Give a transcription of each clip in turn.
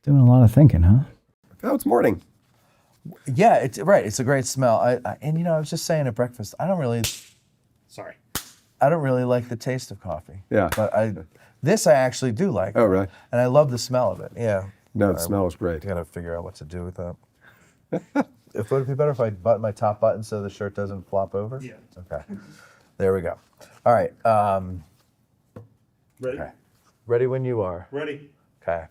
Doing a lot of thinking, huh? Oh, it's morning. Yeah, it's right. It's a great smell. And I was just saying at breakfast, I don't really like the taste of coffee. Yeah. But this I actually do like. Oh, right. And I love the smell of it. Yeah. No, the smell is great. I gotta figure out what to do with that. Would it be better if I button my top button so the shirt doesn't flop over? Yeah. Okay. There we go. All right. Ready? Okay. Ready when you are. Ready. Okay.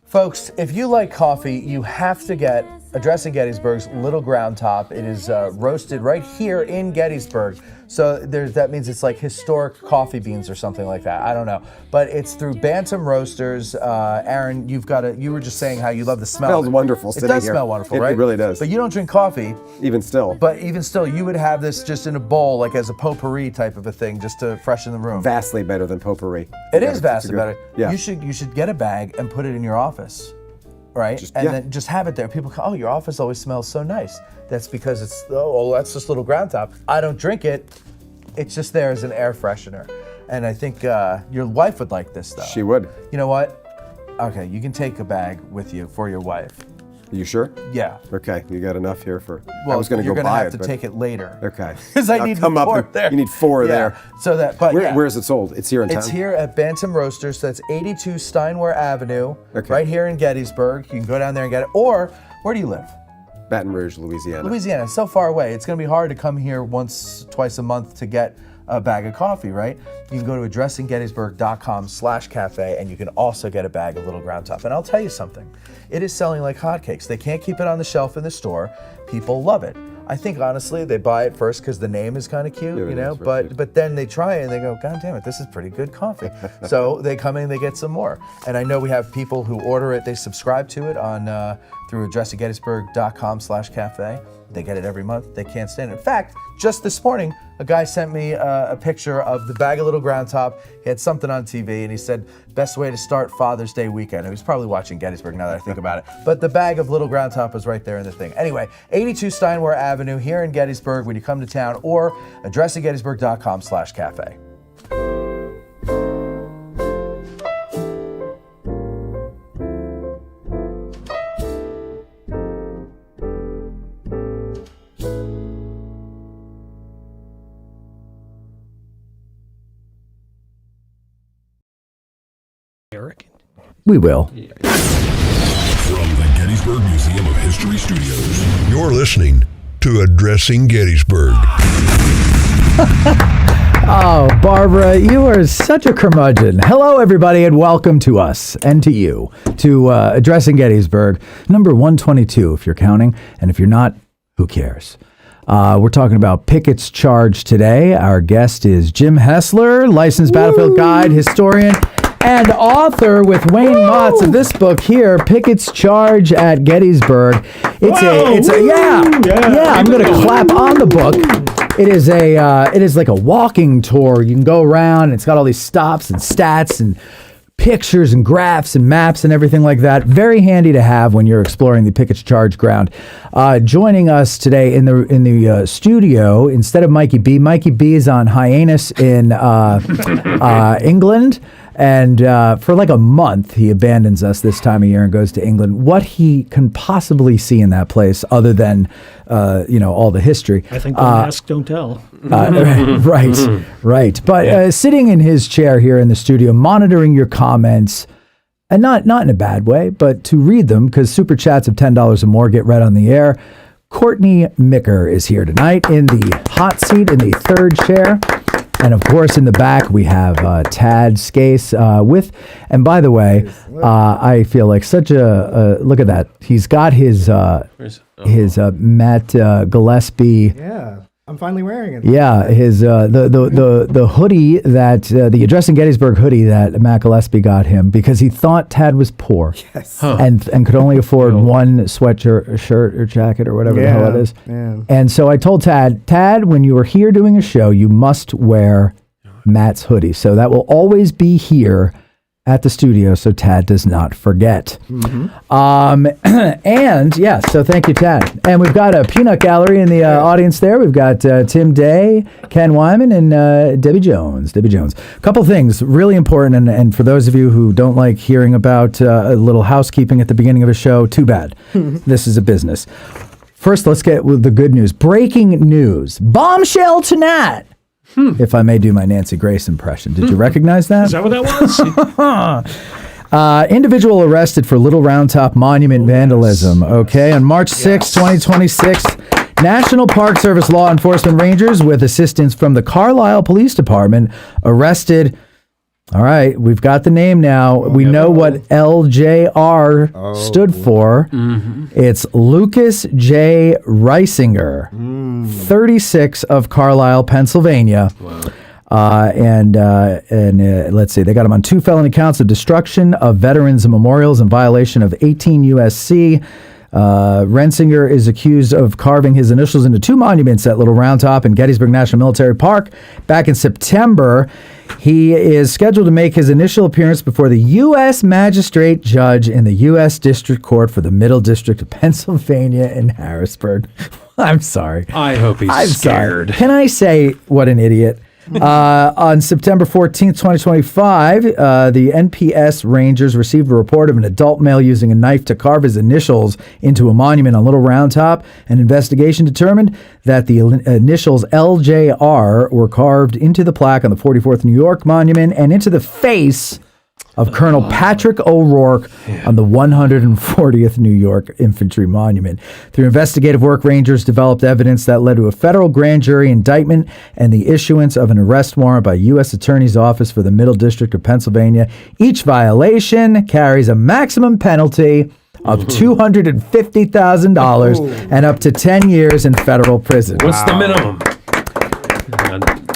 Folks, if you like coffee, you have to get Addressing Gettysburg's Little Ground Top. It is roasted right here in Gettysburg. So that means it's like historic coffee beans or something like that. I don't know. But it's through Bantam Roasters. Aaron, you were just saying how you love the smell. It smells wonderful It sitting does here. smell wonderful, right? It really does. But you don't drink coffee. Even still. But even still, you would have this just in a bowl, like as a potpourri type of a thing, just to freshen the room. Vastly better than potpourri. It is vastly better. Yeah. You should get a bag and put it in your office. Right? Then just have it there. People go, oh, your office always smells so nice. That's because that's just Little Ground Top. I don't drink it. It's just there as an air freshener. And I think your wife would like this, though. She would. You know what? Okay, you can take a bag with you for your wife. You sure? Yeah. Okay, you got enough here for. Well, I was going to go buy it. You're going to have to take it later. Okay. Because I Now need come up four and- there. You need four there. So that, but yeah. Where is it sold? It's here in town. It's here at Bantam Roasters. So that's 82 Steinware Avenue, Okay. right here in Gettysburg. You can go down there and get it. Or, where do you live? Baton Rouge, Louisiana. Louisiana, so far away. It's going to be hard to come here twice a month to get a bag of coffee, right? You can go to addressinggettysburg.com/cafe and you can also get a bag of Little Ground Top. And I'll tell you something, it is selling like hotcakes. They can't keep it on the shelf in the store. People love it. I think honestly they buy it first because the name is kind of cute, Yeah, you it know. is very cute. But then they try it and they go, God damn it, this is pretty good coffee. So they come in and they get some more. And I know we have people who order it. They subscribe to it on through addressinggettysburg.com/cafe. They get it every month. They can't stand it. In fact, just this morning, a guy sent me a picture of the bag of Little Ground Top. He had something on TV, and he said, best way to start Father's Day weekend. He was probably watching Gettysburg now that I think about it. But the bag of Little Ground Top was right there in the thing. Anyway, 82 Steinware Avenue here in Gettysburg when you come to town, or addressinggettysburg.com/cafe. We will. From the Gettysburg Museum of History Studios, you're listening to Addressing Gettysburg. Oh, Barbara, you are such a curmudgeon. Hello, everybody, and welcome to us and to you to Addressing Gettysburg, number 122, if you're counting. And if you're not, who cares? We're talking about Pickett's charge today. Our guest is Jim Hessler, licensed battlefield guide, historian, and author with Wayne Mott of this book here, Pickett's Charge at Gettysburg. I'm going to clap on the book. It is like a walking tour. You can go around. And it's got all these stops and stats and pictures and graphs and maps and everything like that. Very handy to have when you're exploring the Pickett's Charge ground. Joining us today in the studio, instead of Mikey B is on hiatus in England. And for like a month, he abandons us this time of year and goes to England. What he can possibly see in that place, other than all the history. I think don't ask, don't tell. Right. But sitting in his chair here in the studio, monitoring your comments, and not in a bad way, but to read them, because super chats of $10 or more get read on the air. Courtney Micker is here tonight in the hot seat in the third chair. And of course, in the back, we have Tad Skase and by the way, I feel like such a look at that. He's got his Matt Gillespie. Yeah, I'm finally wearing it. Yeah, his the hoodie that the Addressing Gettysburg hoodie that Matt Gillespie got him because he thought Tad was poor, Yes. and could only afford one sweatshirt or shirt or jacket or whatever the hell it is. Yeah. And so I told Tad, when you are here doing a show, you must wear Matt's hoodie. So that will always be here at the studio so Tad does not forget. And yeah, so thank you, Tad. And we've got a peanut gallery in the audience there. We've got Tim Day, Ken Wyman, and Debbie Jones. A couple things really important, and for those of you who don't like hearing about a little housekeeping at the beginning of a show, too bad. This is a business. First, let's get with the good news. Breaking news. Bombshell tonight. If I may do my Nancy Grace impression. Did you recognize that? Is that what that was? Individual arrested for Little Round Top Monument vandalism. Okay, on March 6, 2026, National Park Service law enforcement rangers with assistance from the Carlisle Police Department arrested. All right, we've got the name now. We know what LJR stood for. It's Lucas J. Reisinger, 36 of Carlisle, Pennsylvania. And let's see, they got him on 2 felony counts of destruction of veterans memorials in violation of 18 U.S.C. Rensinger is accused of carving his initials into 2 monuments at Little Round Top and Gettysburg National Military Park back in September. He is scheduled to make his initial appearance before the U.S. Magistrate Judge in the U.S. District Court for the Middle District of Pennsylvania in Harrisburg. I'm sorry. I hope he's scared. Can I say what an idiot? On September 14th, 2025, the NPS Rangers received a report of an adult male using a knife to carve his initials into a monument on Little Round Top. An investigation determined that the initials LJR were carved into the plaque on the 44th New York Monument and into the face of Colonel Patrick O'Rourke on the 140th New York Infantry Monument. Through investigative work, Rangers developed evidence that led to a federal grand jury indictment and the issuance of an arrest warrant by U.S. Attorney's Office for the Middle District of Pennsylvania. Each violation carries a maximum penalty of $250,000 and up to 10 years in federal prison. What's the minimum?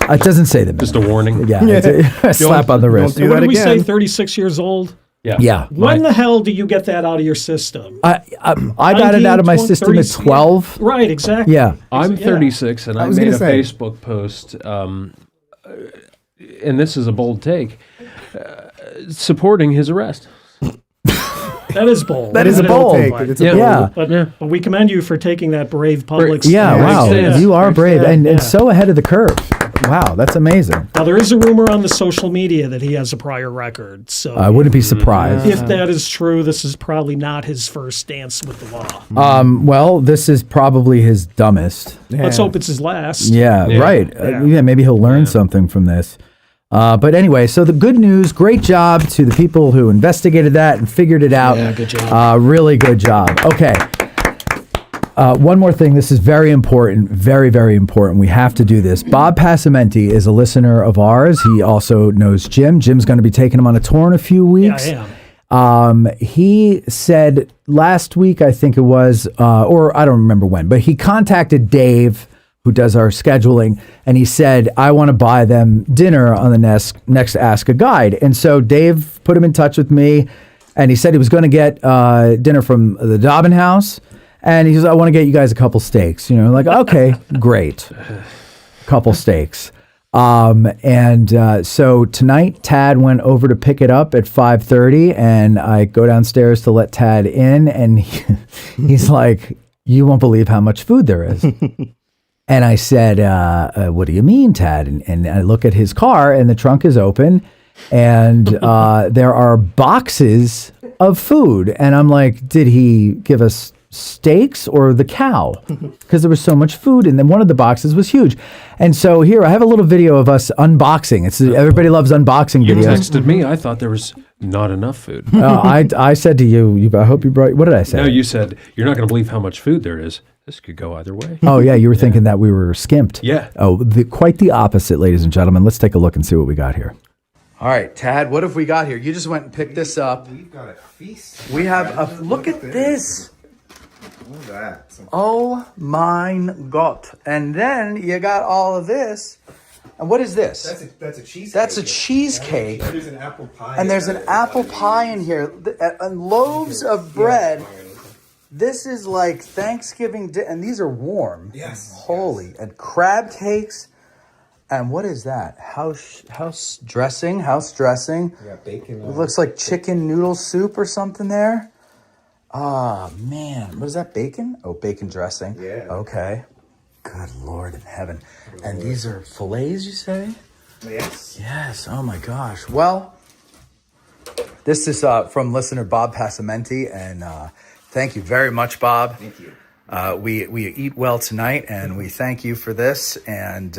It doesn't say the minimum. Just a warning. Yeah, it's a slap on the wrist. do What that did we say, again. 36 years old? Yeah. When the hell do you get that out of your system? I got it out of my 19, system at 30, 12. Right, exactly. Yeah. I'm 36, and I was made a gonna say. Facebook post, and this is a bold take, supporting his arrest. That is bold. That is a bold take. But, It's a Yeah. bold. but we commend you for taking that brave public Yeah, stand. wow. Yeah. You are brave and Yeah. so ahead of the curve. Wow, that's amazing. Now, there is a rumor on the social media that he has a prior record. So I wouldn't be surprised. if that is true, this is probably not his first dance with the law. Well, this is probably his dumbest. Let's hope it's his last. Yeah, right. Yeah, maybe he'll learn something from this. But anyway, so the good news, great job to the people who investigated that and figured it out. Yeah, good job. Really good job. Okay. One more thing. This is very important. Very, very important. We have to do this. Bob Passamenti is a listener of ours. He also knows Jim. Jim's going to be taking him on a tour in a few weeks. Yeah, I am. He said last week, I think it was, or I don't remember when, but he contacted Dave, who does our scheduling, and he said, I want to buy them dinner on the next Ask a Guide. And so Dave put him in touch with me, and he said he was going to get dinner from the Dobbin House. And he says, I want to get you guys a couple steaks. You know, like, okay, great. Couple steaks. So tonight, Tad went over to pick it up at 5:30, and I go downstairs to let Tad in, and he's like, you won't believe how much food there is. And I said, what do you mean, Tad? And I look at his car, and the trunk is open, and there are boxes of food. And I'm like, did he give us steaks or the cow? Because there was so much food, and then one of the boxes was huge. And so here, I have a little video of us unboxing. Everybody loves unboxing You videos. texted me. I thought there was not enough food. I said to you, I hope you brought, what did I say? No, you said, you're not going to believe how much food there is. This could go either way. Oh, yeah, you were thinking that we were skimped. Yeah. Oh, quite the opposite, ladies and gentlemen. Let's take a look and see what we got here. All right, Tad, what have we got here? You just went and picked this up. We've got a feast. We have a, look at this. Look at that. Oh, mein Gott. And then you got all of this. And what is this? That's a cheesecake. That's a cheesecake. There's an apple pie. And there's an apple pie in here. And loaves of bread. This is like Thanksgiving, and these are warm. Yes. Holy. And crab cakes. And what is that? House dressing? House dressing? Yeah, bacon. It looks like chicken noodle soup or something there. Ah, man. What is that, bacon? Oh, bacon dressing. Yeah. Okay. Good Lord in heaven. And these are fillets, you say? Yes. Yes. Oh, my gosh. Well, this is from listener Bob Passamenti, and thank you very much, Bob. Thank you. We eat well tonight, and we thank you for this. And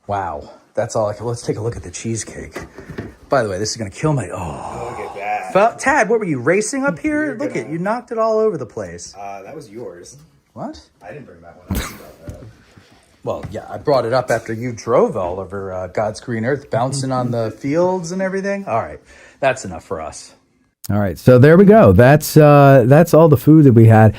wow, that's all. Let's take a look at the cheesecake. By the way, this is gonna kill me. Oh, Look at that. Tad, what were you racing up here? Look at you, knocked it all over the place. That was yours. What? I didn't bring that one up. Well, yeah, I brought it up after you drove all over God's green earth, bouncing on the fields and everything. All right, that's enough for us. All right, so there we go. That's all the food that we had.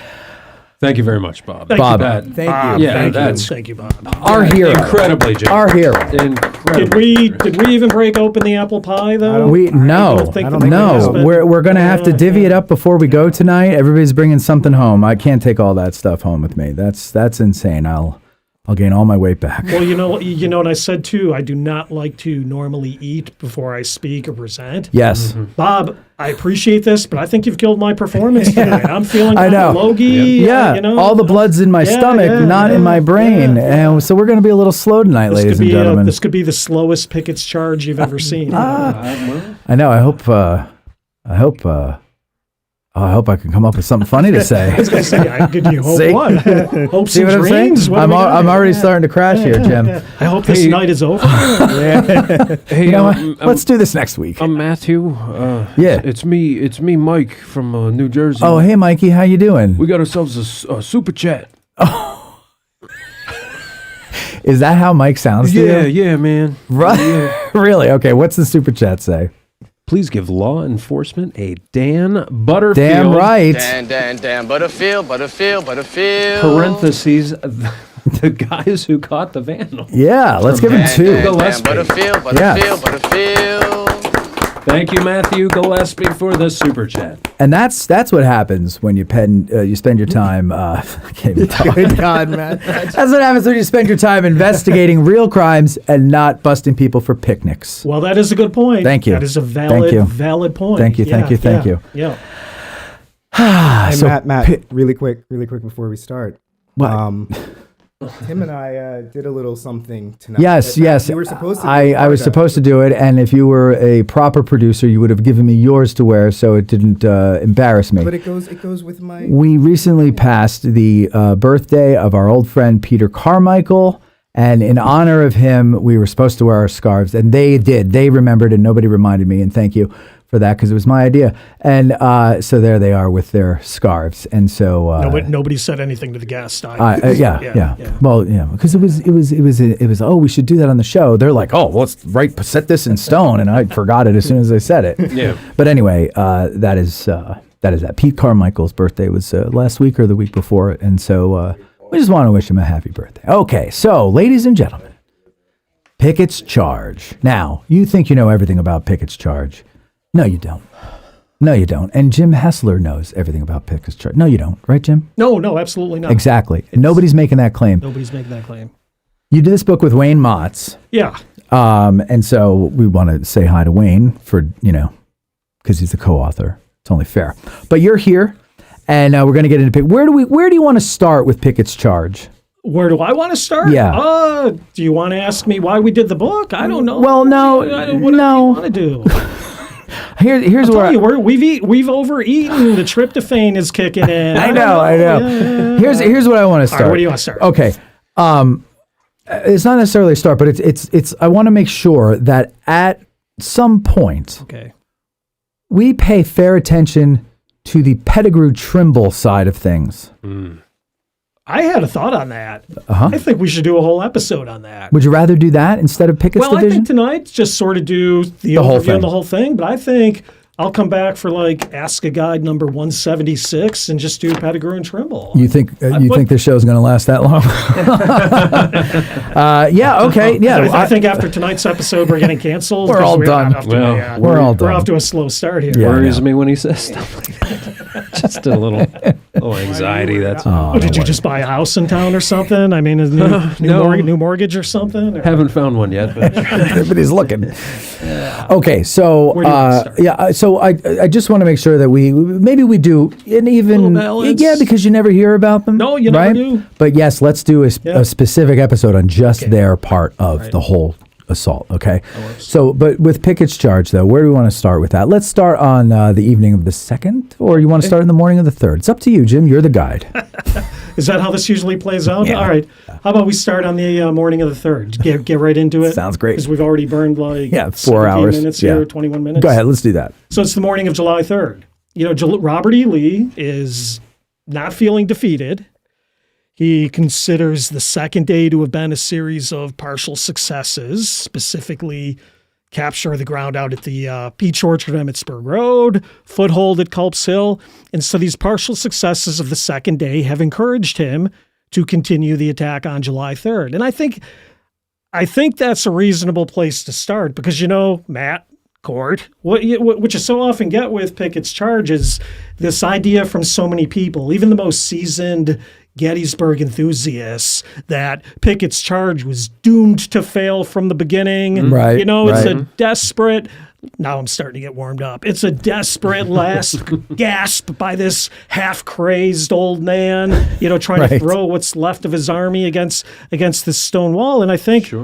Thank you very much, Bob. Bob, That- thank you. Yeah, that's Thank you, Bob. Our hero. incredibly generous. Our hero. Incredibly. Did we even break open the apple pie though? We no, don't think that we no. has, but- We're gonna have to divvy it up before we go tonight. Everybody's bringing something home. I can't take all that stuff home with me. That's insane. I'll gain all my weight back. Well, you know, and I said too, I do not like to normally eat before I speak or present. Yes. Bob, I appreciate this, but I think you've killed my performance today. I'm feeling I kind know. of logy. Yeah, you know, all the blood's in my stomach, not in my brain, and so we're going to be a little slow tonight, ladies and gentlemen. This could be the slowest Pickett's charge you've ever seen. I know. I hope I can come up with something funny to say. Did you hope See? what? Hopes See and what I'm saying? dreams? What do I'm we got? already starting to crash here, Jim. I hope this night is over. Hey, You know what? Let's do this next week. I'm Matthew. Yeah. It's me, Mike from New Jersey. Oh, hey, Mikey, how you doing? We got ourselves a super chat. Is that how Mike sounds to you? Yeah, man. Right? Really? Okay, what's the super chat say? Please give law enforcement a Dan Butterfield. Damn right. Dan, Butterfield. Parentheses, the guys who caught the vandal. Yeah, let's give him two. Dan, Gillespie. Butterfield. Thank you, Matthew Gillespie, for the super chat. And that's what happens when you spend your time. I can't even talk. Good God, man. That's what happens when you spend your time investigating real crimes and not busting people for picnics. Well, that is a good point. Thank you. That is a Thank you. valid point. Thank you, thank you. Yeah. Hey, So, Matt, really quick before we start. What? Tim and I did a little something tonight. Yes. You were supposed to. I was supposed to do it, and if you were a proper producer, you would have given me yours to wear, so it didn't embarrass me. But it goes with my. We recently passed the birthday of our old friend Peter Carmichael, and in honor of him, we were supposed to wear our scarves, and they did. They remembered, and nobody reminded me, and thank you for that, because it was my idea. And so there they are with their scarves, and so Nobody said anything to the guest. either. yeah. Well, yeah, because it was. Oh, we should do that on the show. They're like, oh, let's set this in stone, and I forgot it as soon as I said it. Yeah. But anyway, that is that. Pete Carmichael's birthday was last week or the week before, and so we just want to wish him a happy birthday. Okay, so ladies and gentlemen, Pickett's charge. Now, you think you know everything about Pickett's charge? No, you don't. No, you don't. And Jim Hessler knows everything about Pickett's charge. No, you don't. Right, Jim? No, absolutely not. Exactly. Nobody's making that claim. Nobody's making that claim. You did this book with Wayne Mott. Yeah. And so we want to say hi to Wayne for, because he's the co-author. It's only fair. But you're here, and we're going to get into Where do you want to start with Pickett's charge? Where do I want to start? Yeah. Do you want to ask me why we did the book? I don't know. Well, no, What do you want to do? Here's where We've overeaten. The tryptophan is kicking in. I know. Yeah. Here's what I want to start. All right, where do you want to start? Okay. It's not necessarily a start, but it's I want to make sure that at some point Okay. we pay fair attention to the Pettigrew Trimble side of things. I had a thought on that. Uh-huh. I think we should do a whole episode on that. Would you rather do that instead of Pickett's Well, I division? think tonight just sort of do the whole overview thing. and the whole thing, but I think I'll come back for like Ask a Guide number 176 and just do Pettigrew and Trimble. You think think this show's going to last that long? Yeah. Okay. Yeah. I think after tonight's episode, we're getting canceled. We're 'cause all done. We're all done. off to a slow start here. Yeah. Worries me when he says stuff like that. Just a little Oh, anxiety. That's Did you just buy a house in town or something? I mean, new mortgage or something? Or? haven't found one yet. But Everybody's looking. Okay, so Where do you want to start? so I just want to make sure that we do an even Little balance. because you never hear about them. No, you never right? do. But yes, let's do a Yeah. specific episode on just their part of the whole assault. Okay, so but with Pickett's charge though, where do we want to start with that? Let's start on the evening of the 2nd, or you want to start in the morning of the 3rd? It's up to you, Jim. You're the guide. Is that how this usually plays out? Yeah. All right. How about we start on the morning of the 3rd? Get right into it. Sounds great. Because we've already burned 4 17 hours. minutes Yeah. here, 21 minutes. Go ahead. Let's do that. So it's the morning of July 3rd. Robert E. Lee is not feeling defeated. He considers the second day to have been a series of partial successes, specifically capture of the ground out at the Peach Orchard Emmitsburg Road, foothold at Culp's Hill. And so these partial successes of the second day have encouraged him to continue the attack on July 3rd. And I think that's a reasonable place to start because, Matt, Court, what you so often get with Pickett's charge is this idea from so many people, even the most seasoned Gettysburg enthusiasts, that Pickett's charge was doomed to fail from the beginning. Right, It's a right. desperate, now I'm starting to get warmed up. It's a desperate last gasp by this half-crazed old man, trying to Right. throw what's left of his army against this stone wall. And I think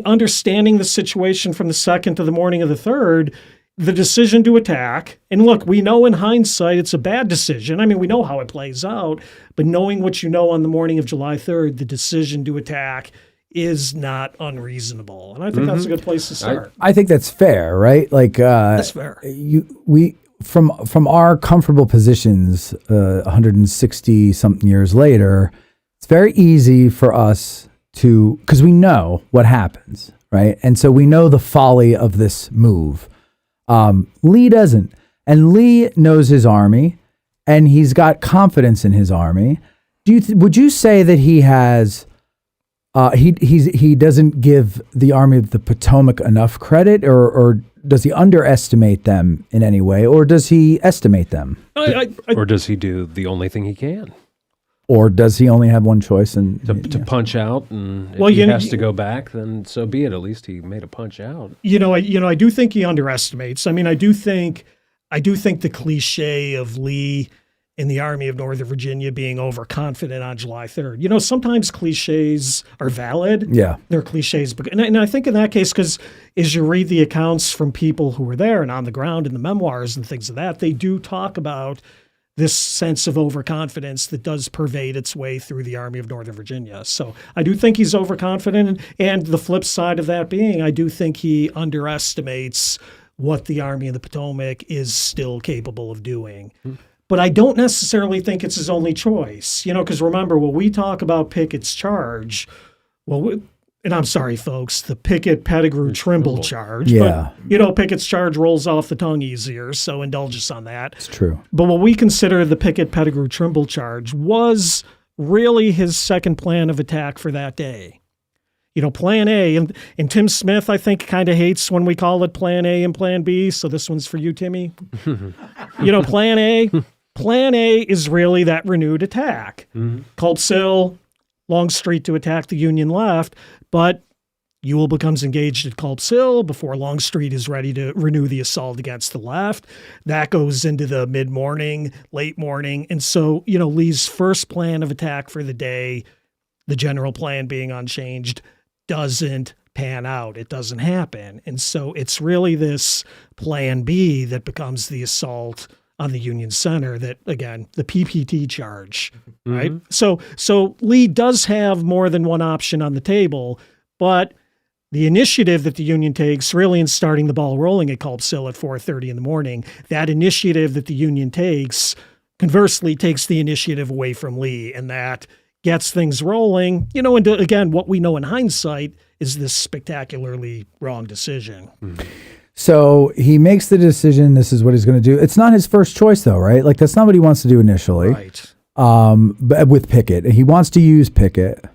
understanding the situation from the 2nd to the morning of the 3rd, the decision to attack, and look, we know in hindsight it's a bad decision. I mean, we know how it plays out, but knowing what you know on the morning of July 3rd, the decision to attack is not unreasonable. And I think that's a good place to start. I think that's fair, right? Like That's fair. We from our comfortable positions, 160 something years later, it's very easy for us to, because we know what happens, right? And so we know the folly of this move. Lee doesn't, and Lee knows his army, and he's got confidence in his army. Would you say that he has? He doesn't give the Army of the Potomac enough credit, or does he underestimate them in any way, or does he estimate them, or does he do the only thing he can? or does he only have one choice? And To punch out, and if Well, he you know, has to go back, then so be it. At least he made a punch out. I do think he underestimates. I mean, I do think the cliche of Lee in the Army of Northern Virginia being overconfident on July 3rd. Sometimes cliches are valid. Yeah. They're cliches. And I think in that case, because as you read the accounts from people who were there and on the ground in the memoirs and things of that, they do talk about this sense of overconfidence that does pervade its way through the Army of Northern Virginia. So I do think he's overconfident. And the flip side of that being, I do think he underestimates what the Army of the Potomac is still capable of doing. But I don't necessarily think it's his only choice, because remember, when we talk about Pickett's charge, and I'm sorry, folks, the Pickett Pettigrew Trimble charge. Yeah. But, Pickett's charge rolls off the tongue easier, so indulge us on that. It's true. But what we consider the Pickett Pettigrew Trimble charge was really his second plan of attack for that day. Plan A, and Tim Smith, I think, kind of hates when we call it Plan A and Plan B, so this one's for you, Timmy. Plan A is really that renewed attack. Culp's Hill, Longstreet to attack the Union left, but Ewell becomes engaged at Culp's Hill before Longstreet is ready to renew the assault against the left. That goes into the mid-morning, late morning, and so, Lee's first plan of attack for the day, the general plan being unchanged, doesn't pan out. It doesn't happen. And so it's really this Plan B that becomes the assault on the Union Center that, again, the PPT charge, right? So Lee does have more than one option on the table, but the initiative that the Union takes really in starting the ball rolling at Culp's Hill at 4:30 in the morning, that initiative that the Union takes, conversely, takes the initiative away from Lee, and that gets things rolling, and again, what we know in hindsight is this spectacularly wrong decision. So he makes the decision. This is what he's going to do. It's not his first choice, though, right? Like, that's not what he wants to do initially. Right. But with Pickett, he wants to use Pickett,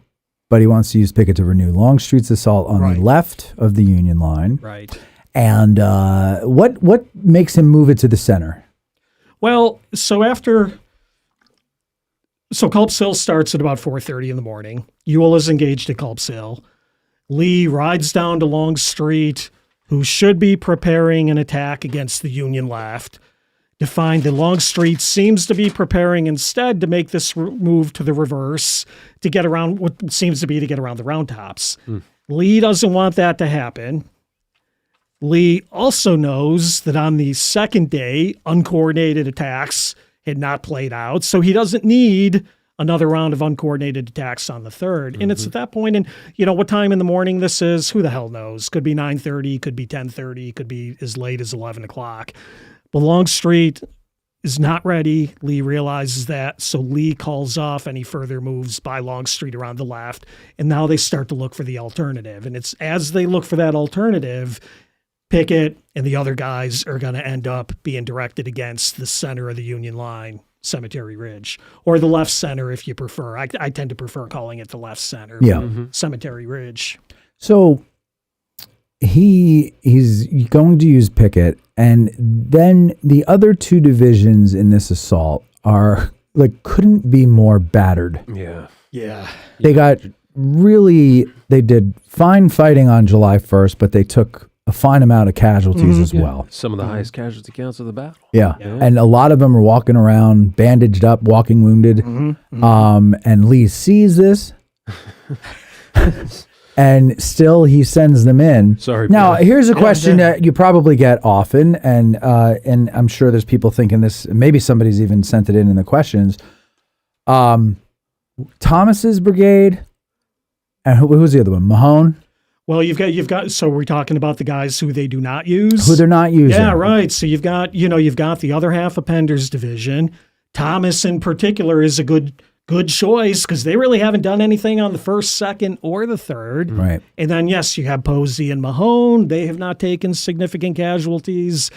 but he wants to use Pickett to renew Longstreet's assault on the left of the Union line. Right. And what makes him move it to the center? Well, so after So Culp's Hill starts at about 4:30 in the morning. Ewell is engaged at Culp's Hill. Lee rides down to Longstreet, who should be preparing an attack against the Union left, to find that Longstreet seems to be preparing instead to make this move to the reverse to get around what seems to be to get around the Round Tops. Lee doesn't want that to happen. Lee also knows that on the second day, uncoordinated attacks had not played out, so he doesn't need another round of uncoordinated attacks on the third. And it's at that point, and what time in the morning this is, who the hell knows? Could be 9:30, could be 10:30, could be as late as 11 o'clock. But Longstreet is not ready. Lee realizes that, so Lee calls off any further moves by Longstreet around the left, and now they start to look for the alternative. And it's as they look for that alternative, Pickett and the other guys are going to end up being directed against the center of the Union line, Cemetery Ridge, or the left center if you prefer. I tend to prefer calling it the left center. Yeah. Cemetery Ridge. So he's going to use Pickett, and then the other two divisions in this assault are couldn't be more battered. Yeah. They did fine fighting on July 1st, but they took a fine amount of casualties as well. Some of the highest casualty counts of the battle. Yeah. And a lot of them are walking around bandaged up, walking wounded. And Lee sees this, and still he sends them in. Sorry. Now, Bill. here's a question that you probably get often, and I'm sure there's people thinking this. Maybe somebody's even sent it in the questions. Thomas's brigade, and who was the other one? Mahone. Well, you've got. So we're talking about the guys who they do not use. Who they're not using. Yeah, right. So you've got the other half of Pender's division. Thomas in particular is a good choice because they really haven't done anything on the first, second, or the third. Right. And then yes, you have Posey and Mahone. They have not taken significant casualties.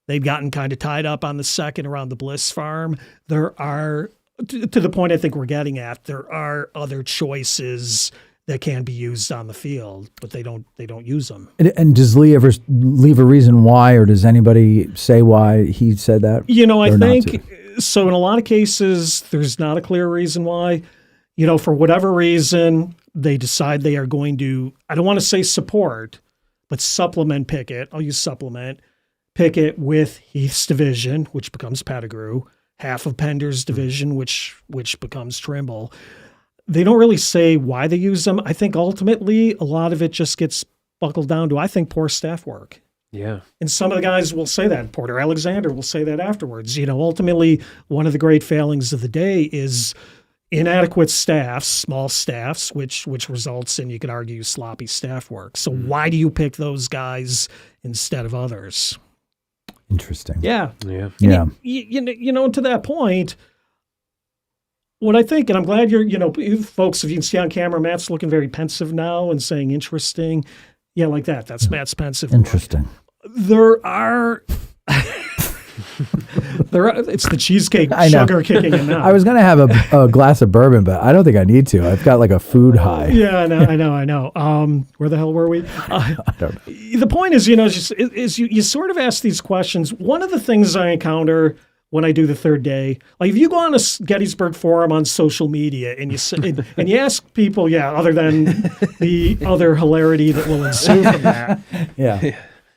They've gotten kind of tied up on the second around the Bliss farm. There are, to the point I think we're getting at, there are other choices that can be used on the field, but they don't use them. And does Lee ever leave a reason why, or does anybody say why he said that? I think so. In a lot of cases, there's not a clear reason why. For whatever reason, they decide they are going to, I don't want to say support, but supplement Pickett. I'll use supplement Pickett with Heath's division, which becomes Pettigrew, half of Pender's division, which becomes Trimble. They don't really say why they use them. I think ultimately a lot of it just gets buckled down to, I think, poor staff work. Yeah. And some of the guys will say that. Porter Alexander will say that afterwards. Ultimately, one of the great failings of the day is inadequate staffs, small staffs, which results in, you could argue, sloppy staff work. So why do you pick those guys instead of others? Interesting. Yeah. Yeah. Yeah. To that point, what I think, and I'm glad folks, if you can see on camera, Matt's looking very pensive now and saying interesting. Yeah, like that. That's Matt's pensive. Interesting. There are it's the cheesecake sugar kicking in now. I was going to have a glass of bourbon, but I don't think I need to. I've got a food high. Yeah, I know. Where the hell were we? I don't know. The point is, you sort of ask these questions. One of the things I encounter when I do the third day, if you go on a Gettysburg forum on social media and you ask people, other than the other hilarity that will ensue from that,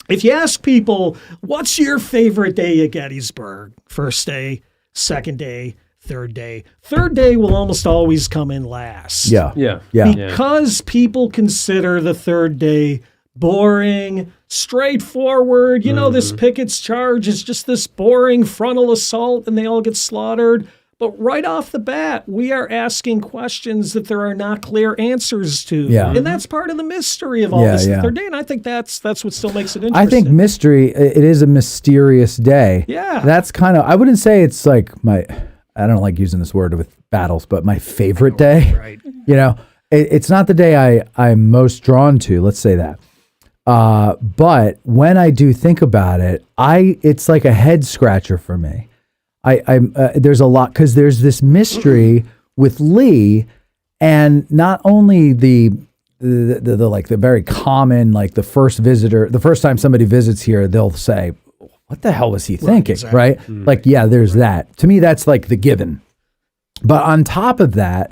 if you ask people, what's your favorite day at Gettysburg? First day, second day, third day. Third day will almost always come in last. Yeah. Because people consider the third day boring, straightforward. This Pickett's charge is just this boring frontal assault and they all get slaughtered. But right off the bat, we are asking questions that there are not clear answers to. Yeah. And that's part of the mystery of all this third day. And I think that's what still makes it interesting. I think mystery, it is a mysterious day. Yeah. That's kind of, I wouldn't say it's I don't like using this word with battles, but my favorite day. Right. It's not the day I'm most drawn to, let's say that. But when I do think about it, it's like a head scratcher for me. There's a lot, because there's this mystery with Lee, and not only the very common, the first visitor, the first time somebody visits here, they'll say, what the hell was he thinking? Exactly. Right? There's that. To me, that's the given. But on top of that,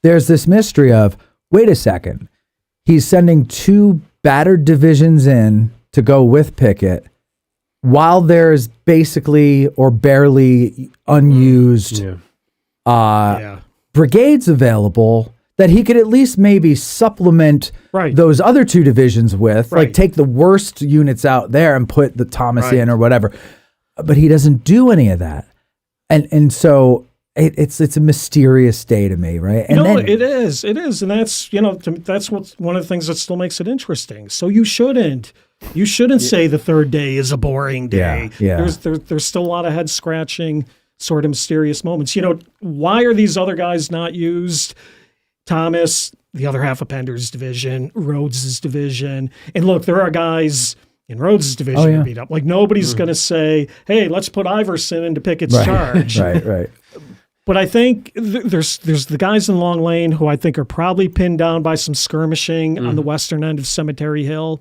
there's this mystery of, wait a second, he's sending 2 battered divisions in to go with Pickett while there's basically or barely unused brigades available that he could at least maybe supplement those other 2 divisions with, like take the worst units out there and put the Thomas in or whatever. But he doesn't do any of that. And so it's a mysterious day to me, right? And it is, and that's that's one of the things that still makes it interesting. So you shouldn't say the third day is a boring day. There's still a lot of head scratching, sort of mysterious moments. Why are these other guys not used? Thomas, the other half of Pender's division, Rhodes's division, and look, there are guys in Rhodes's division who beat up. Like nobody's going to say, "Hey, let's put Iverson into Pickett's charge." Right. But I think there's the guys in Long Lane who I think are probably pinned down by some skirmishing on the western end of Cemetery Hill.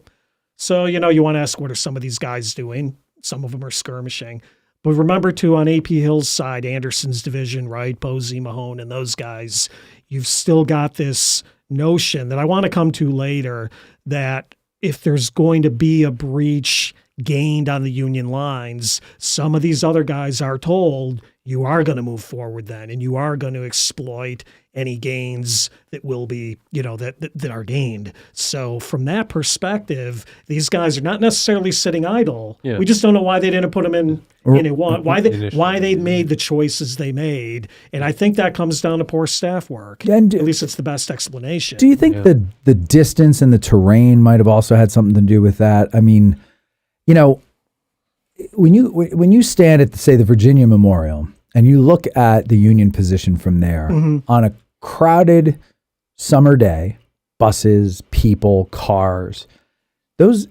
So, you want to ask, what are some of these guys doing? Some of them are skirmishing. But remember, too, on AP Hill's side, Anderson's division, right, Posey, Mahone, and those guys, you've still got this notion that I want to come to later that if there's going to be a breach gained on the Union lines, some of these other guys are told you are going to move forward then, and you are going to exploit any gains that will be, that are gained. So from that perspective, these guys are not necessarily sitting idle. Yeah. We just don't know why they didn't put them in why they made the choices they made. And I think that comes down to poor staff work. And at least it's the best explanation. Do you think the distance and the terrain might have also had something to do with that? I mean, when you stand at, say, the Virginia Memorial and you look at the Union position from there on a crowded summer day, buses, people, cars, the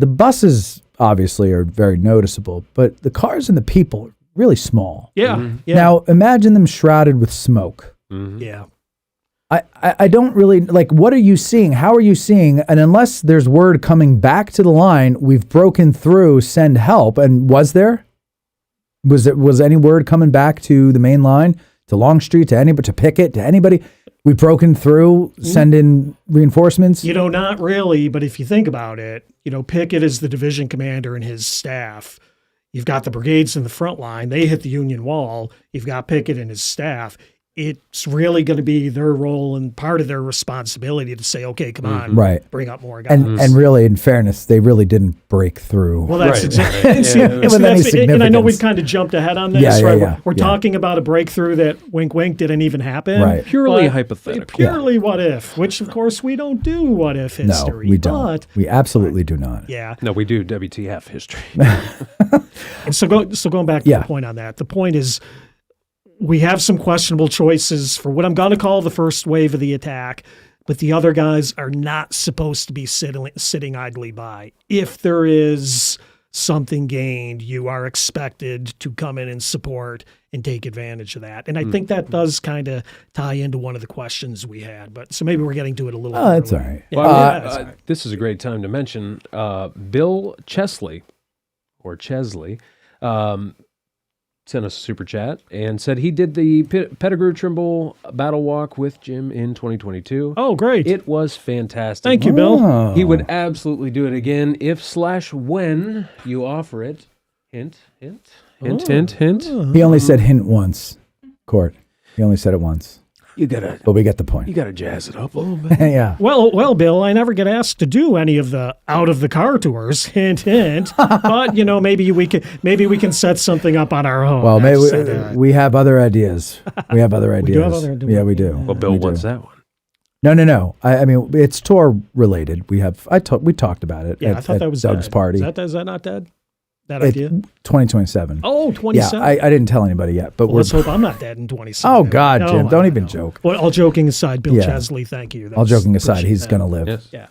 buses obviously are very noticeable, but the cars and the people are really small. Yeah. Now imagine them shrouded with smoke. Yeah. I don't really, like, what are you seeing? How are you seeing? And unless there's word coming back to the line, we've broken through, send help. And was there? Was any word coming back to the main line, to Longstreet, to anybody, to Pickett, to anybody? We've broken through, send in reinforcements? Not really, but if you think about it, Pickett is the division commander and his staff. You've got the brigades in the front line. They hit the Union wall. You've got Pickett and his staff. It's really going to be their role and part of their responsibility to say, okay, come on, bring up more guys. And really, in fairness, they really didn't break through. Well, that's exactly. And I know we've kind of jumped ahead on this, right? We're talking about a breakthrough that, wink, wink, didn't even happen. Right. Purely hypothetical. Purely what if, which, of course, we don't do what if history. No, we don't. We absolutely do not. Yeah. No, we do WTF history. And so going back to the point on that, the point is, we have some questionable choices for what I'm going to call the first wave of the attack, but the other guys are not supposed to be sitting idly by. If there is something gained, you are expected to come in and support and take advantage of that. And I think that does kind of tie into one of the questions we had. But so maybe we're getting to it a little. Oh, that's all right. Yeah, that's all right. This is a great time to mention Bill Chesley, sent us a super chat and said he did the Pettigrew Trimble battle walk with Jim in 2022. Oh, great. It was fantastic. Thank you, Bill. He would absolutely do it again if/when you offer it. Hint. He only said hint once, Court. He only said it once. But we get the point. You gotta jazz it up a little bit. Yeah. Well, Bill, I never get asked to do any of the out of the car tours. Hint, hint. But maybe we can set something up on our own. Well, maybe we have other ideas. We have other ideas. We do have other ideas. Yeah, we do. Well, Bill wants that one. No. I mean, it's tour related. We talked about it. Yeah, I thought that was Doug's dead. party. Is that not dead? That idea? 2027. Oh, 27. Yeah, I didn't tell anybody yet, but let's hope I'm not dead in 27. Oh God, Jim, don't even joke. Well, all joking aside, Bill Chesley, thank you. All joking aside, he's going to live. Yes. Yeah.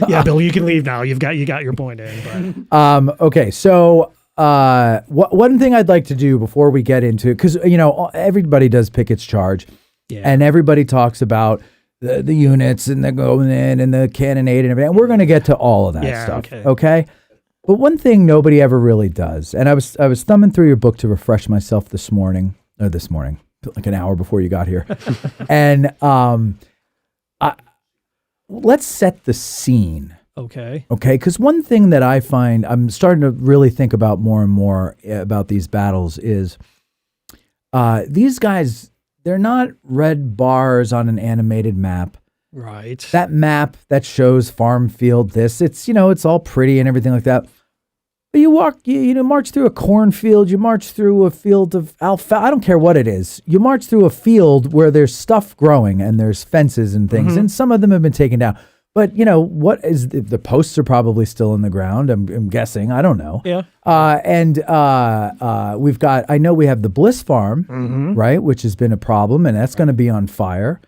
Yeah, Bill, you can leave now. You got your point in. But. Okay, so one thing I'd like to do before we get into, because everybody does Pickett's charge, and everybody talks about the units and the going in and the cannonade and everything. And we're going to get to all of that stuff. Okay. But one thing nobody ever really does, and I was thumbing through your book to refresh myself this morning, like an hour before you got here. And let's set the scene. Okay. Okay, because one thing that I find I'm starting to really think about more and more about these battles is these guys, they're not red bars on an animated map. Right. That map that shows farm field this, it's, it's all pretty and everything like that. But you march through a cornfield, you march through a field of alfalfa, I don't care what it is. You march through a field where there's stuff growing and there's fences and things, and some of them have been taken down. But, what is the posts are probably still in the ground, I'm guessing. I don't know. Yeah. I know we have the Bliss Farm, right, which has been a problem, and that's going to be on fire.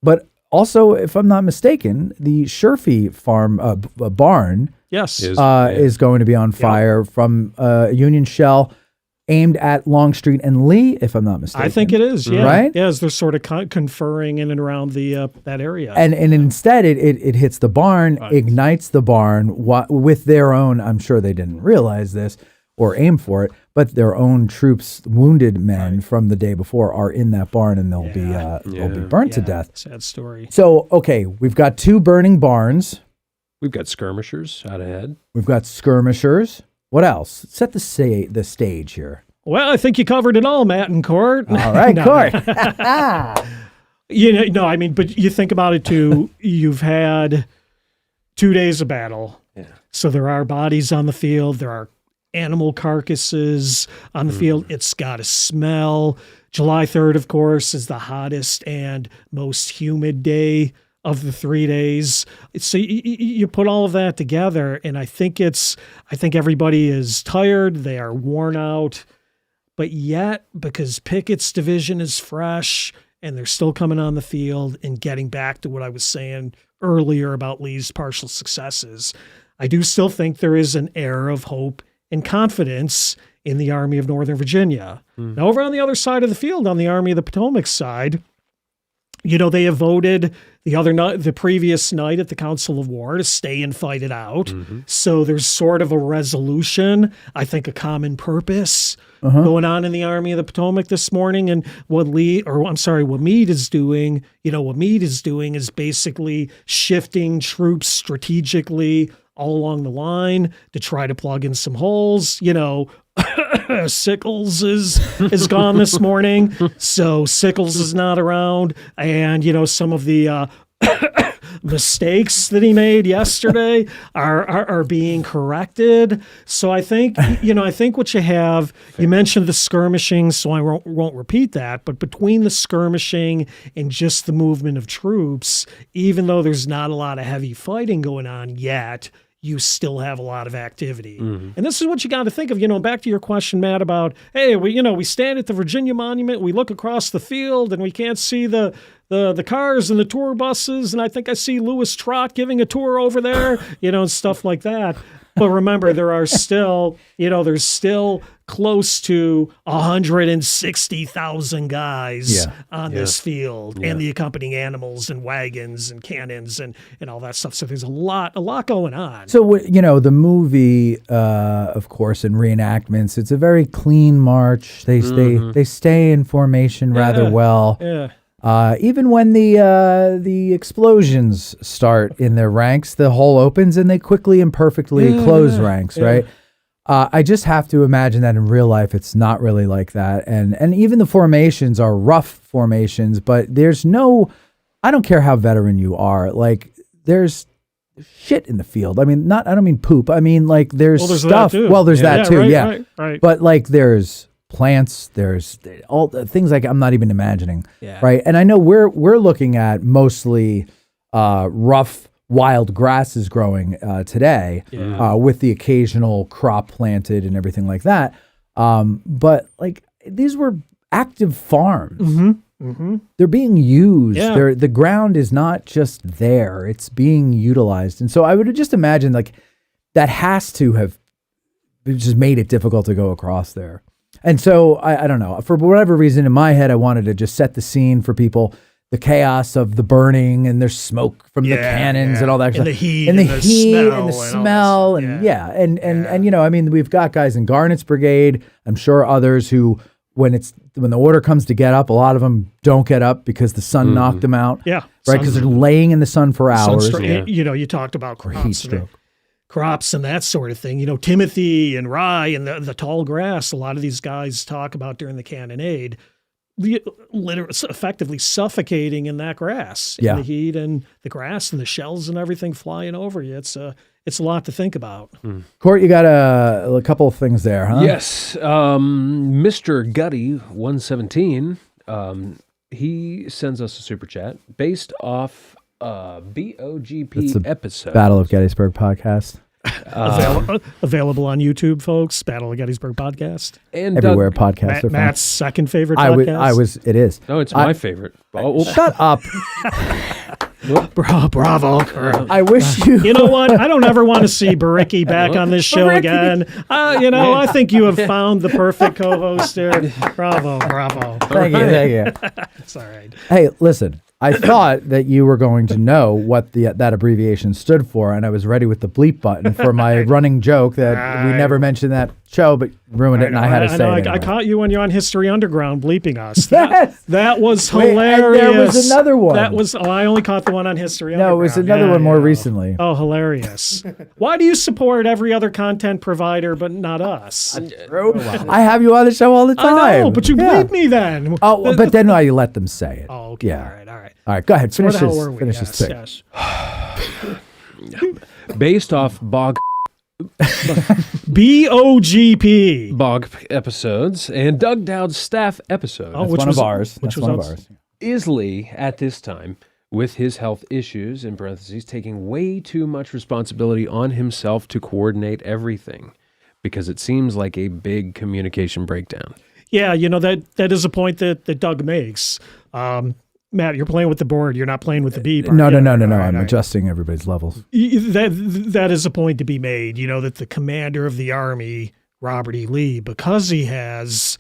But also, if I'm not mistaken, the Sherfy Farm barn Yes. is going to be on fire from Union shell aimed at Longstreet and Lee, if I'm not mistaken. I think it is, yeah. Right? Yeah, as they're sort of conferring in and around the that area. And instead, it hits the barn, ignites the barn with their own, I'm sure they didn't realize this or aim for it, but their own troops, wounded men from the day before are in that barn, and they'll be burnt to death. Sad story. So, okay, we've got 2 burning barns. We've got skirmishers out ahead. We've got skirmishers. What else? Set the stage here. Well, I think you covered it all, Matt and Court. All right, Court. But you think about it too. You've had 2 days of battle. Yeah. So there are bodies on the field. There are animal carcasses on the field. It's got a smell. July 3rd, of course, is the hottest and most humid day of the 3 days. So you put all of that together, and I think everybody is tired. They are worn out. But yet, because Pickett's division is fresh and they're still coming on the field and getting back to what I was saying earlier about Lee's partial successes, I do still think there is an air of hope and confidence in the Army of Northern Virginia. Now, over on the other side of the field, on the Army of the Potomac side, they have voted the previous night at the Council of War to stay and fight it out. So there's sort of a resolution, I think a common purpose going on in the Army of the Potomac this morning. And what Meade is doing, what Meade is doing is basically shifting troops strategically all along the line to try to plug in some holes. Sickles is gone this morning, so Sickles is not around, and some of the mistakes that he made yesterday are being corrected. So I think what you have, you mentioned the skirmishing, so I won't repeat that, but between the skirmishing and just the movement of troops, even though there's not a lot of heavy fighting going on yet, you still have a lot of activity. And this is what you got to think of, back to your question, Matt, about, hey, we stand at the Virginia Monument, we look across the field and we can't see the cars and the tour buses. And I think I see Louis Trott giving a tour over there, and stuff like that. But remember, there's still close to 160,000 guys on this field, and the accompanying animals and wagons and cannons and all that stuff. So there's a lot going on. So, the movie, of course, in reenactments, it's a very clean march. They stay in formation rather well. Yeah. Even when the explosions start in their ranks, the hole opens and they quickly and perfectly close ranks, right? I just have to imagine that in real life, it's not really like that. And even the formations are rough formations, but there's I don't care how veteran you are, like there's shit in the field. I mean, I don't mean poop. I mean, like there's stuff. Well, there's that too. Right. But like there's plants, there's all the things like I'm not even imagining, right? And I know we're looking at mostly rough wild grasses growing today, with the occasional crop planted and everything like that. But like these were active farms. They're being used. The ground is not just there; it's being utilized. And so I would just imagine like that has to have just made it difficult to go across there. And so I don't know, for whatever reason in my head, I wanted to just set the scene for people, the chaos of the burning and there's smoke from the cannons and all that stuff. And the heat and the smell and I mean, we've got guys in Garnett's brigade, I'm sure others who when the order comes to get up, a lot of them don't get up because the sun knocked them out. Yeah. Right, because they're laying in the sun for hours. You talked about Or heat crops, stroke. crops and that sort of thing. Timothy and rye and the tall grass. A lot of these guys talk about during the cannonade, literally effectively suffocating in that grass, in the heat and the grass and the shells and everything flying over you. It's a lot to think about. Court, you got a couple of things there, huh? Yes. Mr. Gutty 117, he sends us a super chat based off BOGP episode. Battle of Gettysburg podcast. Available on YouTube, folks. Battle of Gettysburg podcast. And everywhere podcasts are found. Matt's second favorite podcast. It is. No, it's my favorite. Shut up. Bravo. I wish you. You know what? I don't ever want to see Baricki back on this show again. I think you have found the perfect co-host here. Bravo. Thank you. It's all right. Hey, listen. I thought that you were going to know what that abbreviation stood for, and I was ready with the bleep button for my running joke that we never mentioned that show, but ruined it, and I had to say it. I caught you when you're on History Underground bleeping us. Yes! That was Wait, hilarious. and there was another one. I only caught the one on History Underground. No, it was another one more recently. Oh, hilarious. Why do you support every other content provider but not us? I have you on the show all the time. I know, but you bleep me then. Oh, but then I let them say it. Oh, okay. Yeah. All right. Go ahead. Finish Where the hell were we? this pick. Yes. Based off BOGP. Bog episodes and Doug Dowd's staff episode. That's one of ours. That's one of ours. Is Lee, at this time, with his health issues, in parentheses, taking way too much responsibility on himself to coordinate everything? Because it seems like a big communication breakdown. Yeah, that is a point that Doug makes. Matt, you're playing with the board. You're not playing with the beep. No. I'm adjusting everybody's levels. That is a point to be made. That the commander of the Army, Robert E. Lee, because he has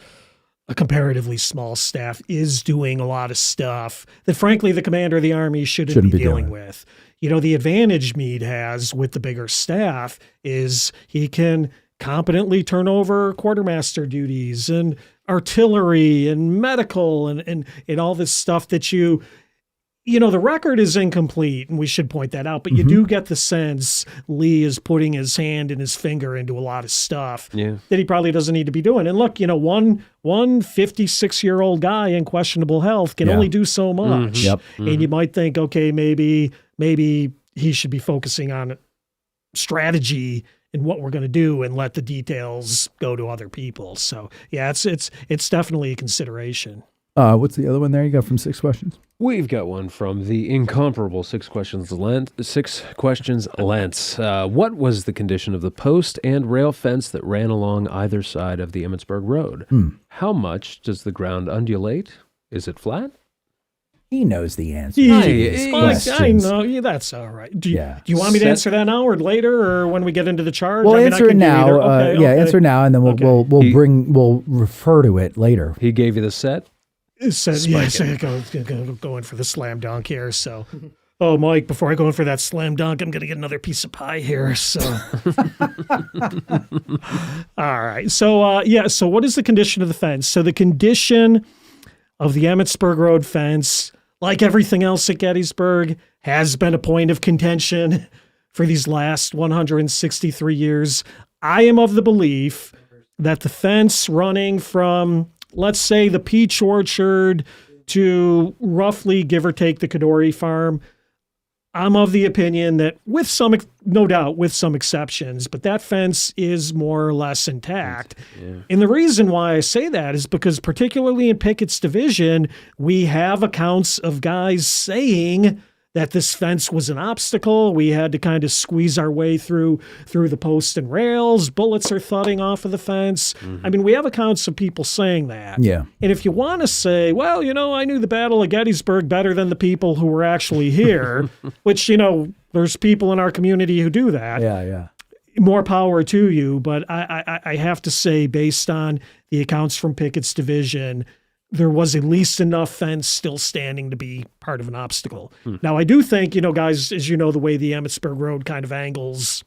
a comparatively small staff, is doing a lot of stuff that, frankly, the commander of the Army shouldn't be dealing with. The advantage Meade has with the bigger staff is he can competently turn over quartermaster duties and artillery and medical and all this stuff that the record is incomplete, and we should point that out, but you do get the sense Lee is putting his hand and his finger into a lot of stuff that he probably doesn't need to be doing. And look, one 56-year-old guy in questionable health can only do so much. Yep. And you might think, okay, maybe he should be focusing on strategy and what we're going to do and let the details go to other people. So yeah, it's definitely a consideration. What's the other one there you got from 6 questions? We've got one from the incomparable 6 questions length. What was the condition of the post and rail fence that ran along either side of the Emmitsburg Road? How much does the ground undulate? Is it flat? He knows the answer. I know. Yeah, that's all right. Do you want me to answer that now or later or when we get into the charge? We'll answer it now. Answer now, and then we'll refer to it later. He gave you the set? Going for the slam dunk here. So, Mike, before I go in for that slam dunk, I'm going to get another piece of pie here. So, all right. So, So, what is the condition of the fence? So, the condition of the Emmitsburg Road fence, like everything else at Gettysburg, has been a point of contention for these last 163 years. I am of the belief that the fence running from, let's say, the Peach Orchard to roughly, give or take, the Kadori Farm, I'm of the opinion that with some exceptions, but that fence is more or less intact. Yeah. And the reason why I say that is because particularly in Pickett's division, we have accounts of guys saying that this fence was an obstacle. We had to kind of squeeze our way through the posts and rails. Bullets are thudding off of the fence. Mm-hmm. I mean, we have accounts of people saying that. Yeah. And if you want to say, well, I knew the Battle of Gettysburg better than the people who were actually here, which, there's people in our community who do that. Yeah. More power to you. But I have to say, based on the accounts from Pickett's division, there was at least enough fence still standing to be part of an obstacle. Now, I do think, guys, as you know, the way the Emmitsburg Road kind of angles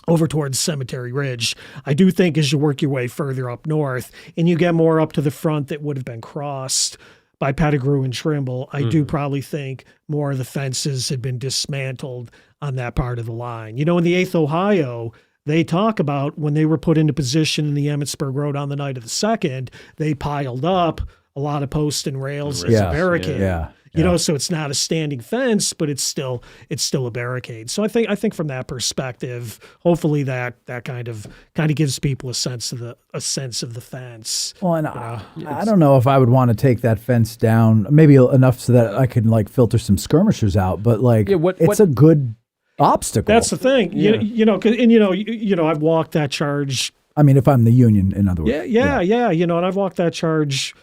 over towards Cemetery Ridge. I do think as you work your way further up north and you get more up to the front that would have been crossed by Pettigrew and Trimble, I do probably think more of the fences had been dismantled on that part of the line. You know, in the 8th Ohio, they talk about when they were put into position in the Emmitsburg Road on the night of the 2nd, they piled up a lot of posts and rails as a barricade. You know, so it's not a standing fence, but it's still a barricade. So I think from that perspective, hopefully that kind of gives people a sense of the fence. Well, and I don't know if I would want to take that fence down, maybe enough so that I could like filter some skirmishers out, but like it's a good obstacle. That's the thing. You know, I've walked that charge. I mean, if I'm the Union, in other words. Yeah. You know, and I've walked that charge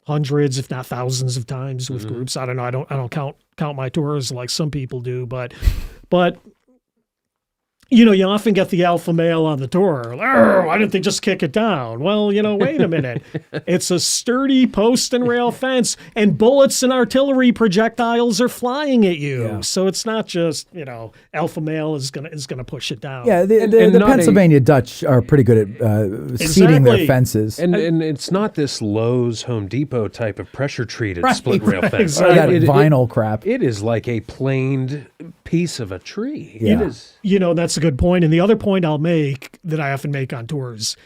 hundreds, if not thousands of times with groups. I don't know. I don't count my tours like some people do, but you know, you often get the alpha male on the tour. Why didn't they just kick it down? Well, you know, wait a minute. It's a sturdy post and rail fence, and bullets and artillery projectiles are flying at you. Yeah. So it's not just, you know, alpha male is gonna push it down. Yeah, the Pennsylvania Dutch are pretty good at seating their fences. And it's not this Lowe's Home Depot type of pressure treated split rail fence. Exactly. That vinyl crap. It is like a planed piece of a tree. Yeah. It is. You know, that's a good point. And the other point I'll make that I often make on tours,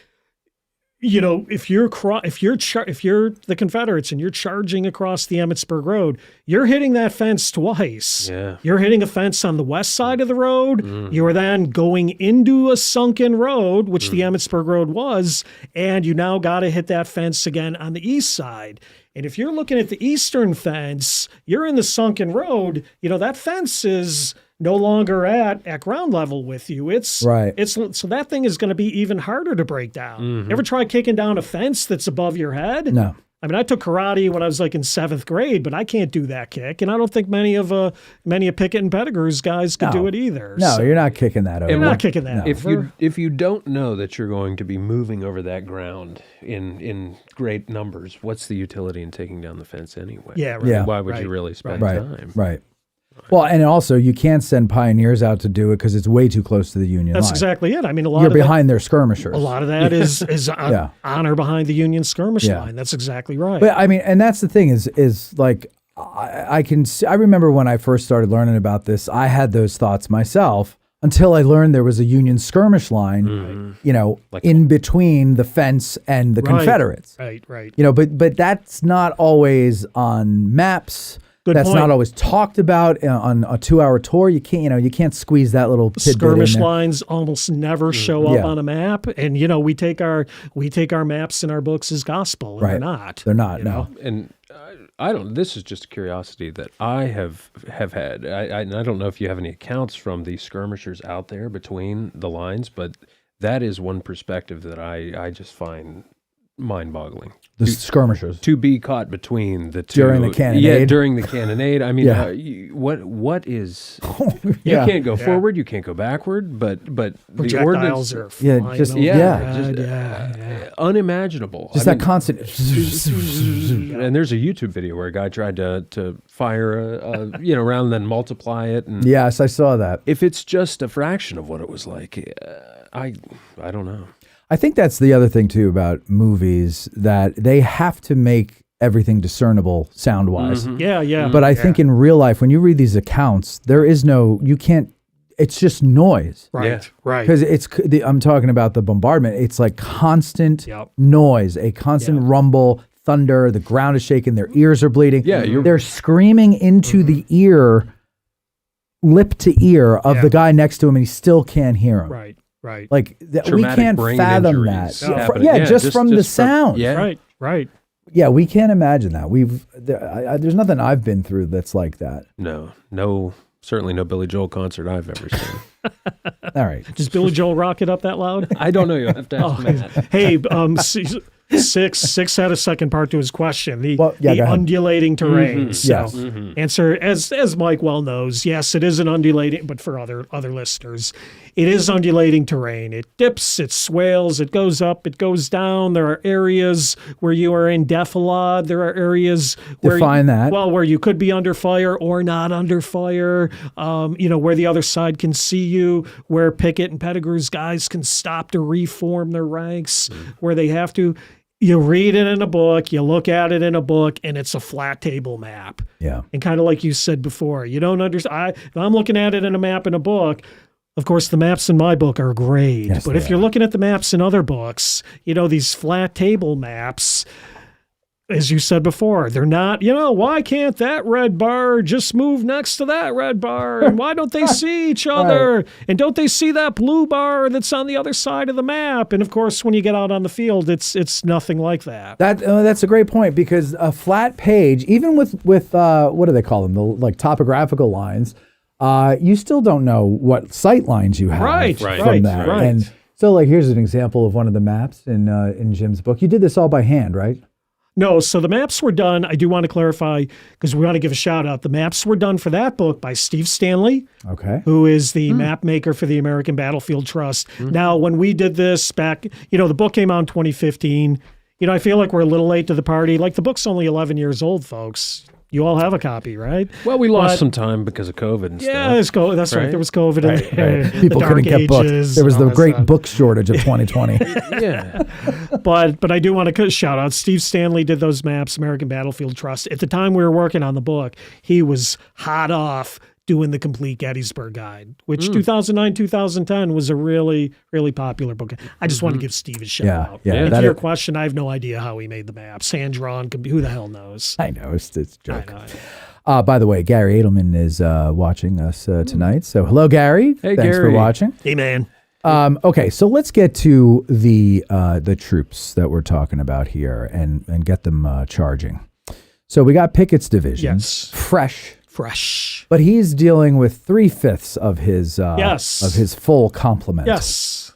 you know, if you're the Confederates and you're charging across the Emmitsburg Road, you're hitting that fence twice. Yeah. You're hitting a fence on the west side of the road. You are then going into a sunken road, which the Emmitsburg Road was, and you now got to hit that fence again on the east side. And if you're looking at the eastern fence, you're in the sunken road. You know, that fence is no longer at ground level with you. So that thing is going to be even harder to break down. Ever try kicking down a fence that's above your head? No. I mean, I took karate when I was like in 7th grade, but I can't do that kick, and I don't think many of Pickett and Pettigrew's guys could do it either. No, so, you're not kicking that over. You're not kicking that over. If you don't know that you're going to be moving over that ground in great numbers, what's the utility in taking down the fence anyway? Yeah, right. Why would you really spend time? Right. Well, and also you can't send pioneers out to do it because it's way too close to the Union line. That's exactly it. I mean, you're behind their skirmishers. A lot of that is honor behind the Union skirmish line. That's exactly right. But I mean, and that's the thing is like I remember when I first started learning about this, I had those thoughts myself until I learned there was a Union skirmish line, you know, like, in between the fence and the Confederates. Right. You know, but that's not always on maps. That's not always talked about on a 2-hour tour. You can't squeeze that little tidbit skirmish in there. Lines almost never show up on a map, and you know we take our maps in our books as gospel. And they're not. No. And I don't. This is just a curiosity that I have had. I don't know if you have any accounts from the skirmishers out there between the lines, but that is one perspective that I just find mind-boggling. The skirmishers to be caught between the two during the cannonade. Yeah, during the cannonade. I mean, what is? You can't go forward. You can't go backward. But the ordnance are flying unimaginable. Just that constant. And there's a YouTube video where a guy tried to fire a round, then multiply it. And yes, I saw that. If it's just a fraction of what it was like, I don't know. I think that's the other thing too about movies, that they have to make everything discernible sound wise. Yeah. But I think in real life, when you read these accounts, it's just noise. Right. Because I'm talking about the bombardment. It's like constant noise, a constant rumble, thunder, the ground is shaking, their ears are bleeding. Yeah, they're screaming into the ear, lip to ear of the guy next to him, and he still can't hear him. Right. Like we can't fathom that. Just from the sound. Right. Yeah, we can't imagine that. There's nothing I've been through that's like that. No, certainly no Billy Joel concert I've ever seen. All right. Does Billy Joel rock it up that loud? I don't know. You'll have to ask Matt. Hey, Six had a second part to his question. The undulating terrain. Mm-hmm. Answer, as Mike well knows, yes, it is an undulating, but for other listeners, it is undulating terrain. It dips, it swales, it goes up, it goes down. There are areas where you are in defilade. There are areas where Define that. Well, where you could be under fire or not under fire. Where the other side can see you, where Pickett and Pettigrew's guys can stop to reform their ranks, where they have to. You read it in a book, you look at it in a book, and it's a flat table map. Yeah. And kind of like you said before, you don't understand. If I'm looking at it in a map in a book, of course, the maps in my book are great. Yes, but they if you're are. looking at the maps in other books, these flat table maps, as you said before, they're not, why can't that red bar just move next to that red bar? And why don't they see each other? And don't they see that blue bar that's on the other side of the map? And of course, when you get out on the field, it's nothing like that. That's a great point, because a flat page, even with what do they call them, the topographical lines, you still don't know what sight lines you have Right, from right, that. right. And so, here's an example of one of the maps in Jim's book. You did this all by hand, right? No, so the maps were done, I do want to clarify, because we want to give a shout out. The maps were done for that book by Steve Stanley, Okay. who is the map maker for the American Battlefield Trust. Now, when we did this back, the book came out in 2015. I feel like we're a little late to the party. The book's only 11 years old, folks. You all have a copy, right? Well, we lost But- some time because of COVID and Yeah, stuff. that's right. Right? There was COVID and the People Dark couldn't get books. Ages There was and the all that great stuff. book shortage of 2020. Yeah. But I do want to shout out Steve Stanley did those maps, American Battlefield Trust. At the time we were working on the book, he was hot off doing the complete Gettysburg guide, which 2009, 2010 was a really, really popular book. I just want to give Steve a shout out. yeah, And that to your is- question, I have no idea how he made the maps. Hand drawn, who the hell knows? I know, it's a joke. I know. By the way, Gary Edelman is watching us tonight. So hello, Gary. Hey, Thanks for Gary. watching. Hey, man. Okay, so let's get to the troops that we're talking about here and get them charging. So we got Pickett's division, Yes. fresh, but he's dealing with 3/5 of his Yes. of his full complement. Yes.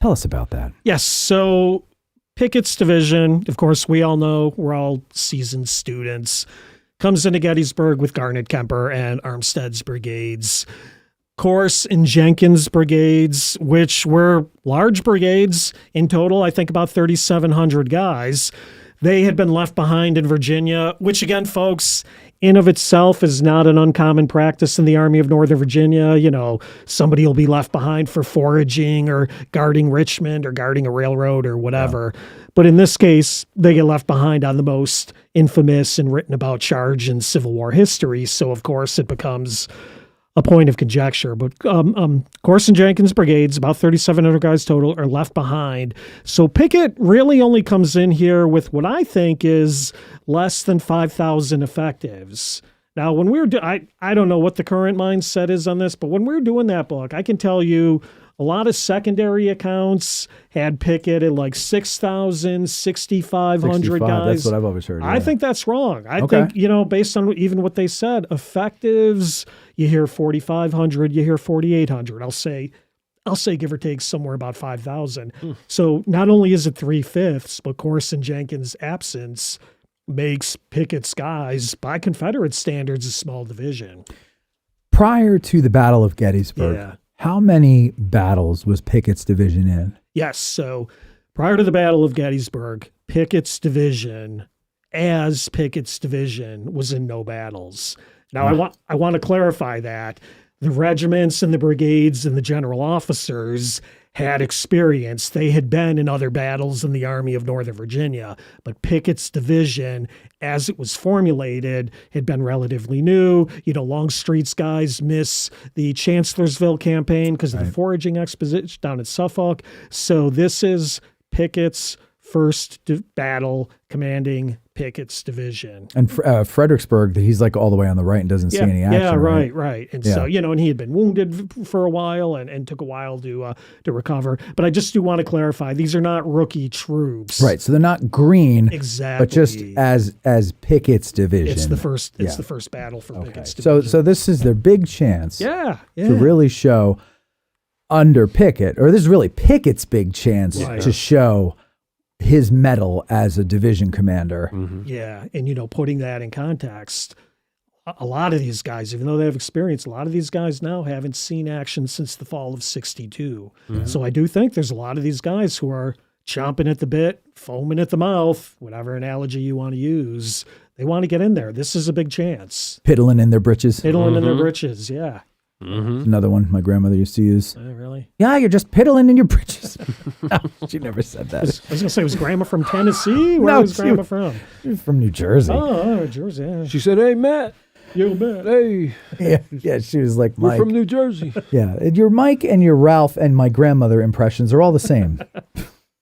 Tell us about that. Yes. So Pickett's division, of course, we all know we're all seasoned students, comes into Gettysburg with Garnet Kemper and Armstead's brigades. Corse and Jenkins brigades, which were large brigades in total, I think about 3,700 guys. They had been left behind in Virginia, which again, folks, in of itself is not an uncommon practice in the Army of Northern Virginia. Somebody will be left behind for foraging or guarding Richmond or guarding a railroad or whatever. But in this case, they get left behind on the most infamous and written about charge in Civil War history. So of course it becomes a point of conjecture, but Corse and Jenkins brigades, about 3,700 guys total, are left behind. So Pickett really only comes in here with what I think is less than 5,000 effectives. Now, when we were, I don't know what the current mindset is on this, but when we were doing that book, I can tell you a lot of secondary accounts had Pickett at 6,000, 6,500 65, guys. that's what I've always heard. I yeah. think that's wrong. I Okay. think, based on even what they said, effectives, you hear 4,500, you hear 4,800. I'll say give or take somewhere about 5,000. So not only is it 3/5, but Corse and Jenkins' absence makes Pickett's guys, by Confederate standards, a small division. Prior to the Battle of Gettysburg, Yeah. how many battles was Pickett's division in? Yes. So prior to the Battle of Gettysburg, Pickett's division, as Pickett's division, was in no battles. Now, I want to clarify that. The regiments and the brigades and the general officers had experience. They had been in other battles in the Army of Northern Virginia, but Pickett's division, as it was formulated, had been relatively new. Longstreet's guys miss the Chancellorsville campaign because of the foraging expedition down at Suffolk. So this is Pickett's first battle commanding Pickett's division. And Fredericksburg, he's all the way on the right and doesn't see any action. Yeah, right. And Yeah. so, and he had been wounded for a while and took a while to recover. But I just do want to clarify, these are not rookie troops. Right, so they're not green, Exactly. but just as Pickett's division. It's the first Yeah. the first battle for Pickett's So division. so this is their big chance yeah. to really show under Pickett, or this is really Pickett's big chance Right. to show his mettle as a division commander. Yeah, and putting that in context, a lot of these guys, even though they have experience, a lot of these guys now haven't seen action since the fall of 62. So I do think there's a lot of these guys who are chomping at the bit, foaming at the mouth, whatever analogy you want to use. They want to get in there. This is a big chance. Piddling in their britches. Piddling in their britches, yeah. Another one my grandmother used to use. Really? Yeah, you're just piddling in your britches. No, she never said that. I was going to say, was Grandma from Tennessee? Where No, was she Grandma was- from? She's from New Jersey. Oh, Jersey. Yeah. She said, "Hey, Matt. Yo, man. Hey, Yeah, she was like we're Mike. from New Jersey." Yeah, and your Mike and your Ralph and my grandmother impressions are all the same.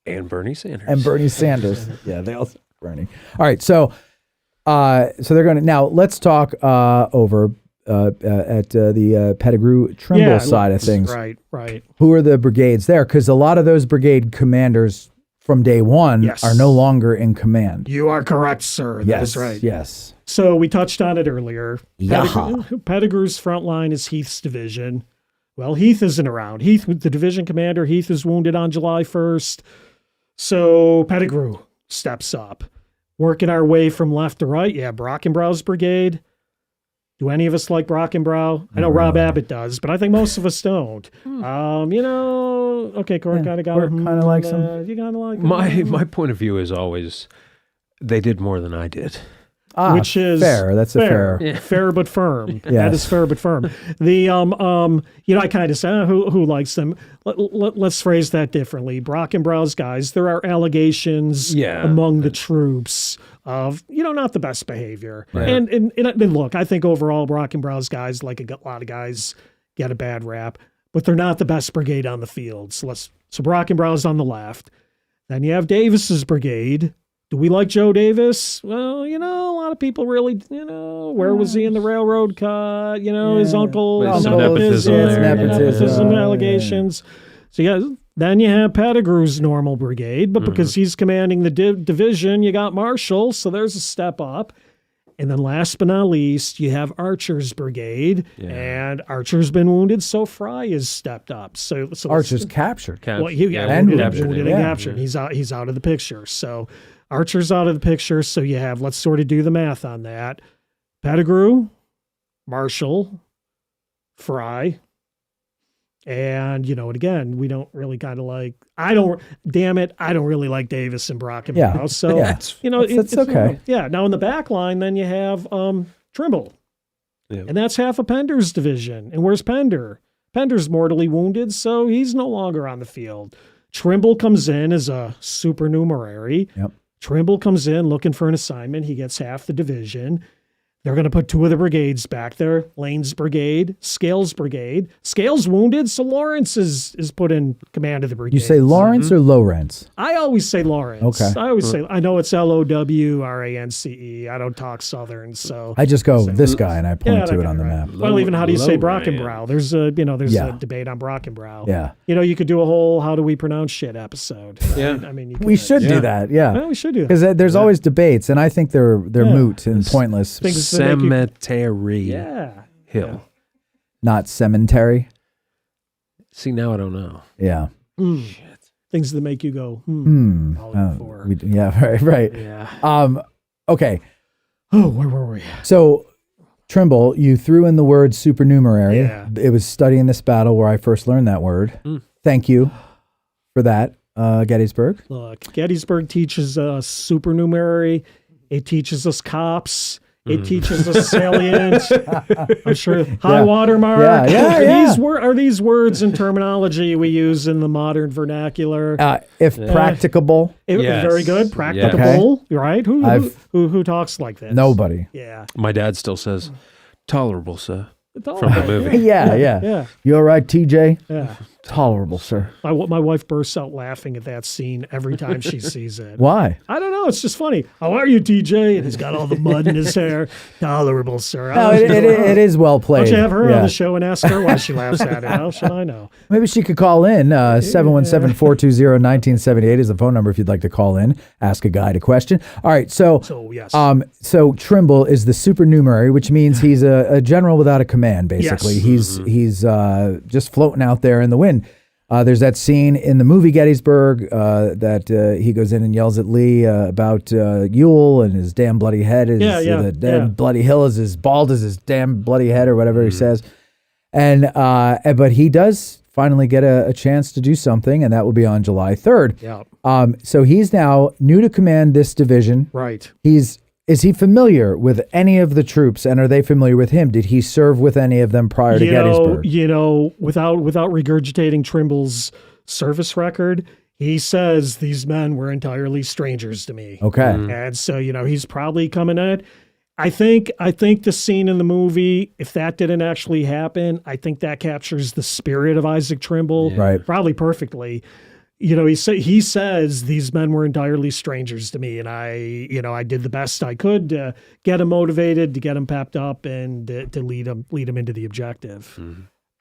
And Bernie Sanders. And Bernie Sanders. Yeah, they all Bernie. All right, so they're going to now. Let's talk over at the Pettigrew Trimble side of things. Right. Who are the brigades there? Because a lot of those brigade commanders from day one are no longer in command. You are correct, sir. That is right. Yes. So we touched on it earlier. Yaha. Pettigrew's front line is Heath's division. Well, Heath isn't around. Heath, the division commander, Heath is wounded on July 1st. So Pettigrew steps up. Working our way from left to right, Brockenbrow's brigade. Do any of us like Brockenbrow? I know Rob Abbott does, but I think most of us don't. Okay, Corey kind of got Corey it. kinda likes him. You kind of like him. My point of view is always they did more than I did. Which is fair. That's a fair. Fair but firm. That Yes. is fair but firm. The I kind of say who likes them. Let's phrase that differently. Brockenbrow's guys. There are allegations among the troops of not the best behavior. Right. And look, I think overall Brockenbrow's guys, like a lot of guys, get a bad rap, but they're not the best brigade on the field. So Brockenbrow's on the left. Then you have Davis's brigade. Do we like Joe Davis? Well, a lot of people really, where was he in the railroad cut? His uncle, There's some nepotism there. nepotism allegations. So then you have Pettigrew's normal brigade, but because he's commanding the division, you got Marshall, so there's a step up. And then last but not least, you have Archer's brigade, and Archer's been wounded, so Fry has stepped up. So Archer's captured. wounded wounded. and captured. He's out of the picture. So Archer's out of the picture. So you have, let's sort of do the math on that. Pettigrew, Marshall, Fry, and again, we don't really kind of like. I don't really like Davis and Brockenbrow. Yeah. So That's okay. Yeah. Now in the back line, then you have Trimble, and that's half of Pender's division. And where's Pender? Pender's mortally wounded, so he's no longer on the field. Trimble comes in as a supernumerary. Yep. Trimble comes in looking for an assignment. He gets half the division. They're going to put two of the brigades back there. Lane's brigade, Scales' brigade. Scales wounded, so Lawrence is put in command of the brigade. You say Lawrence or Lawrence? I always say Lawrence. Okay. I always say, I know it's Lowrance. I don't talk Southern, so. I just go this guy and I point Yeah, to it that on the guy, map. right. Well, even how do you say Lowrance. Brockenbrow? There's a Yeah. debate on Brockenbrow. Yeah. You could do a whole how do we pronounce shit episode. Right? Yeah. I mean, We should do that. Yeah. Well, we should do that. Because there's always debates, and I think they're moot and pointless. Things that make you- Cemetery Yeah. Hill. Not cemetery. See, now I don't know. Yeah. Things that make you go, all in for. Right. Yeah. Okay. Oh, where were we? So, Trimble, you threw in the word supernumerary. Yeah. It was studying this battle where I first learned that word. Thank you for that, Gettysburg. Look, Gettysburg teaches us supernumerary. It teaches us cops. It teaches us salient. I'm sure high watermark. Yeah. Are these words and terminology we use in the modern vernacular? If practicable, Yes. Very good. Practicable. Right? Who talks like this? nobody. Yeah. My dad still says, "Tolerable, sir," It's all from the right. movie. Yeah. You all right, TJ? Yeah. Tolerable, sir. My wife bursts out laughing at that scene every time she sees it. Why? I don't know. It's just funny. How are you, TJ? And he's got all the mud in his hair. Tolerable, sir. No, it is well Why played. don't you have her Yeah. on the show and ask her why she laughs at it? How should I know? Maybe she could call in. 717-420-1978 is the phone number if you'd like to call in, ask a guide a question. All right, so yes. so Trimble is the supernumerary, which means he's a general without a command, basically. Yes. He's just floating out there in the wind. There's that scene in the movie Gettysburg that he goes in and yells at Lee about Ewell and his damn bloody head is the damn bloody hill is as bald as his damn bloody head or whatever he says. And but he does finally get a chance to do something, and that will be on July 3rd. Yeah. So he's now new to command this division. Right. Is he familiar with any of the troops, and are they familiar with him? Did he serve with any of them prior to Gettysburg? Without regurgitating Trimble's service record, he says these men were entirely strangers to me. Okay. And so, he's probably coming at. I think the scene in the movie, if that didn't actually happen, I think that captures the spirit of Isaac Trimble probably perfectly. He says these men were entirely strangers to me, and I did the best I could to get him motivated, to get him pepped up, and to lead him into the objective.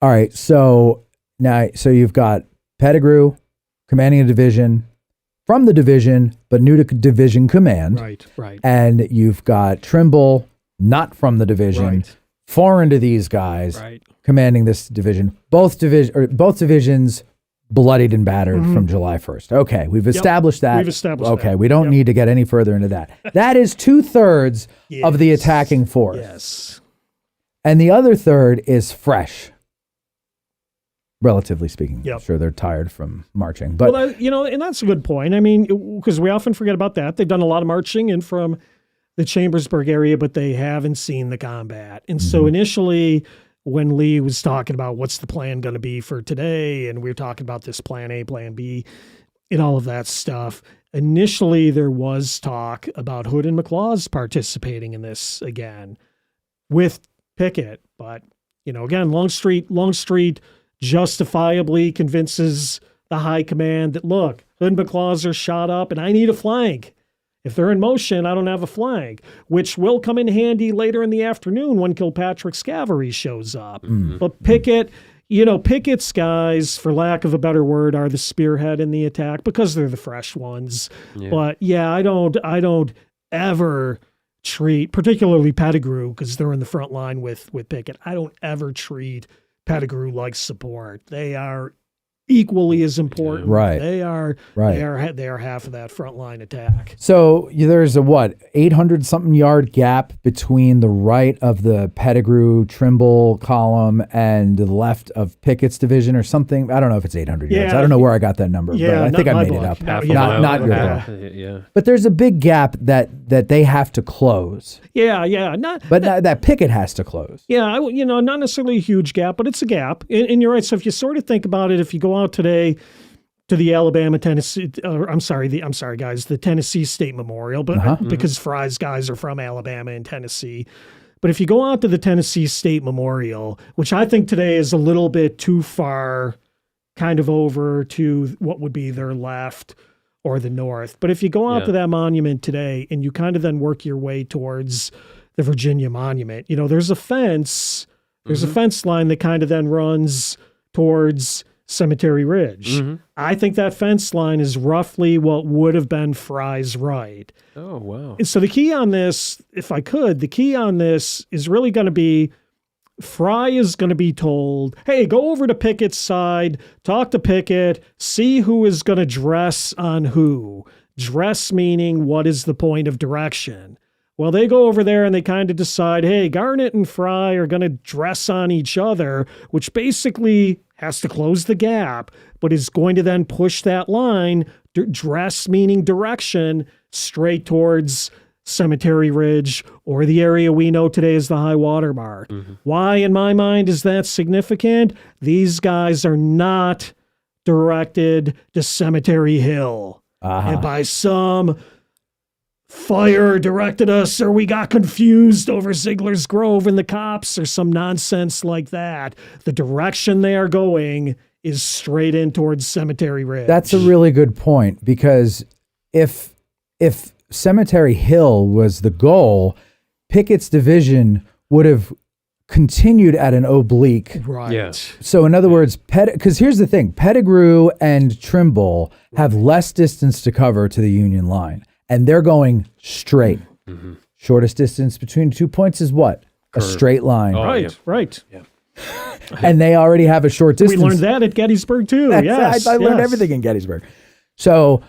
All right, so you've got Pettigrew commanding a division from the division, but new to division command. Right. And you've got Trimble, not from the division, foreign to these guys, commanding this division. Both divisions bloodied and battered from July 1st. Okay, we've established that. We've established okay, that. we don't need to get any further into that. That is 2/3 of the attacking force. Yes. And the other third is fresh, relatively speaking. Yep. I'm sure they're tired from marching. But and that's a good point. I mean, because we often forget about that. They've done a lot of marching in from the Chambersburg area, but they haven't seen the combat. And so initially, when Lee was talking about what's the plan going to be for today, and we were talking about this plan A, plan B, and all of that stuff, initially there was talk about Hood and McLaws participating in this again with Pickett. But, again, Longstreet justifiably convinces the high command that, look, Hood and McLaws are shot up and I need a flank. If they're in motion, I don't have a flank, which will come in handy later in the afternoon when Kilpatrick's cavalry shows up. But Pickett, Pickett's guys, for lack of a better word, are the spearhead in the attack because they're the fresh ones. Yeah. But I don't ever treat, particularly Pettigrew, because they're in the front line with Pickett. I don't ever treat Pettigrew like support. They are equally as important. Right. They are half of that frontline attack. So there's a 800-something yard gap between the right of the Pettigrew Trimble column and the left of Pickett's division or something. I don't know if it's 800 yards. I don't know where I got that number, but I think I made it up. Not your book. Yeah. But there's a big gap that they have to close. Yeah. That Pickett has to close. Yeah, not necessarily a huge gap, but it's a gap. And you're right. So if you sort of think about it, if you go out today to the the Tennessee State Memorial, but because Fry's guys are from Alabama and Tennessee. But if you go out to the Tennessee State Memorial, which I think today is a little bit too far kind of over to what would be their left or the north. But if you go out to that monument today and you kind of then work your way towards the Virginia Monument, there's a fence. There's a fence line that kind of then runs towards Cemetery Ridge. I think that fence line is roughly what would have been Fry's right. Oh, wow. And so the key on this, the key on this is really going to be Fry is going to be told, hey, go over to Pickett's side, talk to Pickett, see who is going to dress on who. Dress meaning what is the point of direction. Well, they go over there and they kind of decide, hey, Garnett and Fry are going to dress on each other, which basically has to close the gap, but is going to then push that line, dress meaning direction, straight towards Cemetery Ridge or the area we know today as the high water mark. Why, in my mind, is that significant? These guys are not directed to Cemetery Hill. And by some fire directed us, or we got confused over Ziegler's Grove and the cops, or some nonsense like that. The direction they are going is straight in towards Cemetery Ridge. That's a really good point, because if Cemetery Hill was the goal, Pickett's division would have continued at an oblique. Right. Yeah. So in other words, because here's the thing, Pettigrew and Trimble have less distance to cover to the Union line. And they're going straight. Shortest distance between 2 points is what? A straight line. Oh, Right. Yeah. And they already have a short distance. We learned that at Gettysburg too. Yes, I learned everything in Gettysburg. So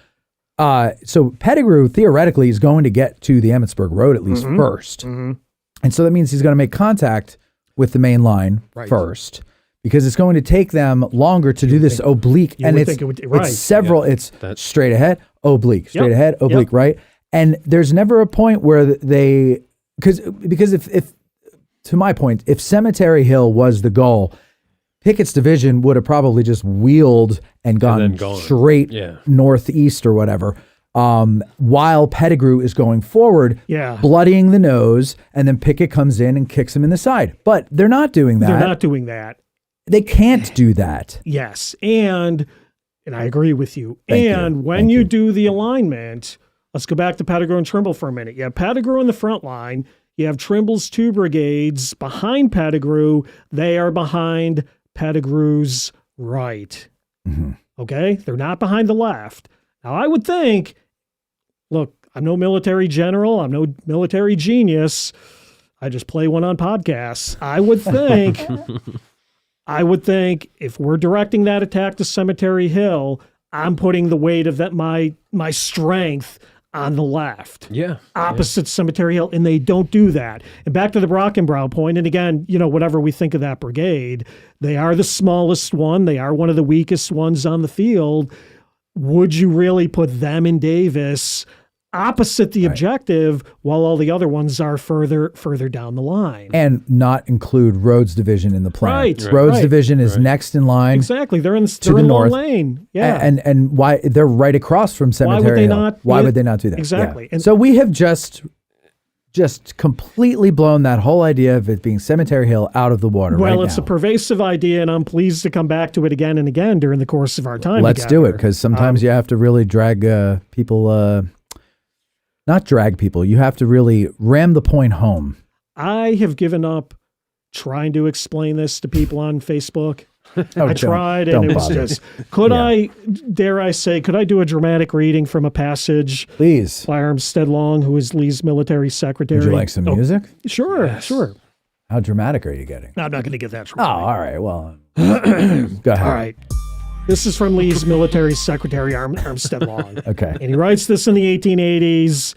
Pettigrew theoretically is going to get to the Emmitsburg Road at least first. And so that means he's going to make contact with the main line first, because it's going to take them longer to do this oblique. And it's several, it's straight ahead, oblique, straight ahead, oblique, right? And there's never a point where they, because if to my point, if Cemetery Hill was the goal, Pickett's division would have probably just wheeled and gone straight northeast or whatever, while Pettigrew is going forward, bloodying the nose, and then Pickett comes in and kicks him in the side. But they're not doing that. They're not doing that. They can't do that. Yes, and I agree with you. When you do the alignment, let's go back to Pettigrew and Trimble for a minute. You have Pettigrew in the front line. You have Trimble's 2 brigades behind Pettigrew. They are behind Pettigrew's right. Okay? They're not behind the left. Now, I would think, look, I'm no military general. I'm no military genius. I just play one on podcasts. I would think if we're directing that attack to Cemetery Hill, I'm putting the weight of that my strength on the left. Opposite Cemetery Hill, and they don't do that. And back to the Brockenbrough point, and again, whatever we think of that brigade, they are the smallest one. They are one of the weakest ones on the field. Would you really put them in Davis opposite the objective while all the other ones are further down the line? And not include Rhodes' division in the plan. Rhodes' division is next in line. Exactly. They're in the north lane. Yeah. And why they're right across from Cemetery Hill. Why would they not do that? Exactly. Yeah. And so we have just completely blown that whole idea of it being Cemetery Hill out of the water. Well, it's a pervasive idea, and I'm pleased to come back to it again and again during the course of our time. Let's do it, because sometimes you have to really drag people. Not drag people. You have to really ram the point home. I have given up trying to explain this to people on Facebook. I tried, and it was just, could I do a dramatic reading from a passage? Please. By Armstead Long, who is Lee's military secretary. Would you like some music? Sure, sure. How dramatic are you getting? No, I'm not going to get that dramatic. Oh, all right. Well, go ahead. All right. This is from Lee's military secretary, Armstead Long. Okay. And he writes this in the 1880s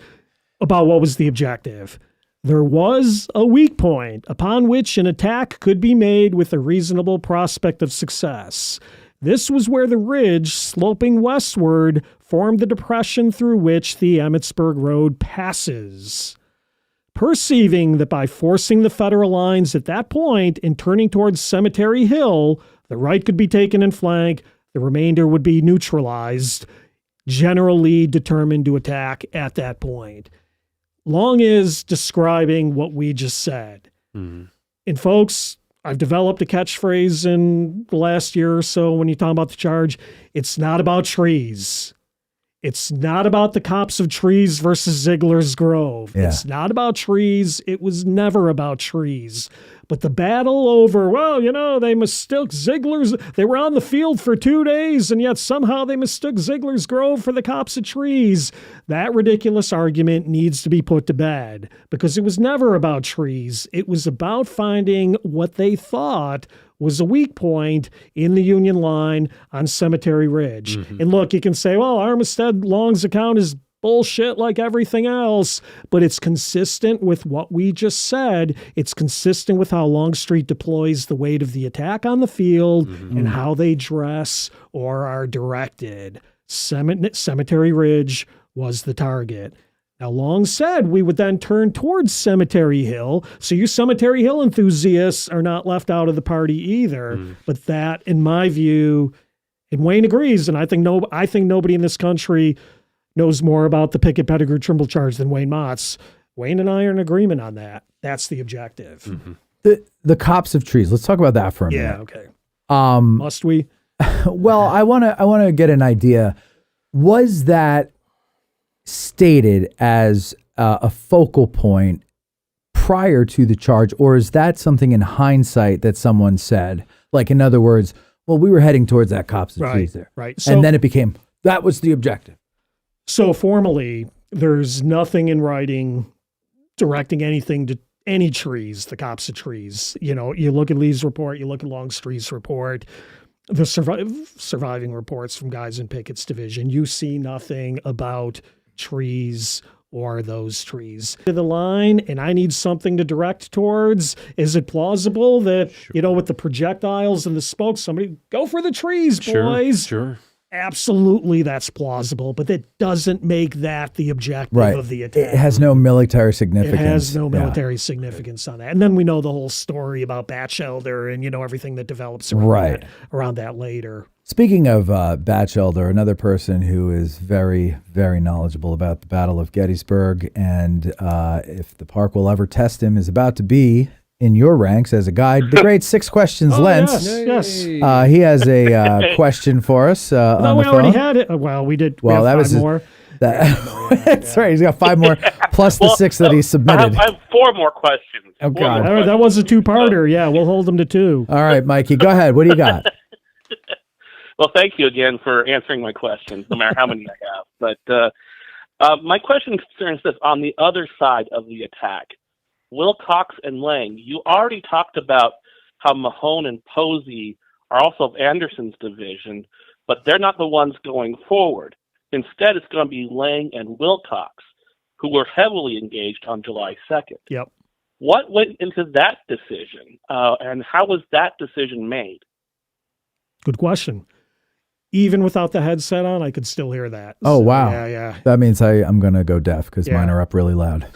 about what was the objective. There was a weak point upon which an attack could be made with a reasonable prospect of success. This was where the ridge, sloping westward, formed the depression through which the Emmitsburg Road passes. Perceiving that by forcing the Federal lines at that point and turning towards Cemetery Hill, the right could be taken in flank, the remainder would be neutralized. General Lee determined to attack at that point. Long is describing what we just said. And folks, I've developed a catchphrase in the last year or so when you talk about the charge. It's not about trees. It's not about the copse of trees versus Ziegler's Grove. Yeah. It's not about trees. It was never about trees. But the battle over, they mistook Ziegler's, they were on the field for 2 days, and yet somehow they mistook Ziegler's Grove for the copse of trees. That ridiculous argument needs to be put to bed, because it was never about trees. It was about finding what they thought was a weak point in the Union line on Cemetery Ridge. And look, you can say, well, Armistead Long's account is bullshit like everything else, but it's consistent with what we just said. It's consistent with how Longstreet deploys the weight of the attack on the field and how they dress or are directed. Cemetery Ridge was the target. Now, Long said we would then turn towards Cemetery Hill, so you Cemetery Hill enthusiasts are not left out of the party either. But that, in my view, and Wayne agrees, and I think nobody in this country knows more about the Pickett Pettigrew Trimble charge than Wayne Mott's. Wayne and I are in agreement on that. That's the objective. The copse of trees. Let's talk about that for a minute. Yeah, okay. Must we? Well, I want to get an idea. Was that stated as a focal point prior to the charge, or is that something in hindsight that someone said? Like, in other words, well, we were heading towards that copse of trees there. Right. So, and then it became, that was the objective. So formally, there's nothing in writing directing anything to any trees, the copse of trees. You know, you look at Lee's report, you look at Longstreet's report, the surviving reports from guys in Pickett's division, you see nothing about trees or those trees. To the line, and I need something to direct towards. Is it plausible that, you know, with the projectiles and the smoke, somebody go for the trees, boys? Sure. Absolutely, that's plausible, but that doesn't make that the objective of the attack. It has no military significance. It has no military significance on that. And then we know the whole story about Bachelder and, you know, everything that develops around that later. Speaking of Bachelder, another person who is very, very knowledgeable about the Battle of Gettysburg, and if the park will ever test him, is about to be in your ranks as a guide. The great 6 questions Lentz. Yes. He has a question for us on No, the we phone. already had it. Well, we did. Well, that was more. That's right. He's got 5 more plus the 6 that he submitted. I have 4 more questions. Oh, God. That was a 2-parter. Yeah, we'll hold them to 2. All right, Mikey, go ahead. What do you got? Well, thank you again for answering my questions, no matter how many I have. But my question concerns this on the other side of the attack. Wilcox and Lang, you already talked about how Mahone and Posey are also of Anderson's division, but they're not the ones going forward. Instead, it's going to be Lang and Wilcox, who were heavily engaged on July 2nd. Yep. What went into that decision, and how was that decision made? Good question. Even without the headset on, I could still hear that. Oh, wow. Yeah. That means I'm going to go deaf because mine are up really loud.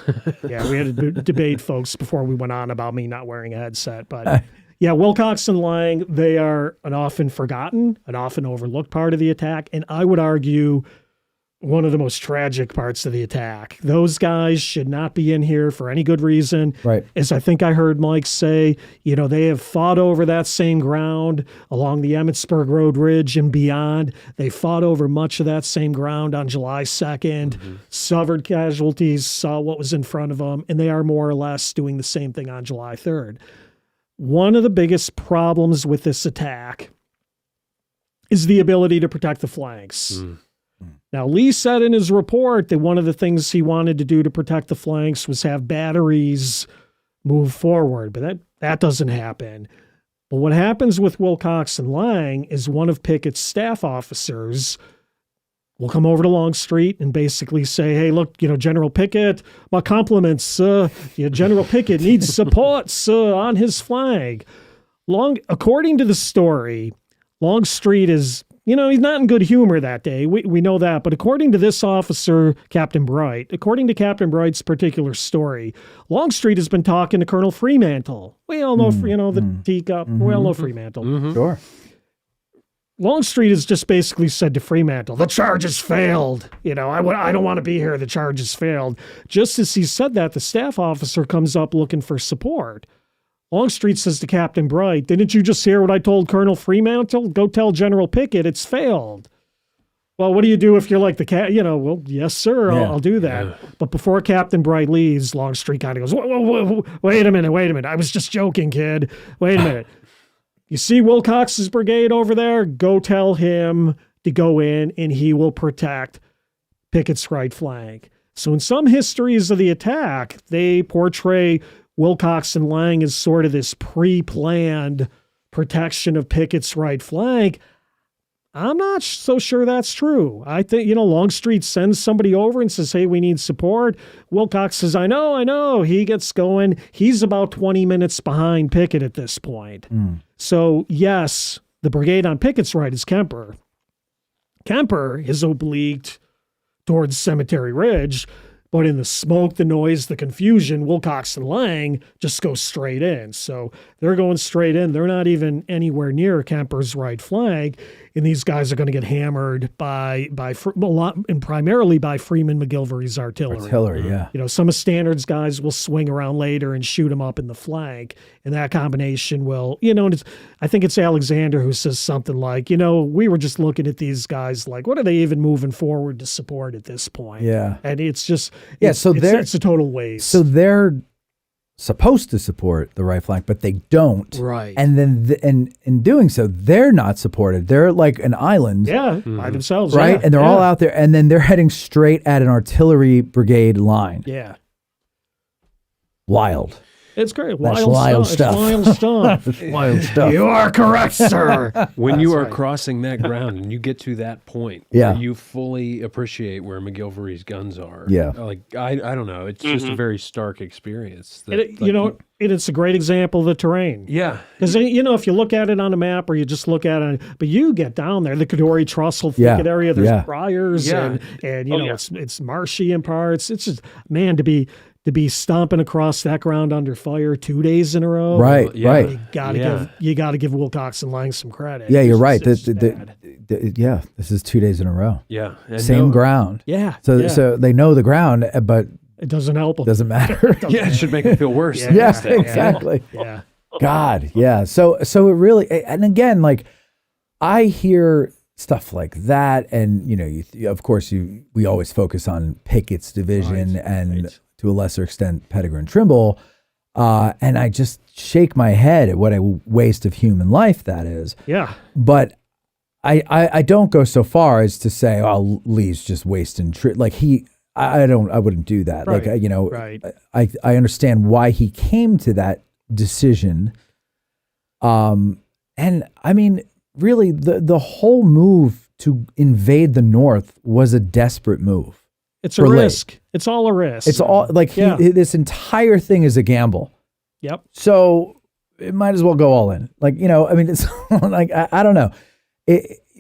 Yeah, we had a debate, folks, before we went on about me not wearing a headset. But yeah, Wilcox and Lang, they are an often forgotten, an often overlooked part of the attack. And I would argue one of the most tragic parts of the attack. Those guys should not be in here for any good reason. Right. As I think I heard Mike say, you know, they have fought over that same ground along the Emmitsburg Road Ridge and beyond. They fought over much of that same ground on July 2nd, suffered casualties, saw what was in front of them, and they are more or less doing the same thing on July 3rd. One of the biggest problems with this attack is the ability to protect the flanks. Now, Lee said in his report that one of the things he wanted to do to protect the flanks was have batteries move forward, but that doesn't happen. But what happens with Wilcox and Lang is one of Pickett's staff officers will come over to Longstreet and basically say, hey, look, you know, General Pickett, my compliments, General Pickett needs supports on his flank. According to the story, Longstreet is, you know, he's not in good humor that day. We know that. But according to this officer, Captain Bright, according to Captain Bright's particular story, Longstreet has been talking to Colonel Fremantle. We all know, the teacup. We all know Fremantle. Sure. Longstreet has just basically said to Fremantle, the charge has failed. You know, I don't want to be here. The charge has failed. Just as he said that, the staff officer comes up looking for support. Longstreet says to Captain Bright, didn't you just hear what I told Colonel Fremantle? Go tell General Pickett it's failed. Well, what do you do if you're like the cat? You know, well, yes, sir, I'll do that. Yeah. But before Captain Bright leaves, Longstreet kind of goes, whoa, wait a minute. I was just joking, kid. Wait a minute. You see Wilcox's brigade over there? Go tell him to go in and he will protect Pickett's right flank. So in some histories of the attack, they portray Wilcox and Lang as sort of this pre-planned protection of Pickett's right flank. I'm not so sure that's true. I think, you know, Longstreet sends somebody over and says, hey, we need support. Wilcox says, I know. He gets going. He's about 20 minutes behind Pickett at this point. So, yes, the brigade on Pickett's right is Kemper. Kemper is obliqued towards Cemetery Ridge, but in the smoke, the noise, the confusion, Wilcox and Lang just go straight in. So they're going straight in. They're not even anywhere near Kemper's right flank. And these guys are going to get hammered by primarily by Freeman McGilvery's artillery. Yeah. You know, some of Stannard's guys will swing around later and shoot him up in the flank. And that combination will, you know, and I think it's Alexander who says something like, you know, we were just looking at these guys like, what are they even moving forward to support at this point? Yeah. And it's just, it's a total waste. So they're supposed to support the right flank, but they don't. Right. And then and in doing so, they're not supported. They're like an island. Yeah, by themselves. Right? Yeah. And they're all out there, and then they're heading straight at an artillery brigade line. Yeah. Wild. It's great. That's Wild wild stuff. stuff. It's wild stuff. Wild stuff. You are correct, sir. When you are crossing that ground and you get to that point Yeah. where you fully appreciate where McGilvery's guns are. Yeah. Like, I don't know. It's just a very stark experience. That, It's a great example of the terrain. Yeah. Because, if you look at it on a map or you just look at it, but you get down there, the Kadori Trussell thicket area, there's briars and it's marshy in parts. It's just, man, to be stomping across that ground under fire 2 days in a row. Right. You gotta give Wilcox and Lang some credit. Yeah, you're right. It's bad. This is 2 days in a row. Yeah. And Same ground. Yeah. So they know the ground, but it doesn't help them. Doesn't matter. It should make it feel worse. Yeah, exactly. Yeah. God, yeah. So it really, and again, like I hear stuff like that, and of course, we always focus on Pickett's division and to a lesser extent Pettigrew and Trimble, and I just shake my head at what a waste of human life that is. Yeah. But I don't go so far as to say, oh, Lee's just wasting I wouldn't do that. Right. I understand why he came to that decision. And I mean, really the whole move to invade the North was a desperate move. It's a risk. It's all a risk. It's all this entire thing is a gamble. Yep. So it might as well go all in. It's like, I don't know.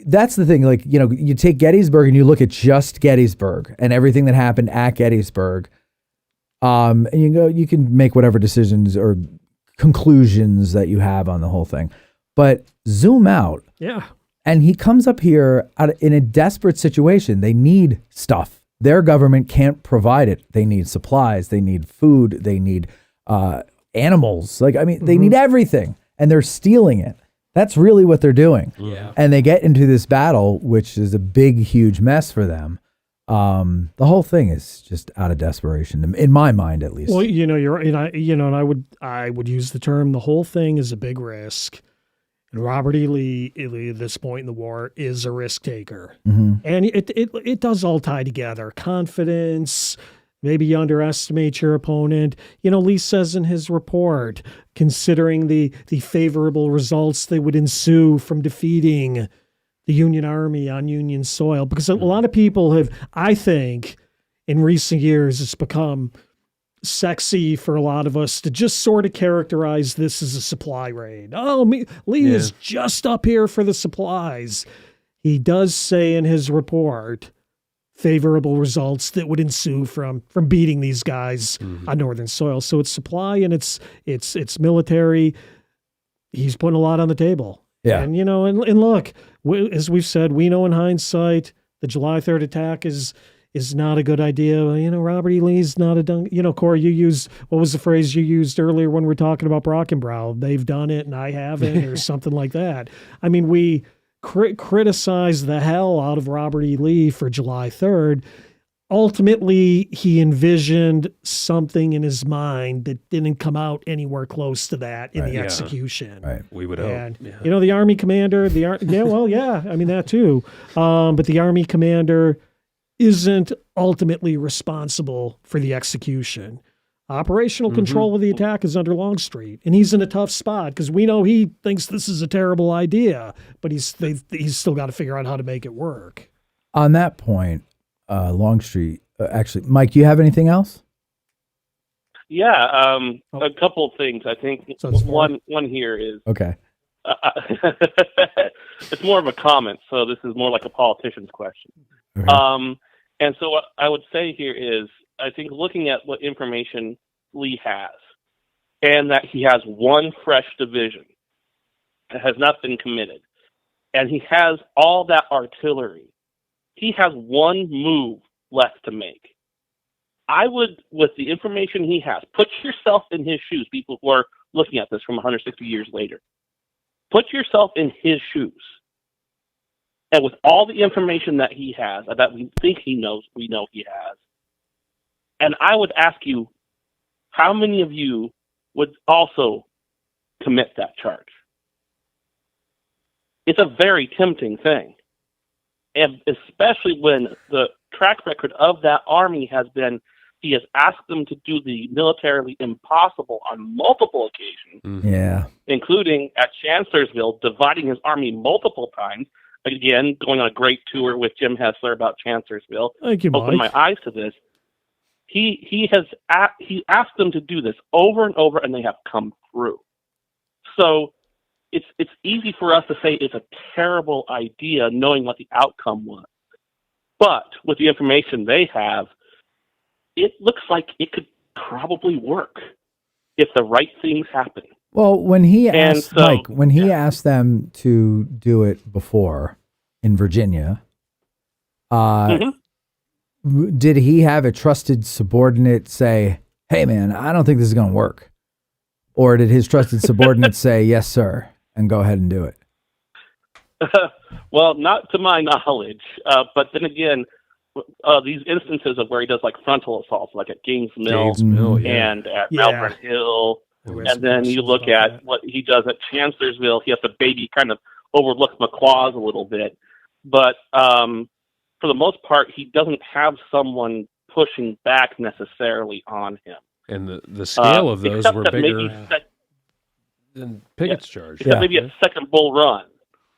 That's the thing. You take Gettysburg and you look at just Gettysburg and everything that happened at Gettysburg. And you can make whatever decisions or conclusions that you have on the whole thing, but zoom out. Yeah. And he comes up here in a desperate situation. They need stuff. Their government can't provide it. They need supplies. They need food. They need animals. They need everything, and they're stealing it. That's really what they're doing. Yeah. And they get into this battle, which is a big, huge mess for them. The whole thing is just out of desperation, in my mind, at least. Well, you're right. And I would use the term, the whole thing is a big risk. And Robert E. Lee, at this point in the war, is a risk taker. Mm-hmm. And it does all tie together. Confidence, maybe you underestimate your opponent. Lee says in his report, considering the favorable results that would ensue from defeating the Union Army on Union soil, because a lot of people have, I think, in recent years, it's become sexy for a lot of us to just sort of characterize this as a supply raid. Oh, Lee is just up here for the supplies. He does say in his report favorable results that would ensue from beating these guys on northern soil. So it's supply and it's military. He's putting a lot on the table. Yeah. And, and look, as we've said, we know in hindsight, the July 3rd attack is not a good idea. Robert E. Lee's not a done. Corey, what was the phrase you used earlier when we were talking about Brockenbrough? They've done it and I haven't, or something like that. I mean, we criticize the hell out of Robert E. Lee for July 3rd. Ultimately, he envisioned something in his mind that didn't come out anywhere close to that in the execution. Right. We would hope. And, the Army commander, that too. But the Army commander isn't ultimately responsible for the execution. Operational control of the attack is under Longstreet, and he's in a tough spot because we know he thinks this is a terrible idea, but he's still got to figure out how to make it work. On that point, Longstreet, actually, Mike, do you have anything else? Yeah, a couple of things. I think one here is okay. It's more of a comment, so this is more like a politician's question. Okay. And so what I would say here is, I think looking at what information Lee has, and that he has one fresh division that has not been committed, and he has all that artillery, he has one move left to make. I would, with the information he has, put yourself in his shoes, people who are looking at this from 160 years later. Put yourself in his shoes. And with all the information that he has, that we think he knows, we know he has, and I would ask you, how many of you would also commit that charge? It's a very tempting thing. And especially when the track record of that army has been He has asked them to do the militarily impossible on multiple occasions, Yeah. including at Chancellorsville, dividing his army multiple times. Again, going on a great tour with Jim Hessler about Chancellorsville. Thank you, Opened Mike. my eyes to this. He asked them to do this over and over, and they have come through. So it's easy for us to say it's a terrible idea, knowing what the outcome was. But with the information they have, it looks like it could probably work if the right things happen. Well, when he And asked so- Mike, when he asked them to do it before in Virginia, did he have a trusted subordinate say, "Hey, man, I don't think this is going to work," or did his trusted subordinate say, "Yes, sir," and go ahead and do it? Well, not to my knowledge. But then again, these instances of where he does like frontal assaults, like at Gaines Mill, and at Malvern Hill, and then you look at what he does at Chancellorsville. He has to maybe kind of overlook McLaws a little bit, but for the most part, he doesn't have someone pushing back necessarily on him. And the scale of those except were that bigger maybe than Pickett's charge. except maybe a second Bull Run.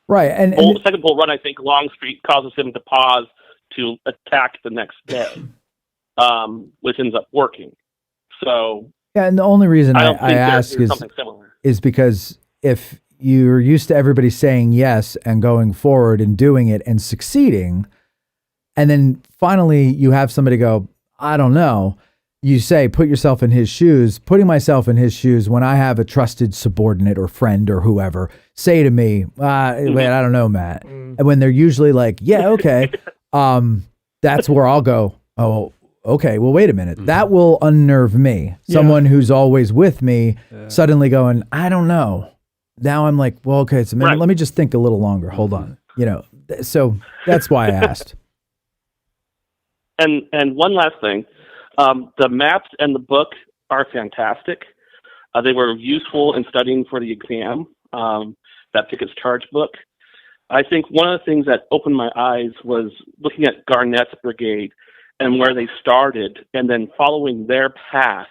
Right, and Second Bull Run, I think Longstreet causes him to pause to attack the next day, which ends up working. So yeah, and the only reason I don't I think ask there's something similar. is because if you're used to everybody saying yes and going forward and doing it and succeeding, and then finally you have somebody go, "I don't know," you say, put yourself in his shoes. Putting myself in his shoes, when I have a trusted subordinate or friend or whoever say to me, wait, I don't know, Matt. And when they're usually like, yeah, okay, that's where I'll go, oh, okay, well, wait a minute. That will unnerve me. Someone who's always with me suddenly going, I don't know. Now I'm like, well, okay, so let me just think a little longer. Hold on. So that's why I asked. And one last thing. The maps and the book are fantastic. They were useful in studying for the exam, that Pickett's charge book. I think one of the things that opened my eyes was looking at Garnett's brigade and where they started, and then following their path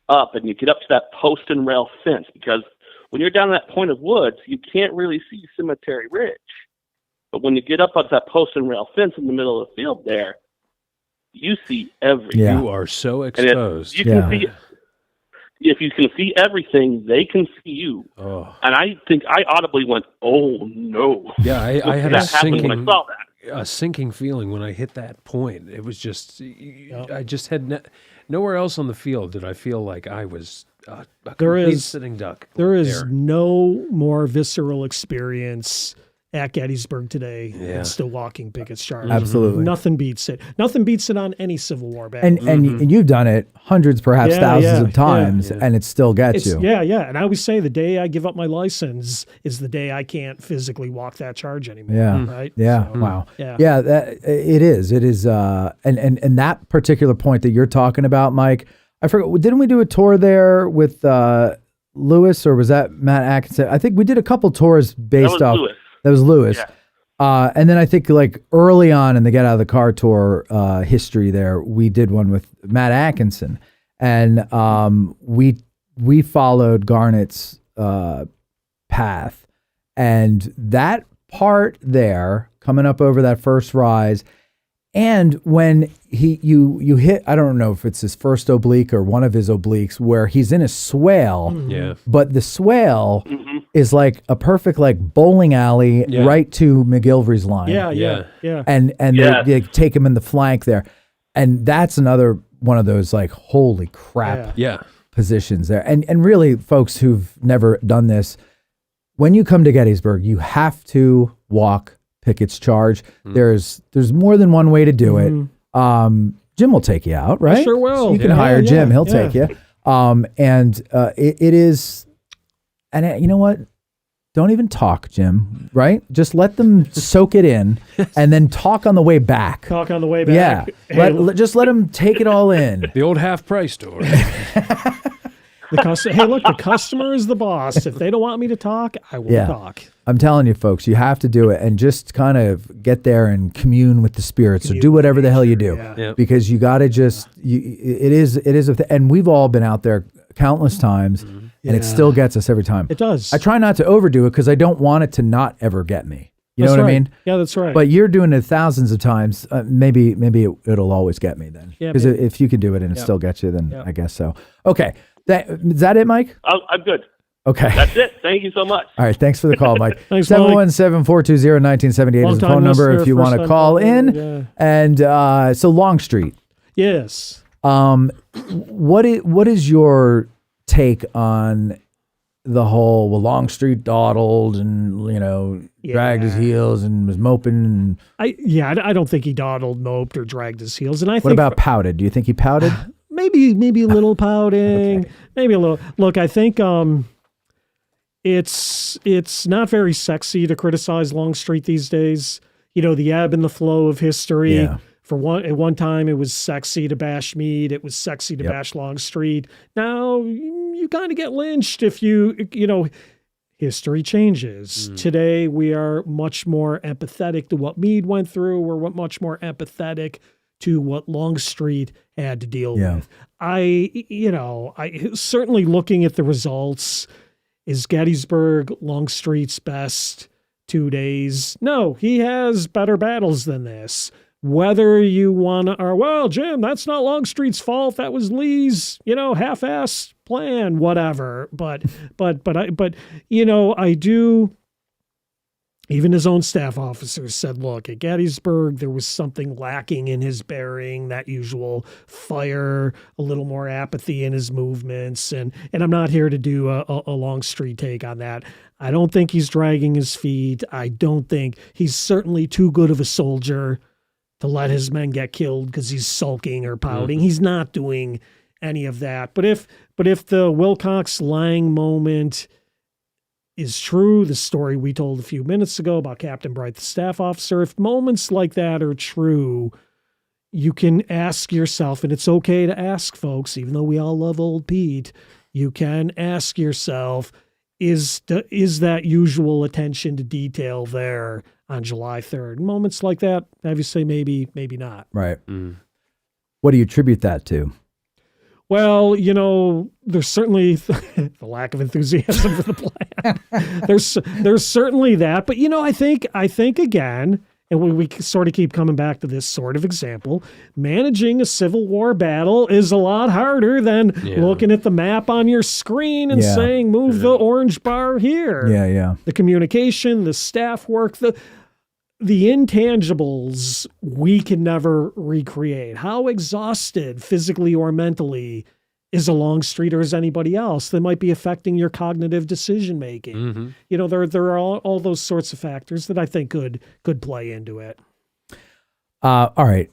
up, and you get up to that post and rail fence, because when you're down that point of woods, you can't really see Cemetery Ridge. But when you get up at that post and rail fence in the middle of the field there, you see everything. Yeah. You are so exposed. If you can see everything, they can see you. Oh. And I think I audibly went, "Oh no!" Yeah, I had that happened when I saw that. a sinking feeling when I hit that point. It was just, I just had nowhere else on the field did I feel like I was a complete sitting duck. There is no more visceral experience at Gettysburg today than still walking Pickett's charge. Absolutely. Nothing beats it. Nothing beats it on any Civil War battle. And you've done it hundreds, perhaps thousands of times, and it still gets you. Yeah. And I always say the day I give up my license is the day I can't physically walk that charge anymore. Yeah. Right? Yeah. So, Wow. Yeah. It is. And that particular point that you're talking about, Mike, I forgot, didn't we do a tour there with Lewis, or was that Matt Atkinson? I think we did a couple tours based off. Lewis. That was Lewis. Yeah. And then I think like early on in the Get Out of the Car tour history there, we did one with Matt Atkinson. And we followed Garnett's path. And that part there, coming up over that first rise, and when you hit, I don't know if it's his first oblique or one of his obliques, where he's in a swale, but the swale is like a perfect like bowling alley right to McGilvery's line. Yeah. And they take him in the flank there, and that's another one of those like holy crap positions there. And really, folks who've never done this, when you come to Gettysburg, you have to walk Pickett's charge. There's more than one way to do it. Jim will take you out, right? I sure will. You can hire Jim; he'll take you. It is, and you know what? Don't even talk, Jim. Right? Just let them soak it in, and then talk on the way back. Talk on the way back. Yeah, just let them take it all in. The old half price store. Hey, look, the customer is the boss. If they don't want me to talk, I will talk. I'm telling you, folks, you have to do it and just kind of get there and commune with the spirits, or do whatever the hell you do, because you got to just. It is, and we've all been out there countless times, and it still gets us every time. It does. I try not to overdo it because I don't want it to not ever get me. You know what I mean? Yeah, that's right. But you're doing it thousands of times. Maybe it'll always get me then. Because if you can do it and it still gets you, then I guess so. Okay. Is that it, Mike? I'm good. Okay. That's it. Thank you so much. All right. Thanks for the call, Mike. Thanks, Mike. 717-420-1978 is the phone number if you want to call in. Yeah. And so Longstreet. Yes. What is your take on the whole, Longstreet dawdled and, dragged his heels and was moping? And I don't think he dawdled, moped, or dragged his heels. And what about pouted? Do you think he pouted? Maybe a little pouting, maybe a little. Look, I think it's not very sexy to criticize Longstreet these days. The ebb and the flow of history. Yeah. At one time, it was sexy to bash Meade. It was sexy to bash Longstreet. Now you kind of get lynched if history changes. Today, we are much more empathetic to what Meade went through. We're much more empathetic to what Longstreet had to deal with. I certainly, looking at the results, is Gettysburg Longstreet's best 2 days? No, he has better battles than this. Whether you want to, Jim, that's not Longstreet's fault. That was Lee's, half-assed plan, whatever. But I do. Even his own staff officers said, look, at Gettysburg, there was something lacking in his bearing, that usual fire, a little more apathy in his movements. And I'm not here to do a Longstreet take on that. I don't think he's dragging his feet. I don't think he's certainly too good of a soldier to let his men get killed because he's sulking or pouting. He's not doing any of that. But if the Wilcox Lang moment is true, the story we told a few minutes ago about Captain Bright, the staff officer, if moments like that are true, you can ask yourself, and it's okay to ask, folks, even though we all love old Pete, you can ask yourself, is that usual attention to detail there on July 3rd? Moments like that, have you say maybe not. Right. What do you attribute that to? Well, there's certainly the lack of enthusiasm for the plan. There's certainly that, but I think again, and we sort of keep coming back to this sort of example, managing a Civil War battle is a lot harder than looking at the map on your screen and saying, move the orange bar here. Yeah. The communication, the staff work, the intangibles we can never recreate. How exhausted physically or mentally is a Longstreet or is anybody else that might be affecting your cognitive decision making? There are all those sorts of factors that I think could play into it. All right.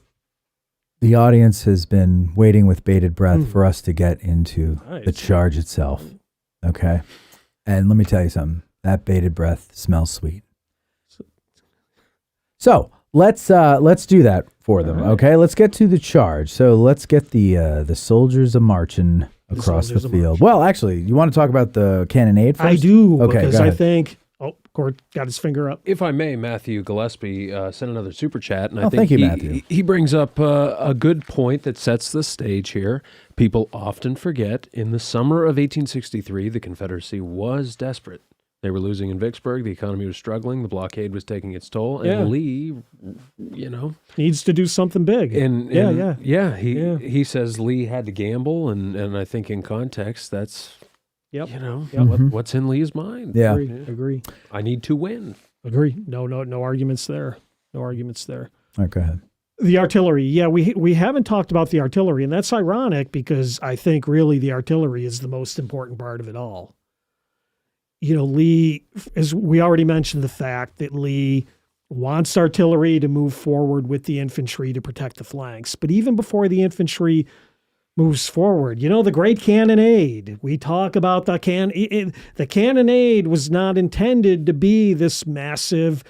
The audience has been waiting with bated breath for us to get into the charge itself. Okay. And let me tell you something. That bated breath smells sweet. So let's do that for them. Right. Okay. Let's get to the charge. So let's get the soldiers a marching across the field. Well, actually, you want to talk about the cannonade first? I do. Okay, because I think. Cord got his finger up. If I may, Matthew Gillespie sent another super chat, and I think thank you, Matthew. He brings up a good point that sets the stage here. People often forget, in the summer of 1863, the Confederacy was desperate. They were losing in Vicksburg. The economy was struggling. The blockade was taking its toll. And Lee, needs to do something big. He says Lee had to gamble, and I think in context, that's... what's in Lee's mind. Yeah. Agree. I need to win. Agree. No arguments there. No arguments there. All right, go ahead. The artillery. Yeah, we haven't talked about the artillery, and that's ironic because I think really the artillery is the most important part of it all. Lee, as we already mentioned, the fact that Lee wants artillery to move forward with the infantry to protect the flanks. But even before the infantry moves forward, the great cannonade. We talk about the cannonade was not intended to be this massive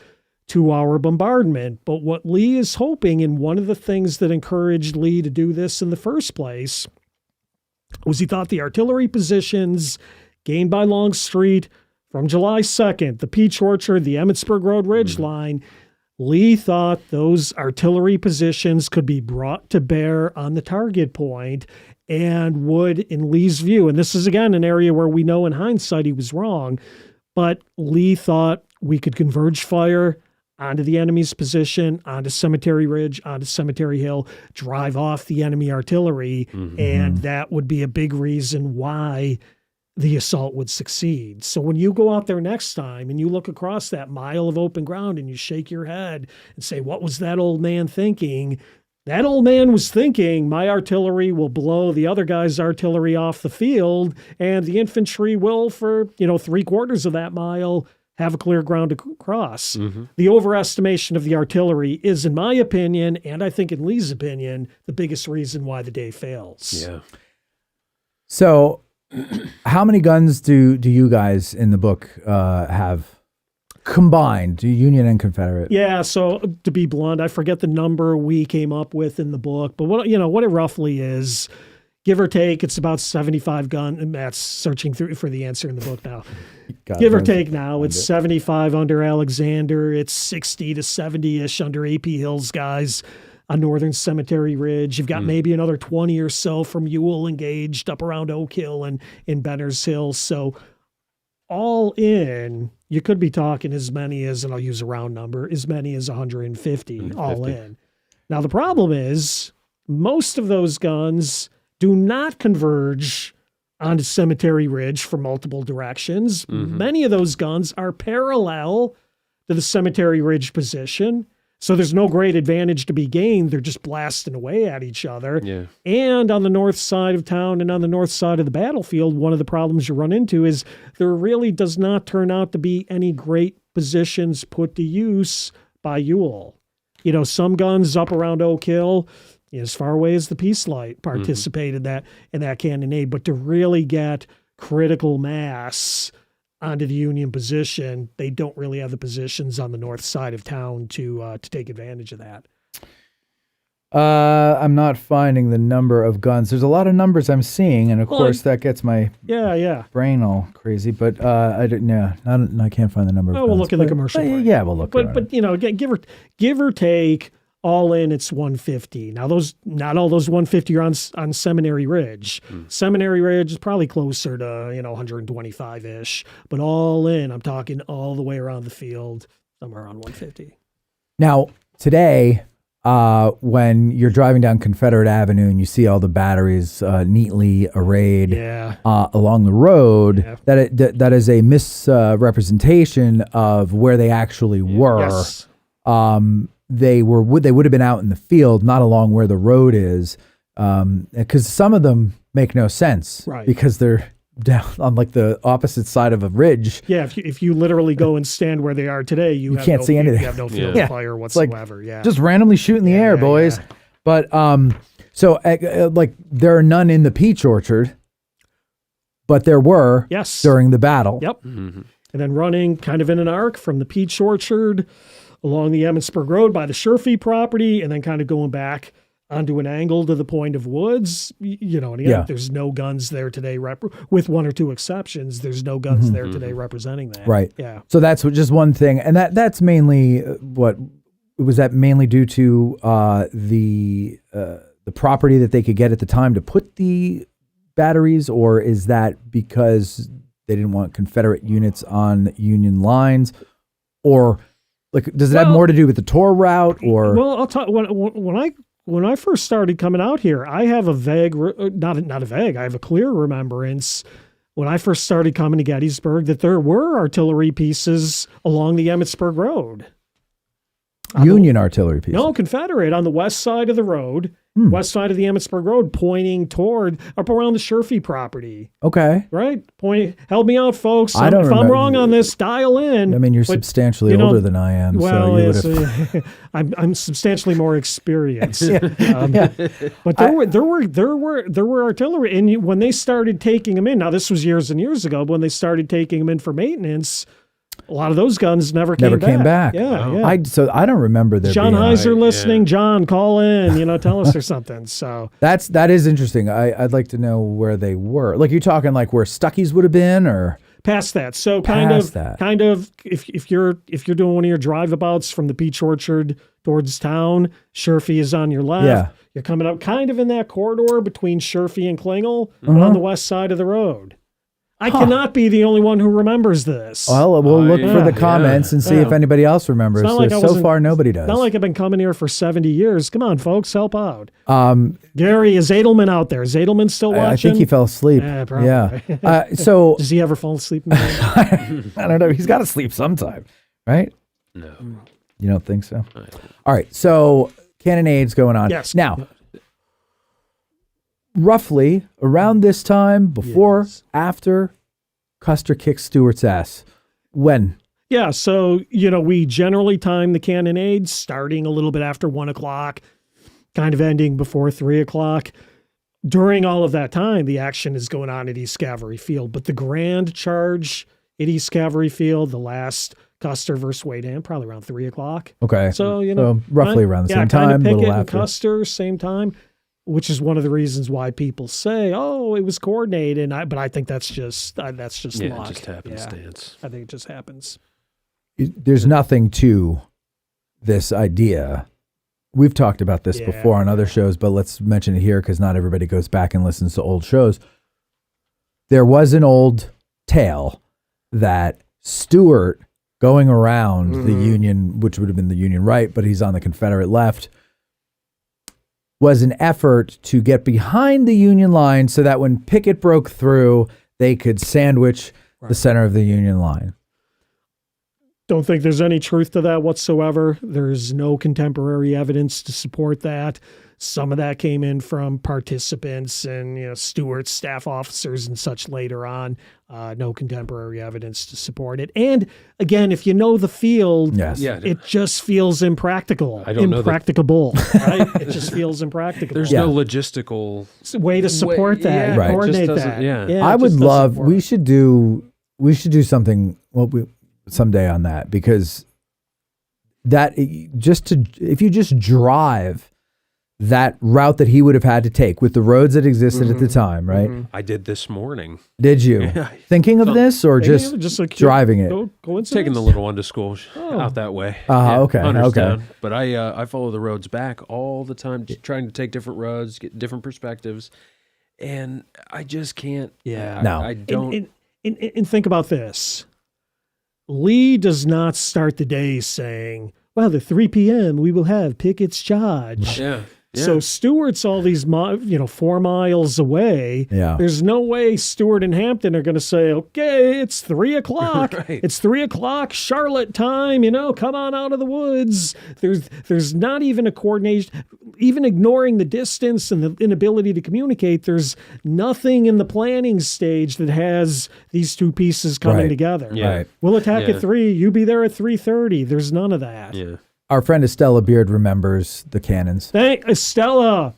2-hour bombardment. But what Lee is hoping, and one of the things that encouraged Lee to do this in the first place, was he thought the artillery positions gained by Longstreet from July 2nd, the Peach Orchard, the Emmitsburg Road Ridge line, Lee thought those artillery positions could be brought to bear on the target point and would, in Lee's view, and this is again an area where we know in hindsight he was wrong, but Lee thought we could converge fire onto the enemy's position, onto Cemetery Ridge, onto Cemetery Hill, drive off the enemy artillery, and that would be a big reason why the assault would succeed. So when you go out there next time and you look across that mile of open ground and you shake your head and say, what was that old man thinking? That old man was thinking, my artillery will blow the other guy's artillery off the field, and the infantry will, for 3/4 of that mile, have a clear ground to cross. The overestimation of the artillery is, in my opinion, and I think in Lee's opinion, the biggest reason why the day fails. Yeah. So, how many guns do you guys in the book have combined, Union and Confederate? Yeah, so to be blunt, I forget the number we came up with in the book, but what it roughly is, give or take, it's about 75 guns. And Matt's searching through for the answer in the book now. Give or take now, it's 75 under Alexander. It's 60 to 70-ish under A.P. Hill's guys on Northern Cemetery Ridge. You've got maybe another 20 or so from Ewell engaged up around Oak Hill and in Benner's Hill. So all in, you could be talking as many as, and I'll use a round number, as many as 150 all in. Now, the problem is most of those guns do not converge onto Cemetery Ridge from multiple directions. Many of those guns are parallel to the Cemetery Ridge position. So there's no great advantage to be gained. They're just blasting away at each other. Yeah. And on the north side of town and on the north side of the battlefield, one of the problems you run into is there really does not turn out to be any great positions put to use by Ewell. Some guns up around Oak Hill, as far away as the Peace Light, participated in that cannonade. But to really get critical mass onto the Union position, they don't really have the positions on the north side of town to take advantage of that. I'm not finding the number of guns. There's a lot of numbers I'm seeing, and of course that gets my brain all crazy. But I can't find the number. of we'll guns. look at the commercial. Yeah, we'll look. But again, give or take, all in, it's 150. Now, not all those 150 are on Seminary Ridge. Seminary Ridge is probably closer to 125-ish. But all in, I'm talking all the way around the field, somewhere around 150. Now, today, when you're driving down Confederate Avenue and you see all the batteries neatly arrayed along the road, that is a misrepresentation of where they actually were. Yes. They would have been out in the field, not along where the road is, because some of them make no sense, right? Because they're down on like the opposite side of a ridge. Yeah, if you literally go and stand where they are today, you can't see anything. You have no field of fire whatsoever. Just randomly shoot in the air, boys. Yeah. But so there are none in the Peach Orchard, but there were during the battle. Yep. And then running kind of in an arc from the Peach Orchard along the Emmitsburg Road by the Sherfy property, and then kind of going back onto an angle to the Point of Woods. And again, there's no guns there today, with one or two exceptions. There's no guns there today representing that. Right. Yeah. So that's just one thing, and that's mainly what was that mainly due to the property that they could get at the time to put the batteries, or is that because they didn't want Confederate units on Union lines, or does it have more to do with the tour route, or? Well, I'll tell when I first started coming out here, I have a vague, not a vague, I have a clear remembrance when I first started coming to Gettysburg that there were artillery pieces along the Emmitsburg Road. Union artillery pieces? No, Confederate on the west side of the road, west side of the Emmitsburg Road, pointing toward up around the Sherfy property. Okay. Right? Help me out, folks. I don't if I'm wrong on this, dial in. I mean, you're substantially older than I am. Well, so you would have... I'm substantially more experienced. But there were artillery, and when they started taking them in, now this was years and years ago, but when they started taking them in for maintenance, A lot of those guns never came back. Yeah, Wow. yeah. So I don't remember there John being. Heiser Right, listening. yeah. John, call in. Tell us or something. So That is interesting. I'd like to know where they were. Like, you're talking like where Stuckey's would have been, or past that. So Past that. kind of. If you're doing one of your drive-abouts from the Peach Orchard towards town, Sherfy is on your left. Yeah. You're coming up kind of in that corridor between Sherfy and Klingel, but Uh-huh. on the west side of the road. I cannot be the only one who remembers this. well, we'll look for the yeah. comments and see Yeah. if anybody else remembers. It's not like I So wasn't- far, nobody does. Not like I've been coming here for 70 years. Come on, folks, help out. Gary, is Edelman out there? Is Edelman still watching? I think he fell asleep. Yeah, probably. Yeah. So Does he ever fall asleep? I don't know. He's got to sleep sometime, right? No. You don't think so? All right. So cannonades going on. Yes. Now, roughly around this time, before, Yes. after, Custer kicks Stewart's ass. When? Yeah, so, we generally time the cannonades starting a little bit after 1 o'clock, kind of ending before 3 o'clock. During all of that time, the action is going on at East Cavalry Field, but the grand charge at East Cavalry Field, the last Custer versus Wade Ham, probably around 3 o'clock. Okay. So, roughly around the same kind time, of a Pickett little and after. Custer, same time, which is one of the reasons why people say, "Oh, it was coordinated." But I think that's just Yeah, luck. it just happenstance. I think it just happens. There's nothing to this idea. We've talked about this Yeah. before on other shows, but let's mention it here because not everybody goes back and listens to old shows. There was an old tale that Stewart going around the Union, which would have been the Union right, but he's on the Confederate left, was an effort to get behind the Union line so that when Pickett broke through, they could sandwich the center of the Union line. Don't think there's any truth to that whatsoever. There's no contemporary evidence to support that. Some of that came in from participants and Stewart's staff officers and such later on. No contemporary evidence to support it. And again, if you know the field, Yes. Yeah. it just feels impractical. I don't know that- impracticable, right? It just feels impracticable. There's no logistical It's a way to support that, yeah, Right. coordinate it just that. doesn't- yeah. it I would just doesn't love. work. We should do something. Someday on that, because if you just drive that route that he would have had to take with the roads that existed at the time, right? I did this morning. Did you thinking of this or just like driving it? Coincidence? Taking the little one to school out that way. Okay, Hunterstown. okay. But I follow the roads back all the time, trying to take different roads, get different perspectives, and I just can't. Yeah, No. I don't. And think about this. Lee does not start the day saying, well, at 3 p.m. we will have Pickett's charge. Yeah. So Stewart's all these, 4 miles away. Yeah. There's no way Stewart and Hampton are going to say, okay, it's 3 o'clock. Right. It's 3 o'clock, Charlotte time, come on out of the woods. There's not even a coordination, even ignoring the distance and the inability to communicate. There's nothing in the planning stage that has these two pieces coming Right. together. Yeah. Right. We'll attack Yeah. at 3. You be there at 3:30. There's none of that. Yeah. Our friend Estella Beard remembers the cannons. Thank Estella.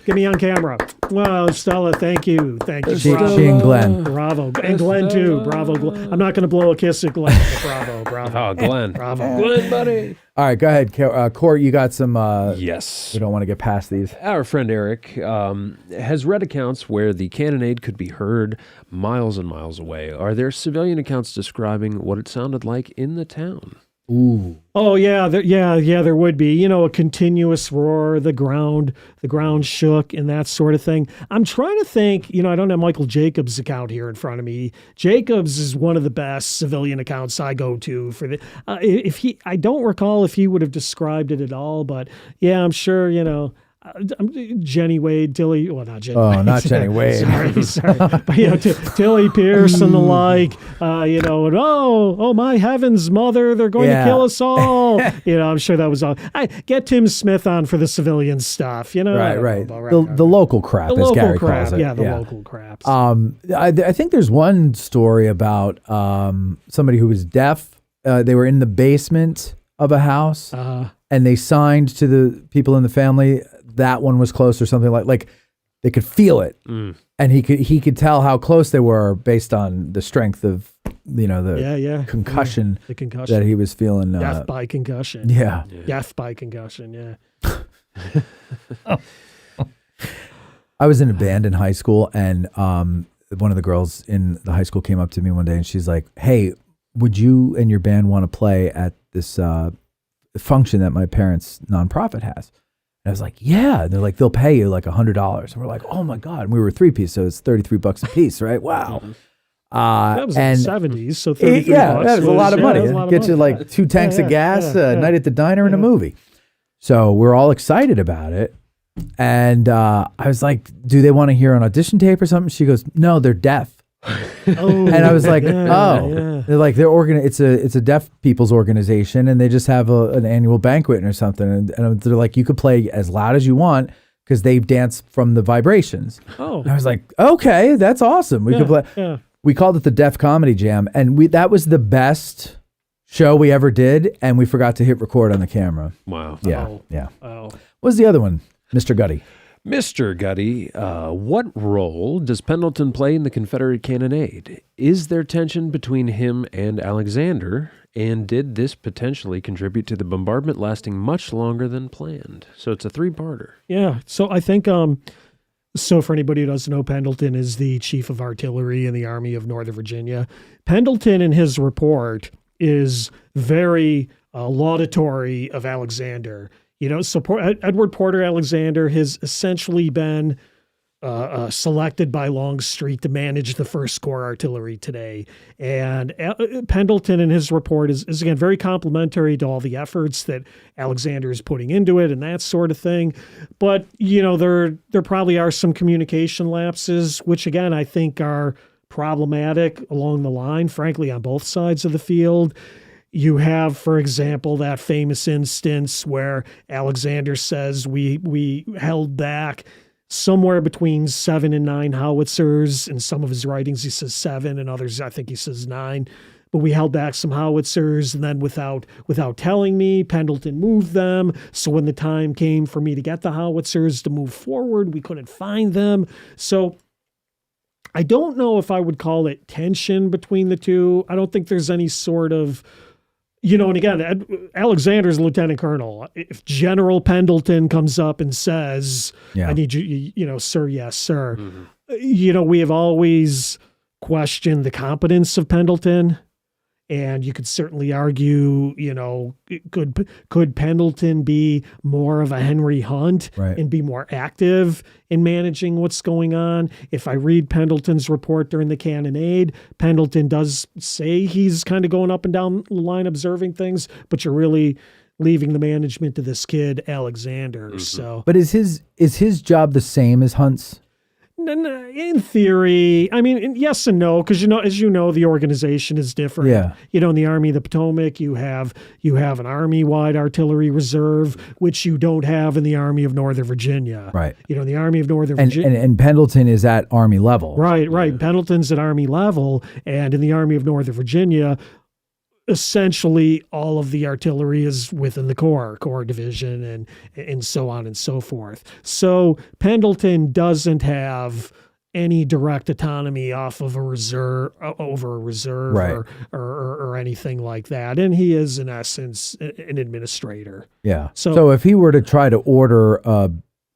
Get me on camera. Well, Stella, thank you. Thank you. She Bravo. and Glenn. Bravo. And Glenn, too. Bravo, Glenn. I'm not going to blow a kiss at Glenn. But bravo. Oh, Glenn. Bravo. Glenn, buddy. All right, go ahead, Court. You got some. Yes. We don't want to get past these. Our friend Eric has read accounts where the cannonade could be heard miles and miles away. Are there civilian accounts describing what it sounded like in the town? Ooh. Oh yeah, there would be. A continuous roar, the ground shook, and that sort of thing. I'm trying to think. I don't have Michael Jacobs' account here in front of me. Jacobs is one of the best civilian accounts I go to for the. I don't recall if he would have described it at all, but yeah, I'm sure. Jenny Wade, Tilly. Well, not Jenny. Oh, Wade. not Jenny Wade. sorry. But Tilly Pierce and the like. And oh my heavens, mother, they're going to kill us all. I'm sure that was all. I get Tim Smith on for the civilian stuff. Right. The local crap, The as local Gary crap. calls it. Yeah, the local craps. I think there's one story about somebody who was deaf. They were in the basement of a house, and they signed to the people in the family. That one was close or something like they could feel it, and he could tell how close they were based on the strength of the concussion, the concussion that he was feeling. Death by concussion. Yeah. Death by concussion. Yeah. I was in a band in high school, and one of the girls in the high school came up to me one day, and she's like, "Hey, would you and your band want to play at this function that my parents' nonprofit has?" And I was like, "Yeah." And they're like, "They'll pay you like $100." And we're like, "Oh my god!" And we were 3-piece, so it's $33 a piece, right? Wow. That was in the 70s, so 33 bucks. That was a lot of money. It gets you like 2 tanks of gas, a night at the diner, and a movie. So we're all excited about it. And I was like, "Do they want to hear an audition tape or something?" She goes, "No, they're deaf." And I was like, They're like, it's a deaf people's organization, and they just have an annual banquet or something. And they're like, you could play as loud as you want because they dance from the vibrations. Oh, and I was like, okay, that's awesome. We could play. Yeah. We called it the Deaf Comedy Jam, and that was the best show we ever did, and we forgot to hit record on the camera. Wow. Yeah. Yeah. What was the other one, Mr. Gutty? Mr. Gutty, what role does Pendleton play in the Confederate cannonade? Is there tension between him and Alexander? And did this potentially contribute to the bombardment lasting much longer than planned? So it's a 3-parter. Yeah. So I think, so for anybody who doesn't know, Pendleton is the chief of artillery in the Army of Northern Virginia. Pendleton, in his report, is very laudatory of Alexander. So Edward Porter Alexander has essentially been selected by Longstreet to manage the 1st Corps artillery today. And Pendleton in his report is again, very complimentary to all the efforts that Alexander is putting into it and that sort of thing. But, there probably are some communication lapses, which again, I think are problematic along the line, frankly, on both sides of the field. You have, for example, that famous instance where Alexander says we held back somewhere between 7 and 9 howitzers. In some of his writings, he says 7, and others, I think he says 9. But we held back some howitzers, and then without telling me, Pendleton moved them. So when the time came for me to get the howitzers to move forward, we couldn't find them. So I don't know if I would call it tension between the two. I don't think there's any sort of... and again, Alexander's lieutenant colonel. If General Pendleton comes up and says, I need you, sir, yes, sir. Mm-hmm. We have always questioned the competence of Pendleton. And you could certainly argue, could Pendleton be more of a Henry Hunt and be more active in managing what's going on? If I read Pendleton's report during the cannonade, Pendleton does say he's kind of going up and down the line observing things, but you're really leaving the management to this kid, Alexander. Mm-hmm. So, but is his job the same as Hunt's? In theory, I mean, yes and no, because as you know, the organization is different. Yeah. In the Army of the Potomac, you have an Army-wide artillery reserve, which you don't have in the Army of Northern Virginia. Right. In the Army of Northern Virginia, and Pendleton is at Army level. Right. Yeah. Pendleton's at Army level, and in the Army of Northern Virginia, essentially all of the artillery is within the Corps division and so on and so forth. So Pendleton doesn't have any direct autonomy off of a reserve or anything like that. And he is in essence an administrator. Yeah. So if he were to try to order a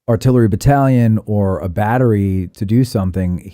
artillery battalion or a battery to do something,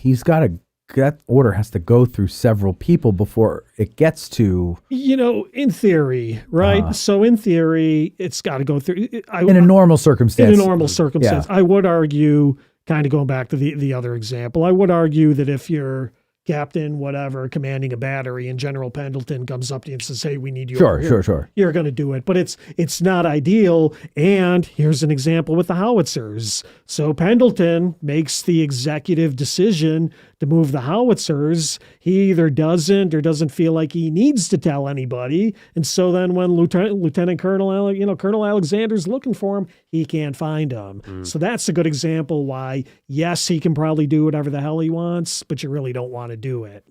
that order has to go through several people before it gets to... in theory, right? So in theory, it's got to go through... In a normal circumstance. Yeah. I would argue, kind of going back to the other example, I would argue that if you're captain, whatever, commanding a battery, and General Pendleton comes up to you and says, hey, we need you over here. Sure. You're going to do it. But it's not ideal. And here's an example with the howitzers. So Pendleton makes the executive decision to move the howitzers. He either doesn't or doesn't feel like he needs to tell anybody. And so then when Lieutenant Colonel, Colonel Alexander's looking for him, he can't find him. So that's a good example why, yes, he can probably do whatever the hell he wants, but you really don't want to do it.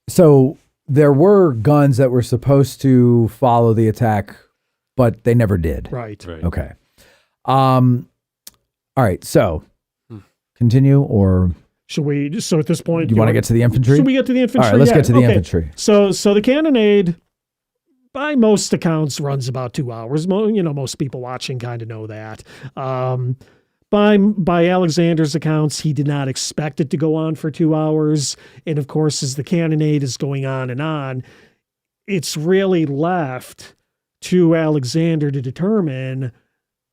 So there were guns that were supposed to follow the attack, but they never did. Right. Okay. All right. So continue, or Should we? So at this point, you want to get to the infantry? Should we get to the infantry? All right, let's Yeah, get to the okay. infantry. So the cannonade, by most accounts, runs about 2 hours. Most people watching kind of know that. By Alexander's accounts, he did not expect it to go on for 2 hours. And of course, as the cannonade is going on, it's really left to Alexander to determine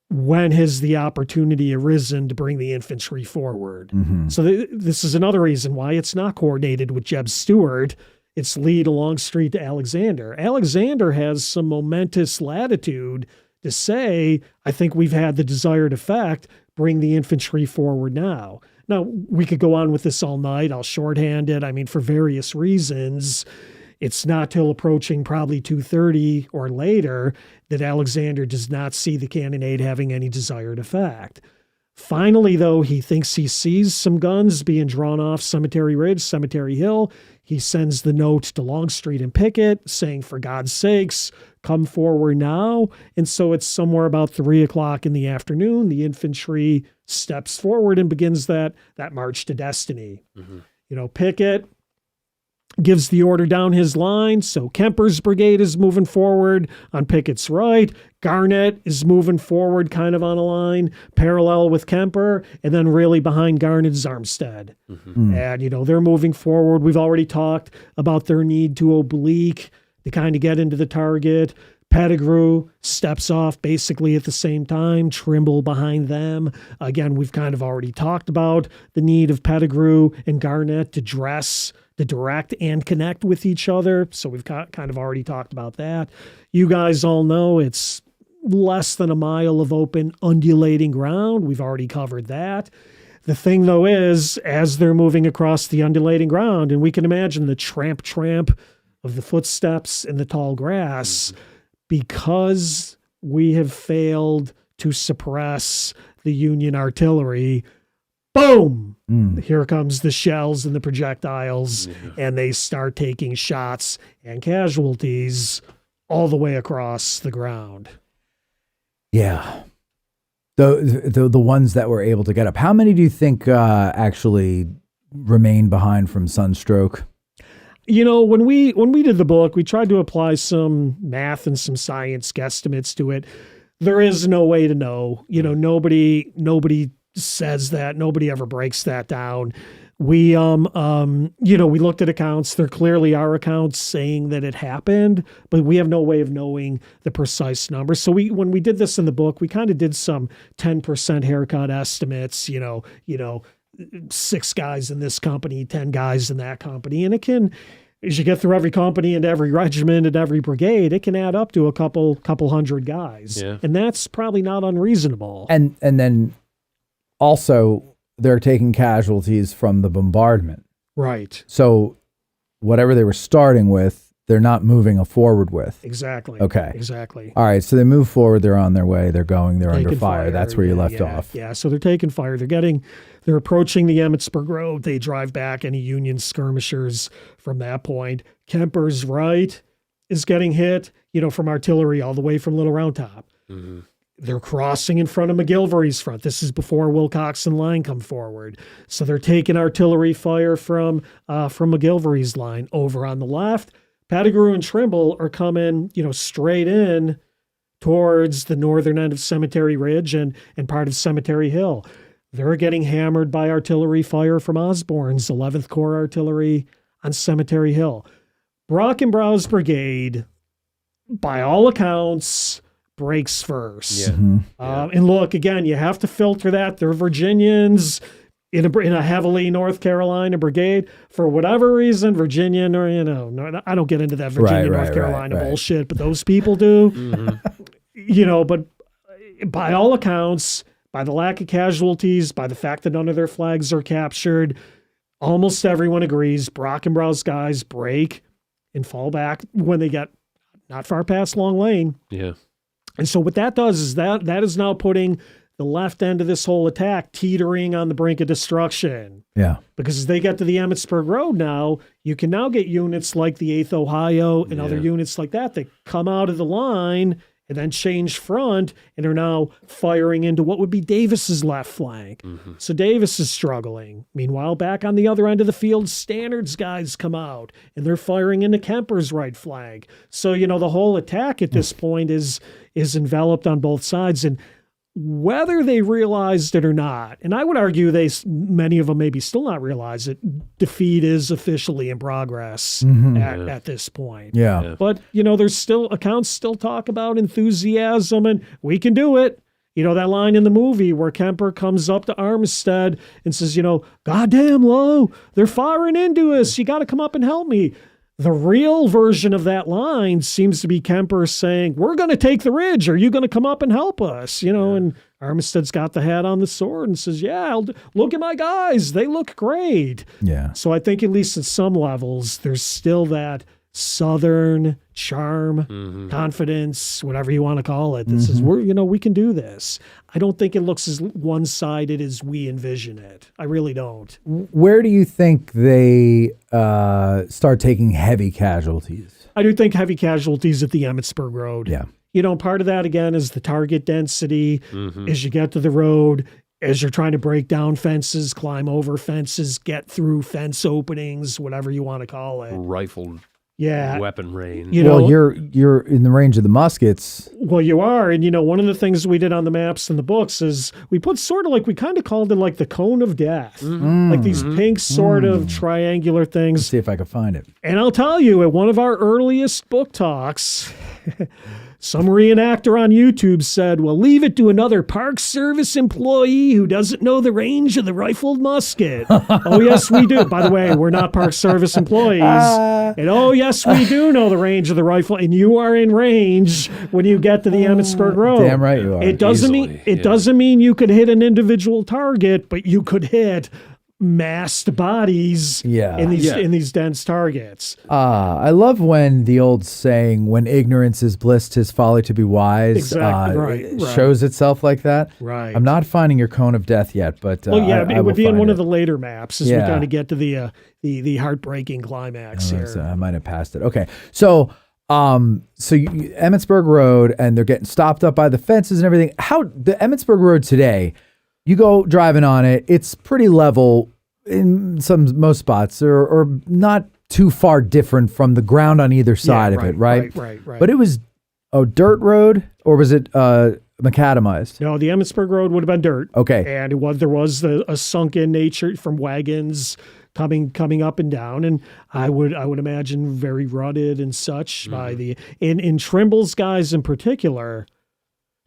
when has the opportunity arisen to bring the infantry forward. Mm-hmm. So this is another reason why it's not coordinated with Jeb Stuart. It's lead along street to Alexander. Alexander has some momentous latitude to say, I think we've had the desired effect, bring the infantry forward now. Now, we could go on with this all night. I'll shorthand it. I mean, for various reasons, it's not till approaching probably 2:30 or later that Alexander does not see the cannonade having any desired effect. Finally, though, he thinks he sees some guns being drawn off Cemetery Ridge, Cemetery Hill. He sends the note to Longstreet and Pickett saying, for God's sakes, come forward now. And so it's somewhere about 3 o'clock in the afternoon. The infantry steps forward and begins that march to destiny. Mm-hmm. Pickett gives the order down his line. So Kemper's brigade is moving forward on Pickett's right. Garnett is moving forward kind of on a line parallel with Kemper. And then really behind Garnett is Armstead. Mm-hmm. And, they're moving forward. We've already talked about their need to oblique to kind of get into the target. Pettigrew steps off basically at the same time, Trimble behind them. Again, we've kind of already talked about the need of Pettigrew and Garnett to direct and connect with each other. So we've kind of already talked about that. You guys all know it's less than a mile of open, undulating ground. We've already covered that. The thing, though, is as they're moving across the undulating ground, and we can imagine the tramp of the footsteps in the tall grass, because we have failed to suppress the Union artillery, boom! Here comes the shells and the projectiles, and they start taking shots and casualties all the way across the ground. Yeah. The ones that were able to get up. How many do you think actually remained behind from sunstroke? When we did the book, we tried to apply some math and some science guesstimates to it. There is no way to know. Nobody says that. Nobody ever breaks that down. We we looked at accounts. There clearly are accounts saying that it happened, but we have no way of knowing the precise number. So when we did this in the book, we kind of did some 10% haircut estimates, 6 guys in this company, 10 guys in that company. And it can, as you get through every company and every regiment and every brigade, it can add up to a couple hundred guys. Yeah. And that's probably not unreasonable. And then also they're taking casualties from the bombardment. Right. So whatever they were starting with, they're not moving forward with. Exactly. Okay. Exactly. All right. So they move forward. They're on their way. They're under Taking fire. That's where you left off. Yeah. So they're taking fire. They're approaching the Emmitsburg Road. They drive back any Union skirmishers from that point. Kemper's right is getting hit, from artillery all the way from Little Round Top. Mm-hmm. They're crossing in front of McGilvery's front. This is before Wilcox and Lang come forward. So they're taking artillery fire from McGilvery's line. Over on the left, Pettigrew and Trimble are coming, straight in towards the northern end of Cemetery Ridge and part of Cemetery Hill. They're getting hammered by artillery fire from Osborne's 11th Corps Artillery on Cemetery Hill. Brockenbraugh's brigade, by all accounts, breaks first. Yeah. Mm-hmm. And look, again, you have to filter that. They're Virginians in a heavily North Carolina brigade. For whatever reason, Virginian or, no, I don't get into that Virginia, North Carolina bullshit, but those people do. Mm-hmm. But by all accounts, by the lack of casualties, by the fact that none of their flags are captured, almost everyone agrees Brockenbraugh's guys break and fall back when they get not far past Long Lane. Yeah. And so what that does is that is now putting the left end of this whole attack teetering on the brink of destruction. Yeah. Because as they get to the Emmitsburg Road now, you can now get units like the 8th Ohio and other units like that come out of the line and then changed front and are now firing into what would be Davis's left flank. So Davis is struggling. Meanwhile, back on the other end of the field, Stannard's guys come out and they're firing into Kemper's right flank. So, the whole attack at this point is enveloped on both sides. And whether they realized it or not, and I would argue many of them maybe still not realize it, defeat is officially in progress at this point. Yeah. But, there's still accounts still talk about enthusiasm and we can do it. That line in the movie where Kemper comes up to Armistead and says, "Goddamn, Lowe, they're firing into us. You got to come up and help me." The real version of that line seems to be Kemper saying, "We're going to take the ridge. Are you going to come up and help us?" And Armistead's got the hat on the sword and says, "Yeah, look at my guys. They look great." Yeah. So I think at least at some levels, there's still that Southern charm, confidence, whatever you want to call it, that says, we can do this. I don't think it looks as one-sided as we envision it. I really don't. Where do you think they start taking heavy casualties? I do think heavy casualties at the Emmitsburg Road. Yeah. Part of that, again, is the target density. As you get to the road, as you're trying to break down fences, climb over fences, get through fence openings, whatever you want to call it. Rifled weapon range. You're in the range of the muskets. Well, you are. And, one of the things we did on the maps and the books is we put we kind of called it like the cone of death. Like these pink sort of triangular things. Let's see if I can find it. And I'll tell you, at one of our earliest book talks, some reenactor on YouTube said, "Well, leave it to another Park Service employee who doesn't know the range of the rifled musket." Oh, yes, we do. By the way, we're not Park Service employees. And oh, yes, we do know the range of the rifle. And you are in range when you get to the Emmitsburg Road. Damn right you are. It doesn't mean you could hit an individual target, but you could hit massed bodies in these dense targets. I love when the old saying, "When ignorance is bliss, 'tis folly to be wise," Exactly, shows itself like that. Right. I'm not finding your cone of death yet, but it would be in one it. of the later maps as we kind of get to the heartbreaking climax here. So I might have passed it. Okay, so Emmitsburg Road, and they're getting stopped up by the fences and everything. How the Emmitsburg Road today? You go driving on it, it's pretty level in most spots, or not too far different from the ground on either side of it, right? Right. But it was a dirt road, or was it macadamized? No, the Emmitsburg Road would have been dirt. Okay. And there was a sunken nature from wagons coming up and down, and I would imagine very rutted and such by in Trimble's guys in particular.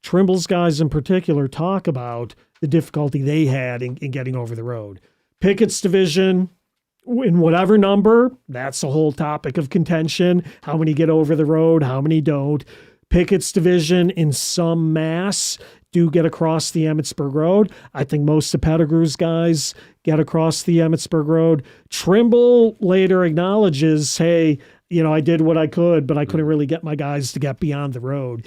Trimble's guys in particular talk about the difficulty they had in getting over the road. Pickett's division, in whatever number, that's the whole topic of contention. How many get over the road? How many don't? Pickett's division, in some mass, do get across the Emmitsburg Road. I think most of Pettigrew's guys get across the Emmitsburg Road. Trimble later acknowledges, hey, I did what I could, but I couldn't really get my guys to get beyond the road.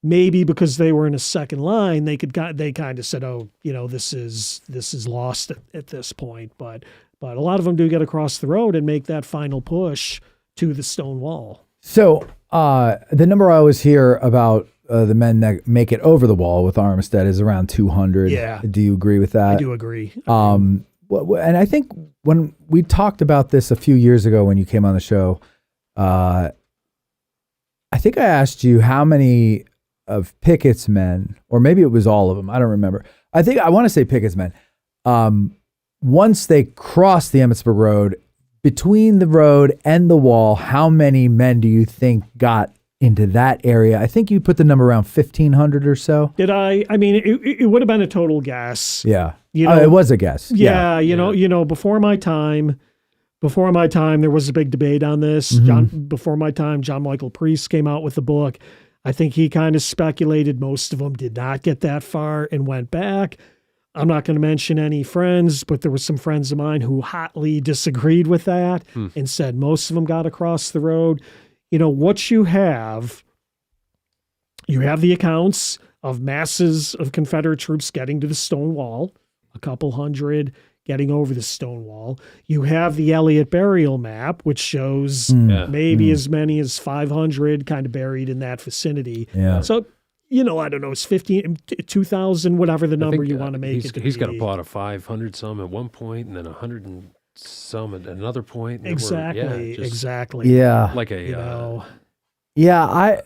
Maybe because they were in a second line, they kind of said, "Oh, this is lost at this point." But a lot of them do get across the road and make that final push to the stone wall. So the number I always hear about the men that make it over the wall with Armistead is around 200. Yeah. Do you agree with that? I do agree. And I think when we talked about this a few years ago when you came on the show, I think I asked you how many of Pickett's men, or maybe it was all of them, I don't remember. I want to say Pickett's men. Once they crossed the Emmitsburg Road, between the road and the wall, how many men do you think got into that area? I think you put the number around 1,500 or so. Did I? I mean, it would have been a total guess. Yeah. It was a guess. Yeah. Before my time, there was a big debate on this. Before my time, John Michael Priest came out with the book. I think he kind of speculated most of them did not get that far and went back. I'm not going to mention any friends, but there were some friends of mine who hotly disagreed with that and said most of them got across the road. What you have the accounts of masses of Confederate troops getting to the stone wall, a couple hundred getting over the stone wall. You have the Elliott Burial Map, which shows maybe as many as 500 kind of buried in that vicinity. Yeah. So, I don't know, it's 2,000, whatever the number you want to make it to He's got a be. plot of 500 some at one point, and then 100 and some at another point. And Exactly, just exactly. Yeah. Like a Yeah,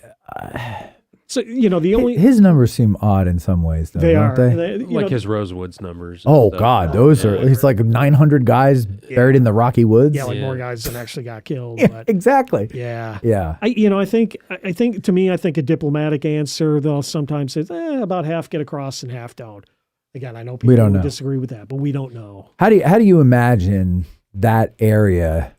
So, the only... his numbers seem odd in some ways, though, They don't are. they? like his Rosewoods numbers. and Oh stuff. God, those are. He's like 900 guys buried in the Rocky Woods. Yeah, like more guys than actually got killed. Yeah, But exactly. yeah. Yeah. I think a diplomatic answer, they'll sometimes say, about half get across and half don't. Again, I know people don't who know. disagree with that, but we don't know. How do you imagine that area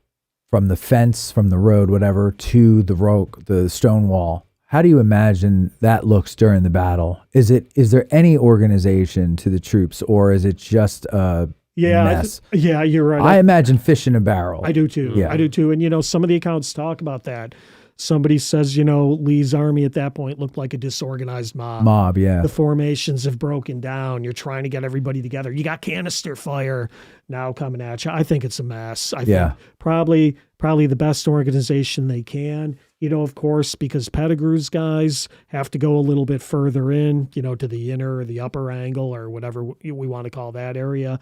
from the fence, from the road, whatever, to the stone wall? How do you imagine that looks during the battle? Is there any organization to the troops, or is it just a mess? Yeah, you're right. I imagine fish in a barrel. I do too. Yeah. I do too. And some of the accounts talk about that. Somebody says, Lee's army at that point looked like a disorganized mob. Yeah. The formations have broken down. You're trying to get everybody together. You got canister fire now coming at you. I think it's a mess. I think probably the best organization they can. Of course, because Pettigrew's guys have to go a little bit further in, to the inner or the upper angle or whatever we want to call that area.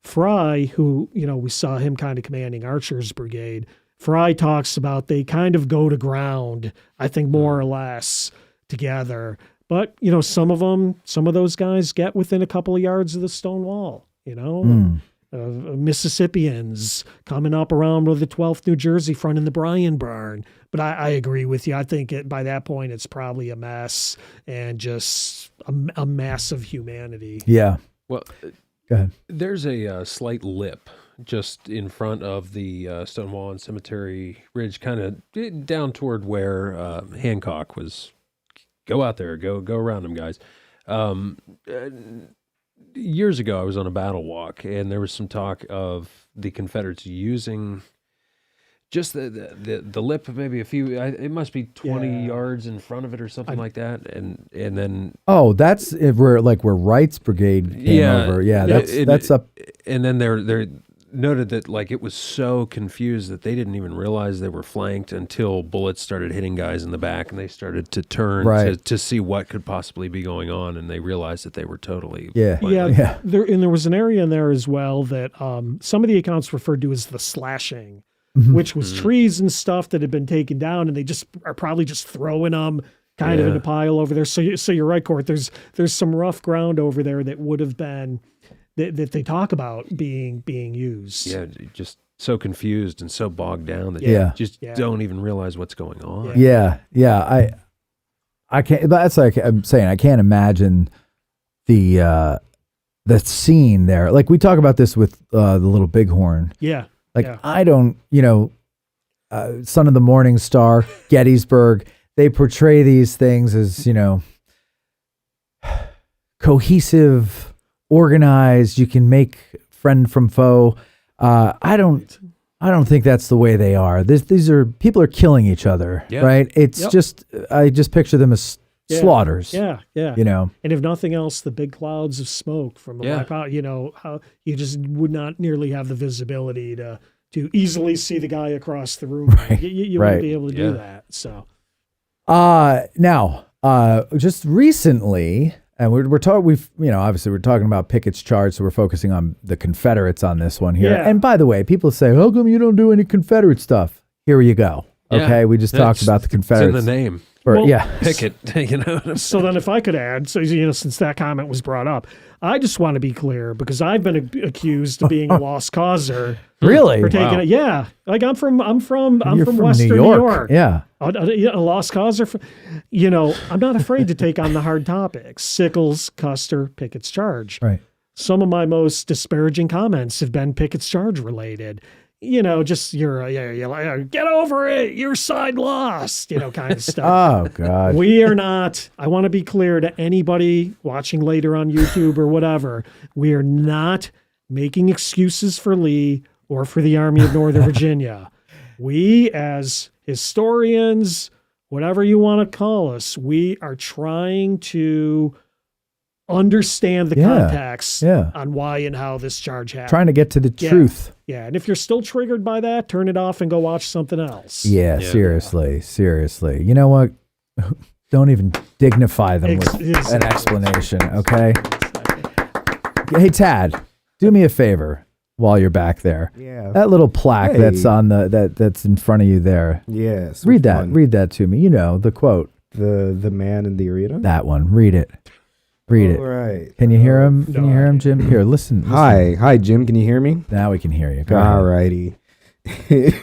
Fry, who, we saw him kind of commanding Archer's brigade, Fry talks about they kind of go to ground, I think more or less together. But, some of those guys get within a couple of yards of the stone wall, Mississippians coming up around with the 12th New Jersey front in the Bryan Barn. But I agree with you. I think by that point, it's probably a mess and just a mass of humanity. Yeah. Well, go ahead. There's a slight lip just in front of the stone wall and Cemetery Ridge, kind of down toward where Hancock was. Go out there, go around them, guys. Years ago, I was on a battle walk, and there was some talk of the Confederates using just the lip, maybe a few. It must be 20 yards in front of it or something like that, and then. Oh, that's where Wright's brigade came over. Yeah, that's up. And then they're noted that it was so confused that they didn't even realize they were flanked until bullets started hitting guys in the back, and they started to turn to see what could possibly be going on, and they realized that they were totally There was an area in there as well that some of the accounts referred to as the slashing, which was trees and stuff that had been taken down, and they just are probably just throwing them kind of in a pile over there. So you're right, Court. There's some rough ground over there that would have been that they talk about being used. Yeah, just so confused and so bogged down that you just don't even realize what's going on. Yeah. I can't. That's like I'm saying. I can't imagine the scene there. Like we talk about this with the Little Bighorn. Yeah. I don't. Son of the Morning Star, Gettysburg. They portray these things as cohesive, organized. You can make friend from foe. I don't think that's the way they are. These are people are killing each other, right? It's just I just picture them as slaughters. Yeah. And if nothing else, the big clouds of smoke from a black powder, how you just would not nearly have the visibility to easily see the guy across the room. Right. You wouldn't be able to do that. So now just recently. And we're talking. Obviously we're talking about Pickett's charge, so we're focusing on the Confederates on this one here. Yeah. And by the way, people say, "How come you don't do any Confederate stuff?" Here you go. Okay, we just talked about the Confederates. It's in the name. Pickett. So then, if I could add, since that comment was brought up, I just want to be clear because I've been accused of being a lost causer. Really? For taking it. Yeah. Like I'm from Western New York. Yeah. A lost causer. I'm not afraid to take on the hard topics. Sickles, Custer, Pickett's charge. Right. Some of my most disparaging comments have been Pickett's charge related. Just you're get over it. Your side lost. Kind of stuff. Oh God. We are not. I want to be clear to anybody watching later on YouTube or whatever. We are not making excuses for Lee or for the Army of Northern Virginia. We, as historians, whatever you want to call us, we are trying to understand the Yeah, context yeah. on why and how this charge happened. Trying to get to the Yeah. truth. Yeah, and if you're still triggered by that, turn it off and go watch something else. Yeah, seriously. You know what? Don't even dignify them with an explanation, okay? Hey, Tad, do me a favor while you're back there. Yeah. That little plaque that's on that's in front of you there. Yes. Read that. Read that to me. You know, the quote. The man in the arena? That one. Read it. Read it. All right. Can you hear him? Can you hear him, Jim? Here, listen. Hi, Jim. Can you hear me? Now we can hear you. Go ahead. All righty. It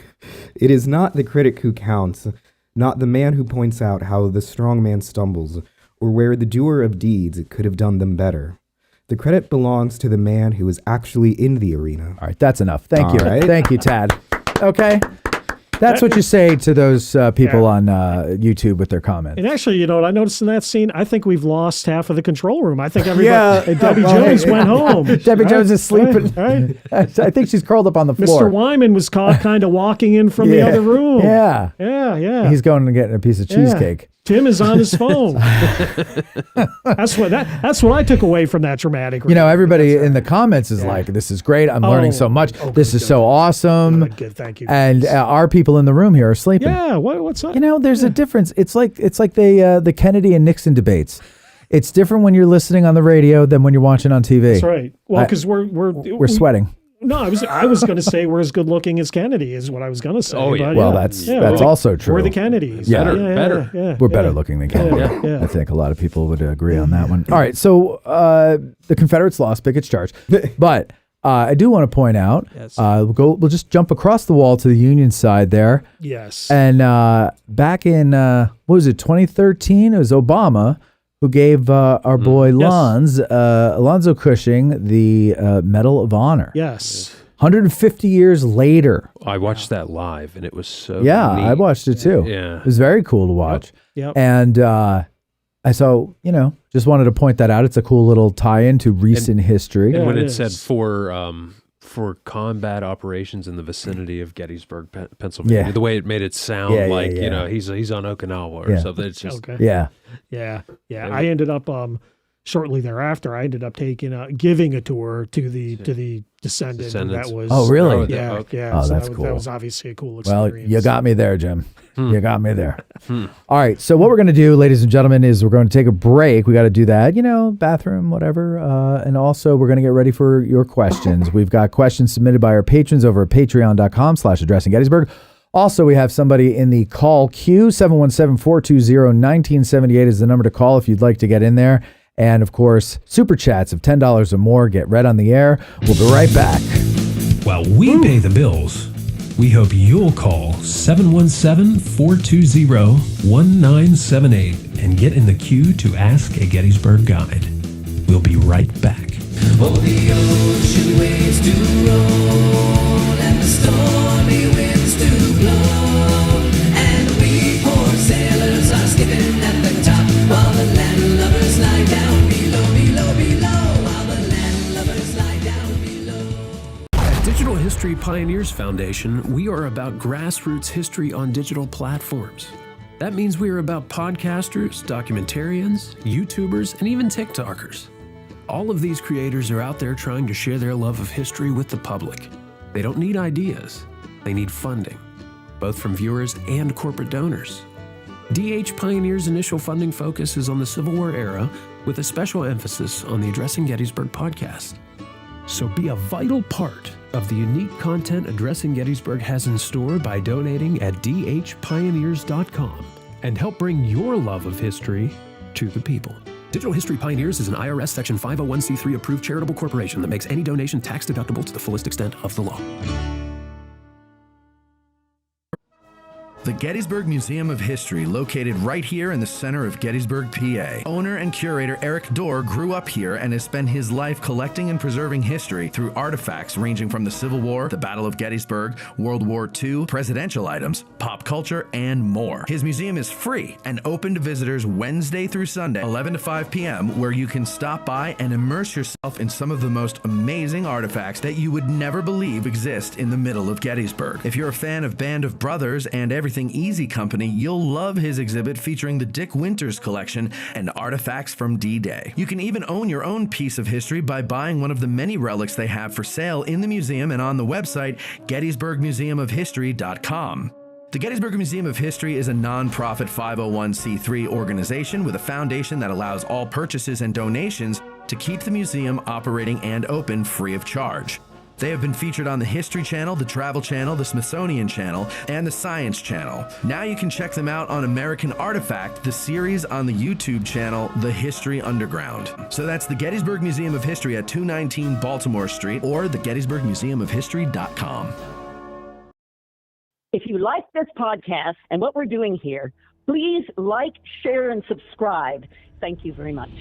is not the critic who counts, not the man who points out how the strong man stumbles, or where the doer of deeds could have done them better. The credit belongs to the man who is actually in the arena. All right, that's enough. Thank you. right. Thank you, Tad. Okay. That's what you say to those people on YouTube with their comments. And actually, you know what I noticed in that scene? I think we've lost half of the control room. I think everybody, Yeah. Debbie Jones went home. Debbie Jones is sleeping. Right. I think she's curled up on the floor. Mr. Wyman was caught kind of walking in from the other room. Yeah. Yeah. He's going to get a piece of cheesecake. Tim is on his phone. That's what I took away from that dramatic. You know, everybody in the comments is like, "This is great. I'm learning so much. This is so awesome." Good, thank you. And our people in the room here are sleeping. Yeah, what's up? You know, there's a difference. It's like the Kennedy and Nixon debates. It's different when you're listening on the radio than when you're watching on TV. That's right. Well, because we're sweating. No, I was going to say we're as good looking as Kennedy is what I was going to say. Oh, yeah. But, Well, that's also true. We're the Kennedys. Yeah. Better. Yeah, We're better looking than Kennedy. Yeah. I think a lot of people would agree on that one. All right, so the Confederates lost Pickett's charge, but I do want to point out, we'll just jump across the wall to the Union side there. Yes. And back in, 2013, it was Obama who gave our boy Alonzo Cushing the Medal of Honor. Yes. 150 years later. I watched that live, and it was so Yeah, neat. I watched it too. Yeah. It was very cool to watch. Yep. And just wanted to point that out. It's a cool little tie-in to recent history. And when it it said is. for combat operations in the vicinity of Gettysburg, Pennsylvania, Yeah. the way it made it sound like, yeah. you know, he's on Okinawa or Yeah. something. It's just Okay. Yeah. Yeah. I ended up shortly thereafter. I ended up giving a tour to the descendant. And Descendants. that was Oh, really? Yeah. Okay. Yeah. Oh, so that's that cool. was obviously a cool Well, experience. you got me there, Jim. You got me there. All right. So what we're going to do, ladies and gentlemen, is we're going to take a break. We got to do that, bathroom, whatever. And also we're going to get ready for your questions. We've got questions submitted by our patrons over at patreon.com/addressing Gettysburg. Also, we have somebody in the call queue. 717-420-1978 is the number to call if you'd like to get in there. And of course, super chats of $10 or more get read on the air. We'll be right back. While we pay the bills, we hope you'll call 717-420-1978 and get in the queue to ask a Gettysburg guide. We'll be right back. Oh, the ocean waves to roll and the stormy winds to blow, and we poor sailors are skipping at the top while the landlubbers lie down below, while the landlubbers lie down below. At Digital History Pioneers Foundation, we are about grassroots history on digital platforms. That means we are about podcasters, documentarians, YouTubers, and even TikTokers. All of these creators are out there trying to share their love of history with the public. They don't need ideas, they need funding, both from viewers and corporate donors. DH Pioneer's initial funding focus is on the Civil War era, with a special emphasis on the Addressing Gettysburg podcast. So be a vital part of the unique content Addressing Gettysburg has in store by donating at dhpioneers.com and help bring your love of history to the people. Digital History Pioneers is an IRS Section 501c3 approved charitable corporation that makes any donation tax deductible to the fullest extent of the law. The Gettysburg Museum of History, located right here in the center of Gettysburg, PA. Owner and curator Eric Dorr grew up here and has spent his life collecting and preserving history through artifacts ranging from the Civil War, the Battle of Gettysburg, World War II, presidential items, pop culture, and more. His museum is free and open to visitors Wednesday through Sunday, 11 to 5 p.m., where you can stop by and immerse yourself in some of the most amazing artifacts that you would never believe exist in the middle of Gettysburg. If you're a fan of Band of Brothers and everything Everything Easy Company, you'll love his exhibit featuring the Dick Winters collection and artifacts from D-Day. You can even own your own piece of history by buying one of the many relics they have for sale in the museum and on the website gettysburghistory.com. The Gettysburg Museum of History is a non-profit 501c3 organization with a foundation that allows all purchases and donations to keep the museum operating and open free of charge. They have been featured on the History Channel, the Travel Channel, the Smithsonian Channel, and the Science Channel. Now you can check them out on American Artifact, the series on the YouTube channel, The History Underground. So that's the Gettysburg Museum of History at 219 Baltimore Street or the gettysburgmuseumofhistory.com. If you like this podcast and what we're doing here, please like, share, and subscribe. Thank you very much.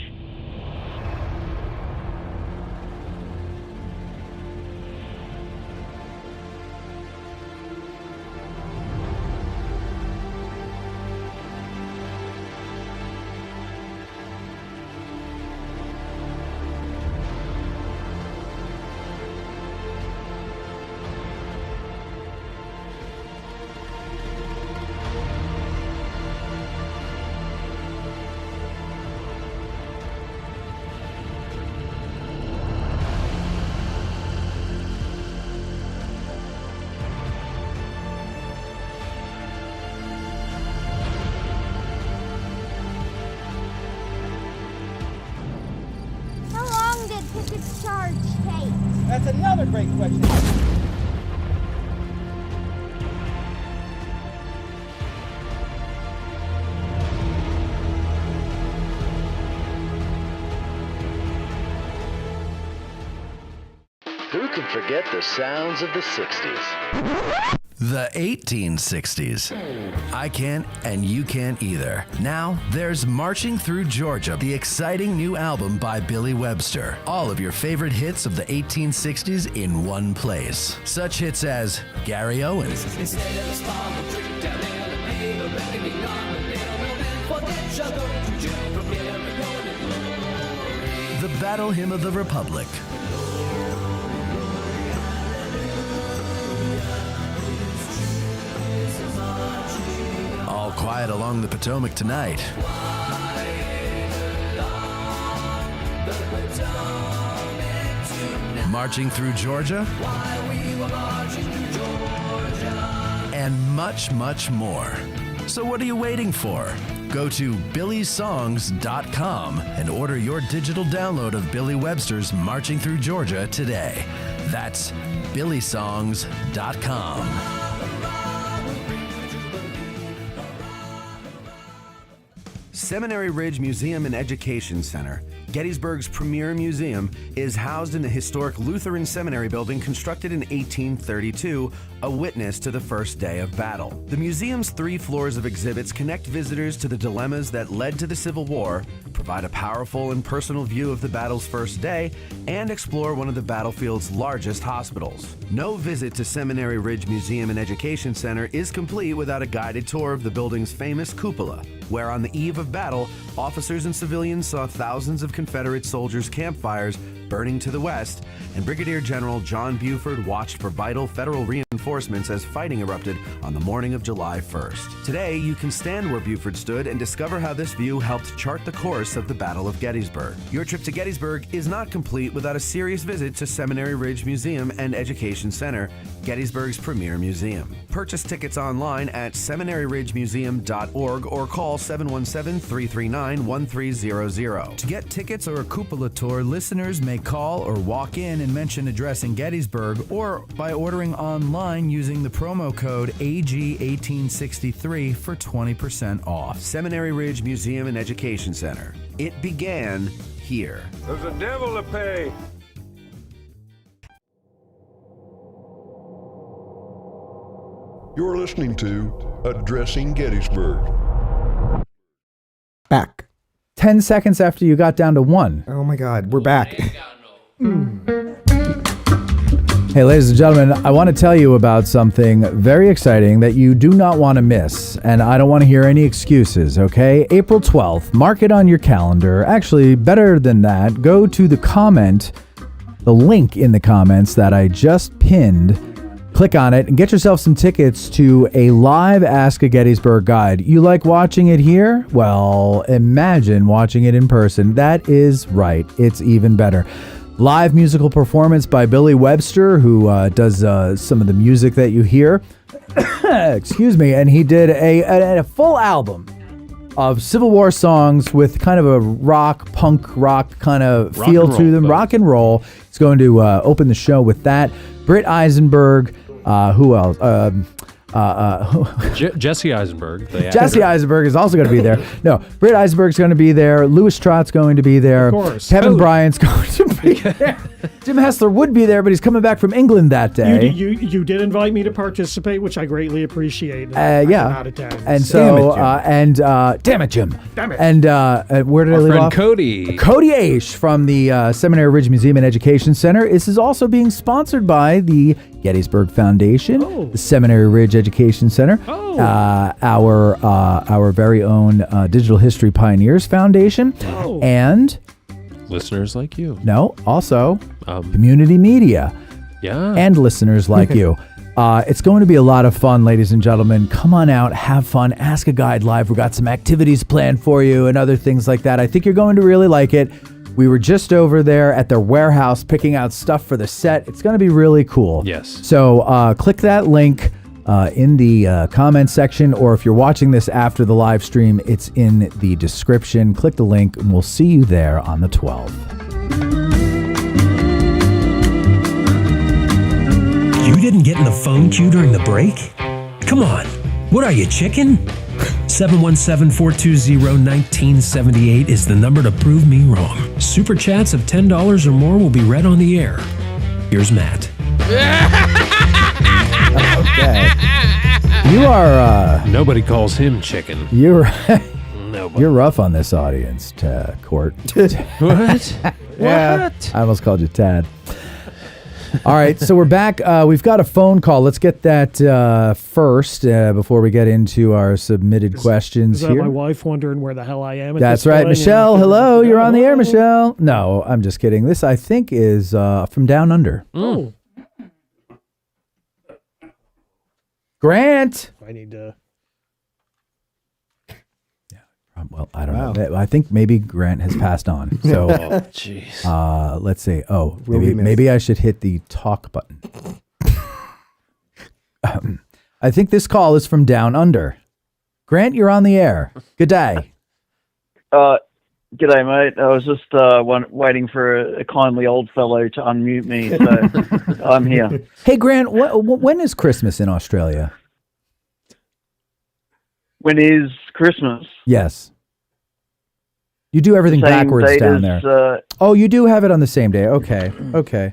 Pickett's charge take? That's another great question. Who can forget the sounds of the 60s? The 1860s. I can't, and you can't either. Now, there's Marching Through Georgia, the exciting new album by Billy Webster. All of your favorite hits of the 1860s in one place. Such hits as Gary Owens, the Battle Hymn of the Republic, All Quiet Along the Potomac Tonight, Marching Through Georgia, and much, much more. So what are you waiting for? Go to billysongs.com and order your digital download of Billy Webster's Marching Through Georgia today. That's billysongs.com. Seminary Ridge Museum and Education Center, Gettysburg's premier museum, is housed in the historic Lutheran Seminary building constructed in 1832, a witness to the first day of battle. The museum's 3 floors of exhibits connect visitors to the dilemmas that led to the Civil War, provide a powerful and personal view of the battle's first day, and explore one of the battlefield's largest hospitals. No visit to Seminary Ridge Museum and Education Center is complete without a guided tour of the building's famous cupola, where on the eve of battle, officers and civilians saw thousands of Confederate soldiers' campfires burning to the west, and Brigadier General John Buford watched for vital federal reinforcements as fighting erupted on the morning of July 1st. Today, you can stand where Buford stood and discover how this view helped chart the course of the Battle of Gettysburg. Your trip to Gettysburg is not complete without a serious visit to Seminary Ridge Museum and Education Center, Gettysburg's premier museum. Purchase tickets online at seminaryridgemuseum.org or call 717-339-1300. To get tickets or a cupola tour, listeners may call or walk in and mention address in Gettysburg, or by ordering online using the promo code AG1863 for 20% off. Seminary Ridge Museum and Education Center. It began here. There's a devil to pay. You're listening to Addressing Gettysburg. Back. 10 seconds after you got down to 1. Oh my God, we're back. Hey, ladies and gentlemen, I want to tell you about something very exciting that you do not want to miss, and I don't want to hear any excuses, okay? April 12th, mark it on your calendar. Actually, better than that, go to the link in the comments that I just pinned Click on it and get yourself some tickets to a live Ask a Gettysburg guide. You like watching it here? Well, imagine watching it in person. That is right. It's even better. Live musical performance by Billy Webster, who does some of the music that you hear. Excuse me. And he did a full album of Civil War songs with kind of a punk rock kind of feel to them. Rock and roll. He's going to open the show with that. Britt Eisenberg. Who else? Jesse Eisenberg. Jesse Eisenberg is also going to be there. No, Britt Eisenberg's going to be there. Louis Trott's going to be there. Of course. Kevin Bryant's going to be there. Jim Hessler would be there, but he's coming back from England that day. You did invite me to participate, which I greatly appreciate. Yeah. Out of town. And so, damn it, Jim. Damn it. And where did I leave off? Cody. Cody Aish from the Seminary Ridge Museum and Education Center. This is also being sponsored by the Gettysburg Foundation, the Seminary Ridge Education Center, our very own Digital History Pioneers Foundation, and listeners like you. No, also community media. Yeah. And listeners like you. It's going to be a lot of fun, ladies and gentlemen. Come on out, have fun, ask a guide live. We've got some activities planned for you and other things like that. I think you're going to really like it. We were just over there at their warehouse picking out stuff for the set. It's going to be really cool. Yes. So click that link in the comment section, or if you're watching this after the live stream, it's in the description. Click the link, and we'll see you there on the 12th. You didn't get in the phone queue during the break? Come on. What are you, chicken? 717-420-1978 is the number to prove me wrong. Super chats of $10 or more will be read on the air. Here's Matt. Okay. You are... Nobody calls him chicken. You're Nobody. You're rough on this audience, Court. What? Yeah, What? I almost called you Tad. All right, so we're back. We've got a phone call. Let's get that first before we get into our submitted questions Is that here. my wife wondering where the hell I am? At That's this right, point? Michelle. Hello, you're on the air, Michelle. No, I'm just kidding. This, I think, is from Down Under. Oh. Grant. I need to. Well, I don't know. I think maybe Grant has passed on. So, jeez. Let's see. Oh, Will we miss? maybe I should hit the talk button. I think this call is from Down Under. Grant, you're on the air. Good day. G'day, mate. I was just waiting for a kindly old fellow to unmute me, so I'm here. Hey, Grant, when is Christmas in Australia? When is Christmas? Yes. You do everything Same backwards date down as, there. Oh, you do have it on the same day. Okay. Okay.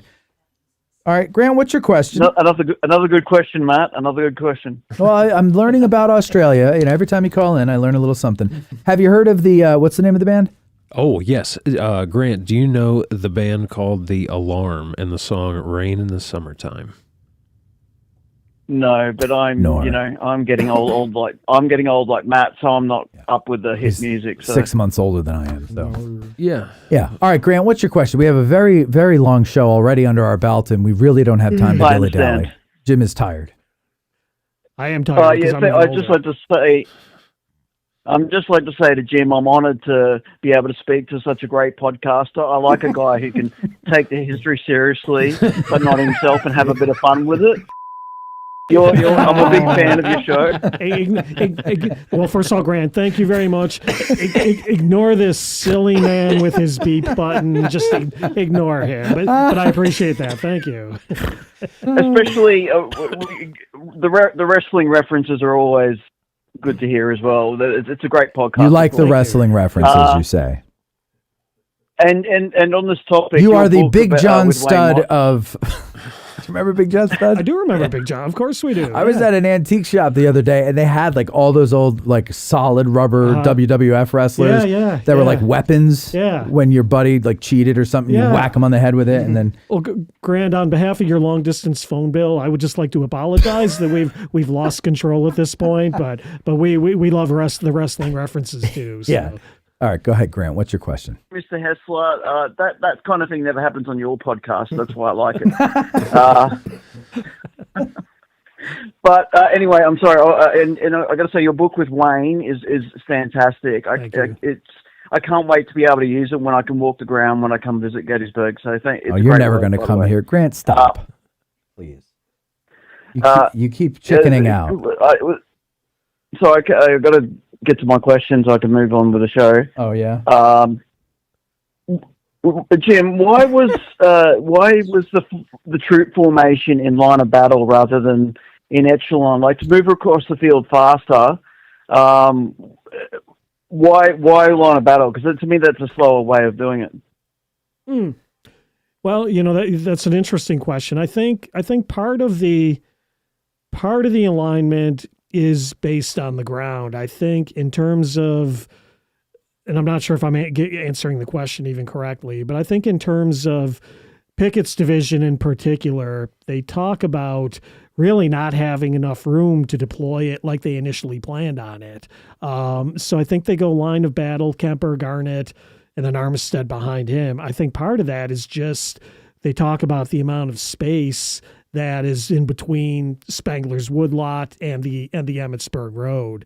All right, Grant, what's your question? Another good question, Matt. Another good question. Well, I'm learning about Australia. You know, every time you call in, I learn a little something. Have you heard of the, what's the name of the band? Oh, yes. Grant, do you know the band called The Alarm and the song Rain in the Summertime? No, but I'm getting old like Matt, so I'm not up with the hit music. So. 6 months older than I am. So yeah. All right, Grant, what's your question? We have a very, very long show already under our belt, and we really don't have time to dilly dally. Jim is tired. I am tired. I'd just like to say to Jim, I'm honoured to be able to speak to such a great podcaster. I like a guy who can take the history seriously, but not himself, and have a bit of fun with it. I'm a big fan of your show. Well, first of all, Grant, thank you very much. Ignore this silly man with his beep button. Just ignore him. But I appreciate that. Thank you. Especially the wrestling references are always good to hear as well. It's a great podcast. You like the wrestling references, you say. And on this topic, you are the book Big John with Wayne Stud Mott. of... Do you remember Big John Stud? I do remember Big John. Of course we do. I was at an antique shop the other day, and they had like all those old like solid rubber WWF wrestlers that were like weapons. Yeah. When your buddy like cheated or something, you whack him on the head with it, and then. Well, Grant, on behalf of your long distance phone bill, I would just like to apologize that we've lost control at this point, but we love the wrestling references too. So. Yeah. All right, go ahead, Grant. What's your question? Mr. Hessler, that kind of thing never happens on your podcast. That's why I like it. But anyway, I'm sorry. And I got to say, your book with Wayne is fantastic. I can't wait to be able to use it when I can walk the ground when I come visit Gettysburg. So you're never going to come here, Grant. Stop, please. You keep chickening out. So I've got to get to my questions. So I can move on with the show. Oh yeah. Jim, why was the troop formation in line of battle rather than in echelon? Like, to move across the field faster. Why line of battle? Because to me, that's a slower way of doing it. Well, that's an interesting question. I think part of the alignment is based on the ground. I think in terms of, and I'm not sure if I'm answering the question even correctly, but I think in terms of Pickett's division in particular, they talk about really not having enough room to deploy it like they initially planned on it. So I think they go line of battle, Kemper, Garnett, and then Armistead behind him. I think part of that is just they talk about the amount of space that is in between Spangler's Woodlot and the Emmitsburg Road.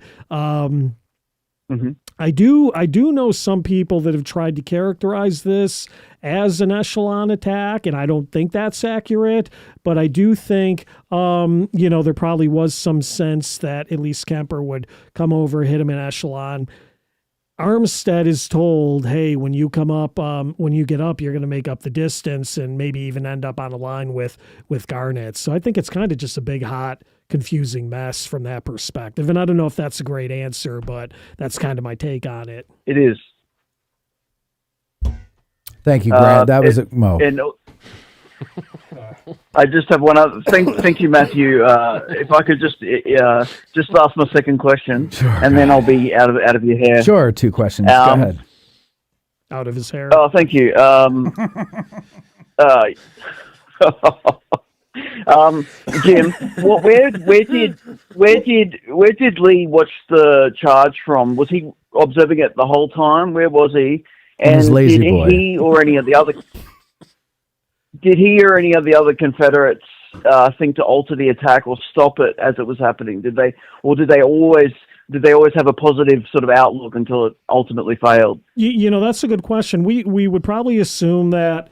I do know some people that have tried to characterize this as an echelon attack, and I don't think that's accurate, but I do think, there probably was some sense that at least Kemper would come over, hit him in echelon. Armistead is told, hey, when you come up, when you get up, you're going to make up the distance and maybe even end up on a line with Garnett. So I think it's kind of just a big, hot, confusing mess from that perspective. And I don't know if that's a great answer, but that's kind of my take on it. It is. Thank you, Grant. That was Mo. And I just have one other. Thank you, Matthew. If I could just ask my second question, and then I'll be out of your hair. Sure, 2 questions. Go ahead. Out of his hair. Oh, thank you. Jim, where did Lee watch the charge from? Was he observing it the whole time? Where was he? And did he or any of the other Confederates think to alter the attack or stop it as it was happening? Did they always have a positive sort of outlook until it ultimately failed? That's a good question. We would probably assume that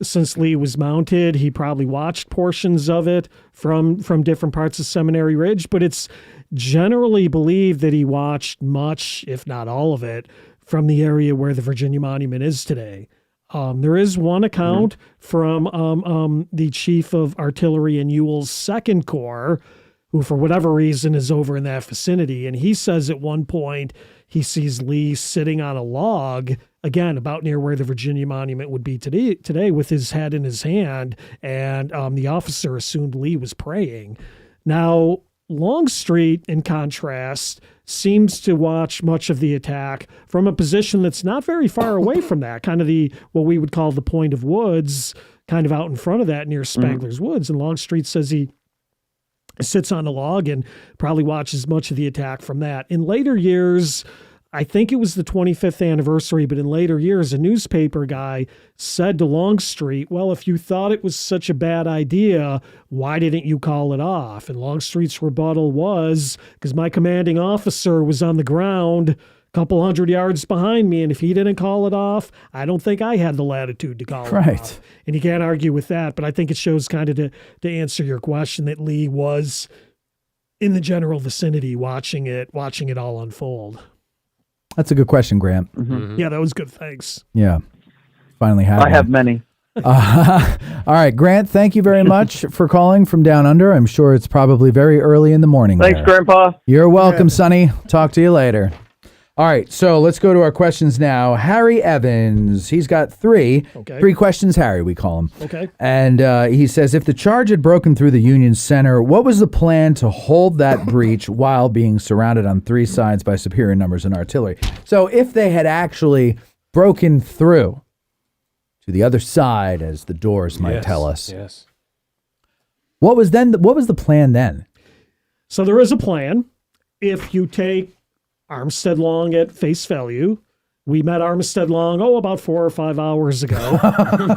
since Lee was mounted, he probably watched portions of it from different parts of Seminary Ridge, but it's generally believed that he watched much, if not all of it, from the area where the Virginia Monument is today. There is one account from the chief of artillery in Ewell's 2nd Corps, who for whatever reason is over in that vicinity. And he says at one point he sees Lee sitting on a log, again, about near where the Virginia Monument would be today with his head in his hand. And the officer assumed Lee was praying. Now, Longstreet, in contrast, seems to watch much of the attack from a position that's not very far away from that, kind of what we would call the point of woods, kind of out in front of that near Spangler's Woods. And Longstreet says he sits on a log and probably watches much of the attack from that. In later years, I think it was the 25th anniversary, but in later years, a newspaper guy said to Longstreet, well, if you thought it was such a bad idea, why didn't you call it off? And Longstreet's rebuttal was, because my commanding officer was on the ground a couple hundred yards behind me, and if he didn't call it off, I don't think I had the latitude to call it off. And you can't argue with that, but I think it shows kind of to answer your question that Lee was in the general vicinity watching it all unfold. That's a good question, Grant. Yeah, that was good. Thanks. Yeah. Finally had I have many. All right, Grant, thank you very much for calling from down under. I'm sure it's probably very early in the morning. Thanks, Grandpa. You're welcome, Sonny. Talk to you later. All right, so let's go to our questions now. Harry Evans, he's got 3. Okay. 3 questions, Harry, we call him. Okay. And he says, if the charge had broken through the Union center, what was the plan to hold that breach while being surrounded on 3 sides by superior numbers and artillery? So if they had actually broken through to the other side, as the doors might tell us, what was the plan then? So there is a plan. If you take Armstead Long at face value, We met Armistead Long, about 4 or 5 hours ago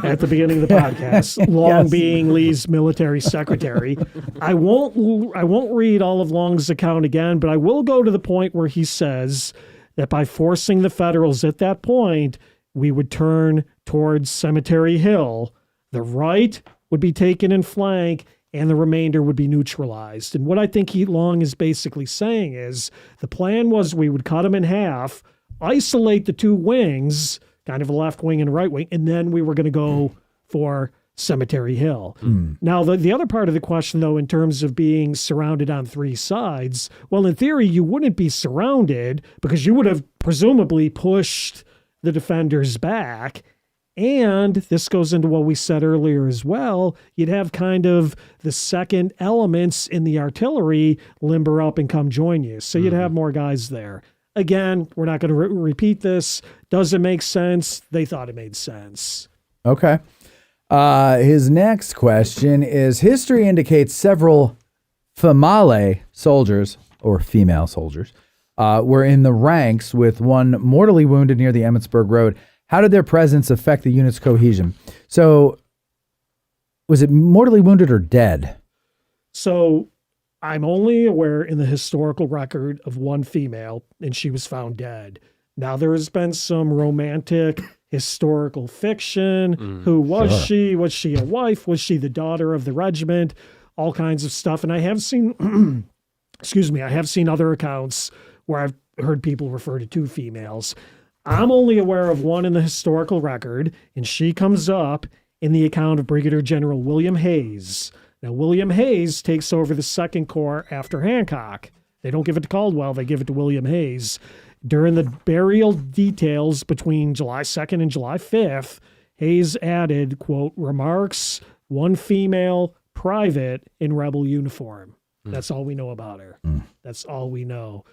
at the beginning of the podcast. Long being Lee's military secretary. I won't read all of Long's account again, but I will go to the point where he says that by forcing the Federals at that point, we would turn towards Cemetery Hill. The right would be taken in flank, and the remainder would be neutralized. And what I think Long is basically saying is the plan was we would cut them in half, isolate the two wings, kind of a left wing and right wing, and then we were going to go for Cemetery Hill. Now, the other part of the question, though, in terms of being surrounded on three sides, well, in theory, you wouldn't be surrounded because you would have presumably pushed the defenders back. And this goes into what we said earlier as well. You'd have kind of the second elements in the artillery limber up and come join you. So you'd have more guys there. Again, we're not going to repeat this. Does it make sense? They thought it made sense. Okay. His next question is, history indicates several female soldiers, or female soldiers, were in the ranks with one mortally wounded near the Emmitsburg Road. How did their presence affect the unit's cohesion? So, was it mortally wounded or dead? So, I'm only aware in the historical record of one female, and she was found dead. Now, there has been some romantic historical fiction. Who was she? Was she a wife? Was she the daughter of the regiment? All kinds of stuff. And I have seen, I have seen other accounts where I've heard people refer to two females. I'm only aware of one in the historical record, and she comes up in the account of Brigadier General William Hayes. Now, William Hayes takes over the 2nd Corps after Hancock. They don't give it to Caldwell, they give it to William Hayes. During the burial details between July 2nd and July 5th, Hayes added, quote, remarks, one female private in rebel uniform. That's all we know about her. That's all we know.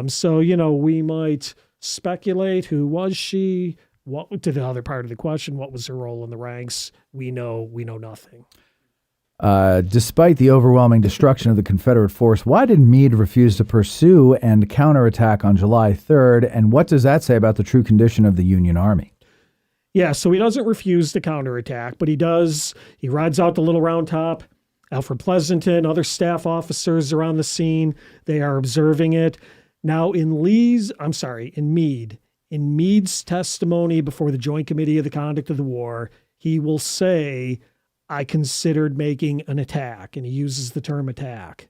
So, we might speculate, who was she? What, to the other part of the question, what was her role in the ranks? We know nothing. Despite the overwhelming destruction of the Confederate force, why did Meade refuse to pursue and counterattack on July 3rd? And what does that say about the true condition of the Union Army? Yeah, so he doesn't refuse to counterattack, but he does. He rides out to Little Round Top. Alfred Pleasanton, other staff officers are on the scene. They are observing it. Now, in Meade's testimony before the Joint Committee of the Conduct of the War, he will say, I considered making an attack, and he uses the term attack.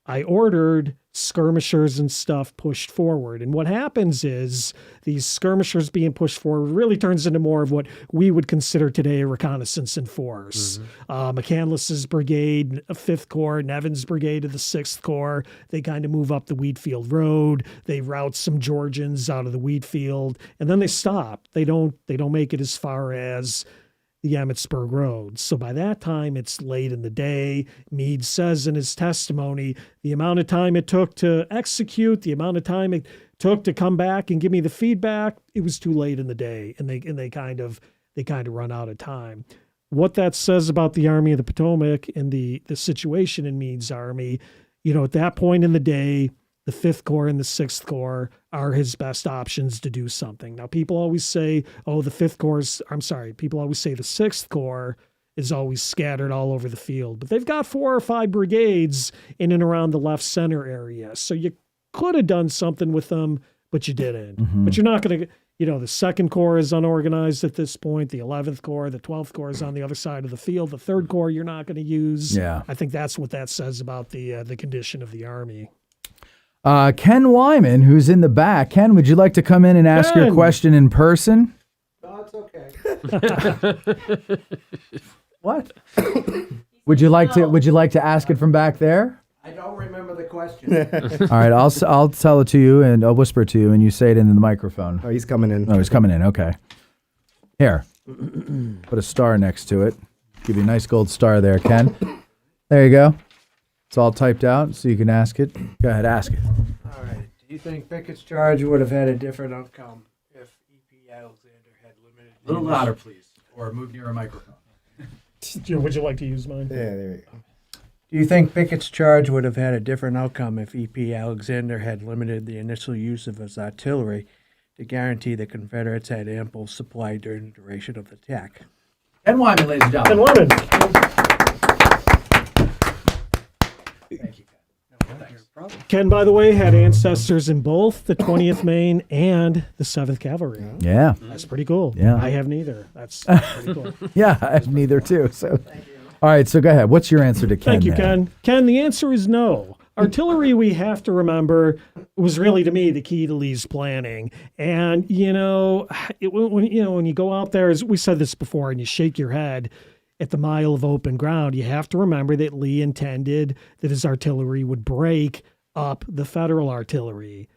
I ordered skirmishers and stuff pushed forward. And what happens is these skirmishers being pushed forward really turns into more of what we would consider today a reconnaissance in force. McCandless's brigade, 5th Corps, Nevin's brigade of the 6th Corps, they kind of move up the Wheatfield Road. They route some Georgians out of the Wheatfield, and then they stop. They don't make it as far as the Emmitsburg Road. So by that time, it's late in the day. Meade says in his testimony, the amount of time it took to execute, the amount of time it took to come back and give me the feedback, it was too late in the day, and they kind of run out of time. What that says about the Army of the Potomac and the situation in Meade's army, at that point in the day, the 5th Corps and the 6th Corps are his best options to do something. Now, people always say, people always say the 6th Corps is always scattered all over the field, but they've got 4 or 5 brigades in and around the left center area. So you could have done something with them, but you didn't. But you're not going to, the 2nd Corps is unorganized at this point. The 11th Corps, the 12th Corps is on the other side of the field. The 3rd Corps you're not going to use. Yeah. I think that's what that says about the condition of the Army. Ken Wyman, who's in the back. Ken, would you like to come in and ask your question in person? No, it's okay. What? Would you like to ask it from back there? I don't remember the question. All right, I'll tell it to you and I'll whisper it to you and you say it into the microphone. Oh, he's coming in. Oh, he's coming in. Okay. Here. Put a star next to it. Give you a nice gold star there, Ken. There you go. It's all typed out, so you can ask it. Go ahead, ask it. All right. Do you think Pickett's charge would have had a different outcome if E.P. Alexander had limited... A little louder, please, or move near a microphone. Would you like to use mine? Yeah, there you go. Do you think Pickett's charge would have had a different outcome if E.P. Alexander had limited the initial use of his artillery to guarantee the Confederates had ample supply during the duration of the attack. Ken Wyman, ladies and Ken gentlemen. Wyman. Ken, by the way, had ancestors in both the 20th Maine and the 7th Cavalry. Yeah. That's pretty cool. Yeah. I have neither. That's pretty cool. Yeah, I have neither too. So, all right. So go ahead. What's your answer to Ken? Thank you, there? Ken. Ken, the answer is no. Artillery, we have to remember, was really, to me, the key to Lee's planning. And, when you go out there, as we said this before, and you shake your head at the mile of open ground, you have to remember that Lee intended that his artillery would break up the Federal artillery.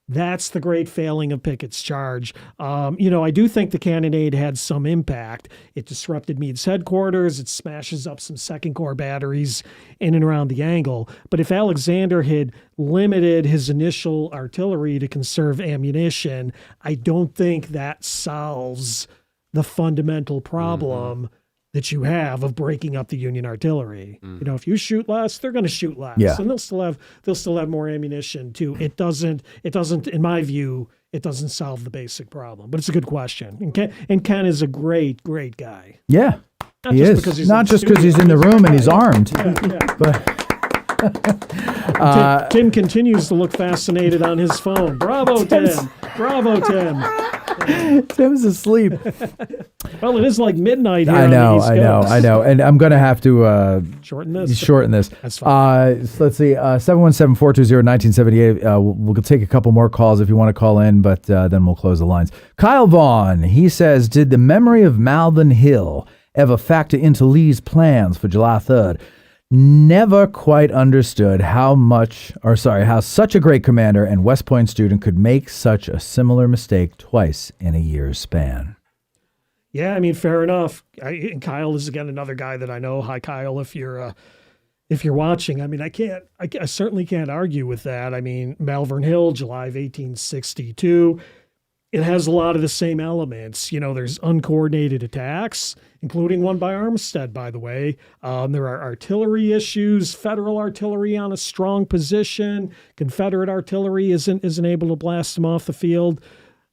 That's the great failing of Pickett's charge. I do think the cannonade had some impact. It disrupted Meade's headquarters. It smashes up some Second Corps batteries in and around the angle. But if Alexander had limited his initial artillery to conserve ammunition, I don't think that solves the fundamental problem that you have of breaking up the Union artillery. If you shoot less, they're going to shoot less, and they'll still have more ammunition too. It doesn't, in my view, it doesn't solve the basic problem. But it's a good question, and Ken is a great guy. Yeah, Not he just is. because he's Not in the just because he's studio. in the room and he's armed. But Tim continues to look fascinated on his phone. Bravo, Tim. Bravo, Tim. Tim's asleep. Well, it is like midnight here I on the know, East I know, Coast. I know. And I'm going to have to Shorten this? Shorten this. That's fine. So let's see, 717-420-1978. We'll take a couple more calls if you want to call in, but then we'll close the lines. Kyle Vaughn, he says, did the memory of Malvern Hill ever factor into Lee's plans for July 3rd? Never quite understood how such a great commander and West Point student could make such a similar mistake twice in a year's span. Yeah, I mean, fair enough. And Kyle is again another guy that I know. Hi, Kyle. If you're watching, I mean, I certainly can't argue with that. I mean, Malvern Hill, July of 1862. It has a lot of the same elements. There's uncoordinated attacks, including one by Armstead, by the way. There are artillery issues, Federal artillery on a strong position. Confederate artillery isn't able to blast them off the field.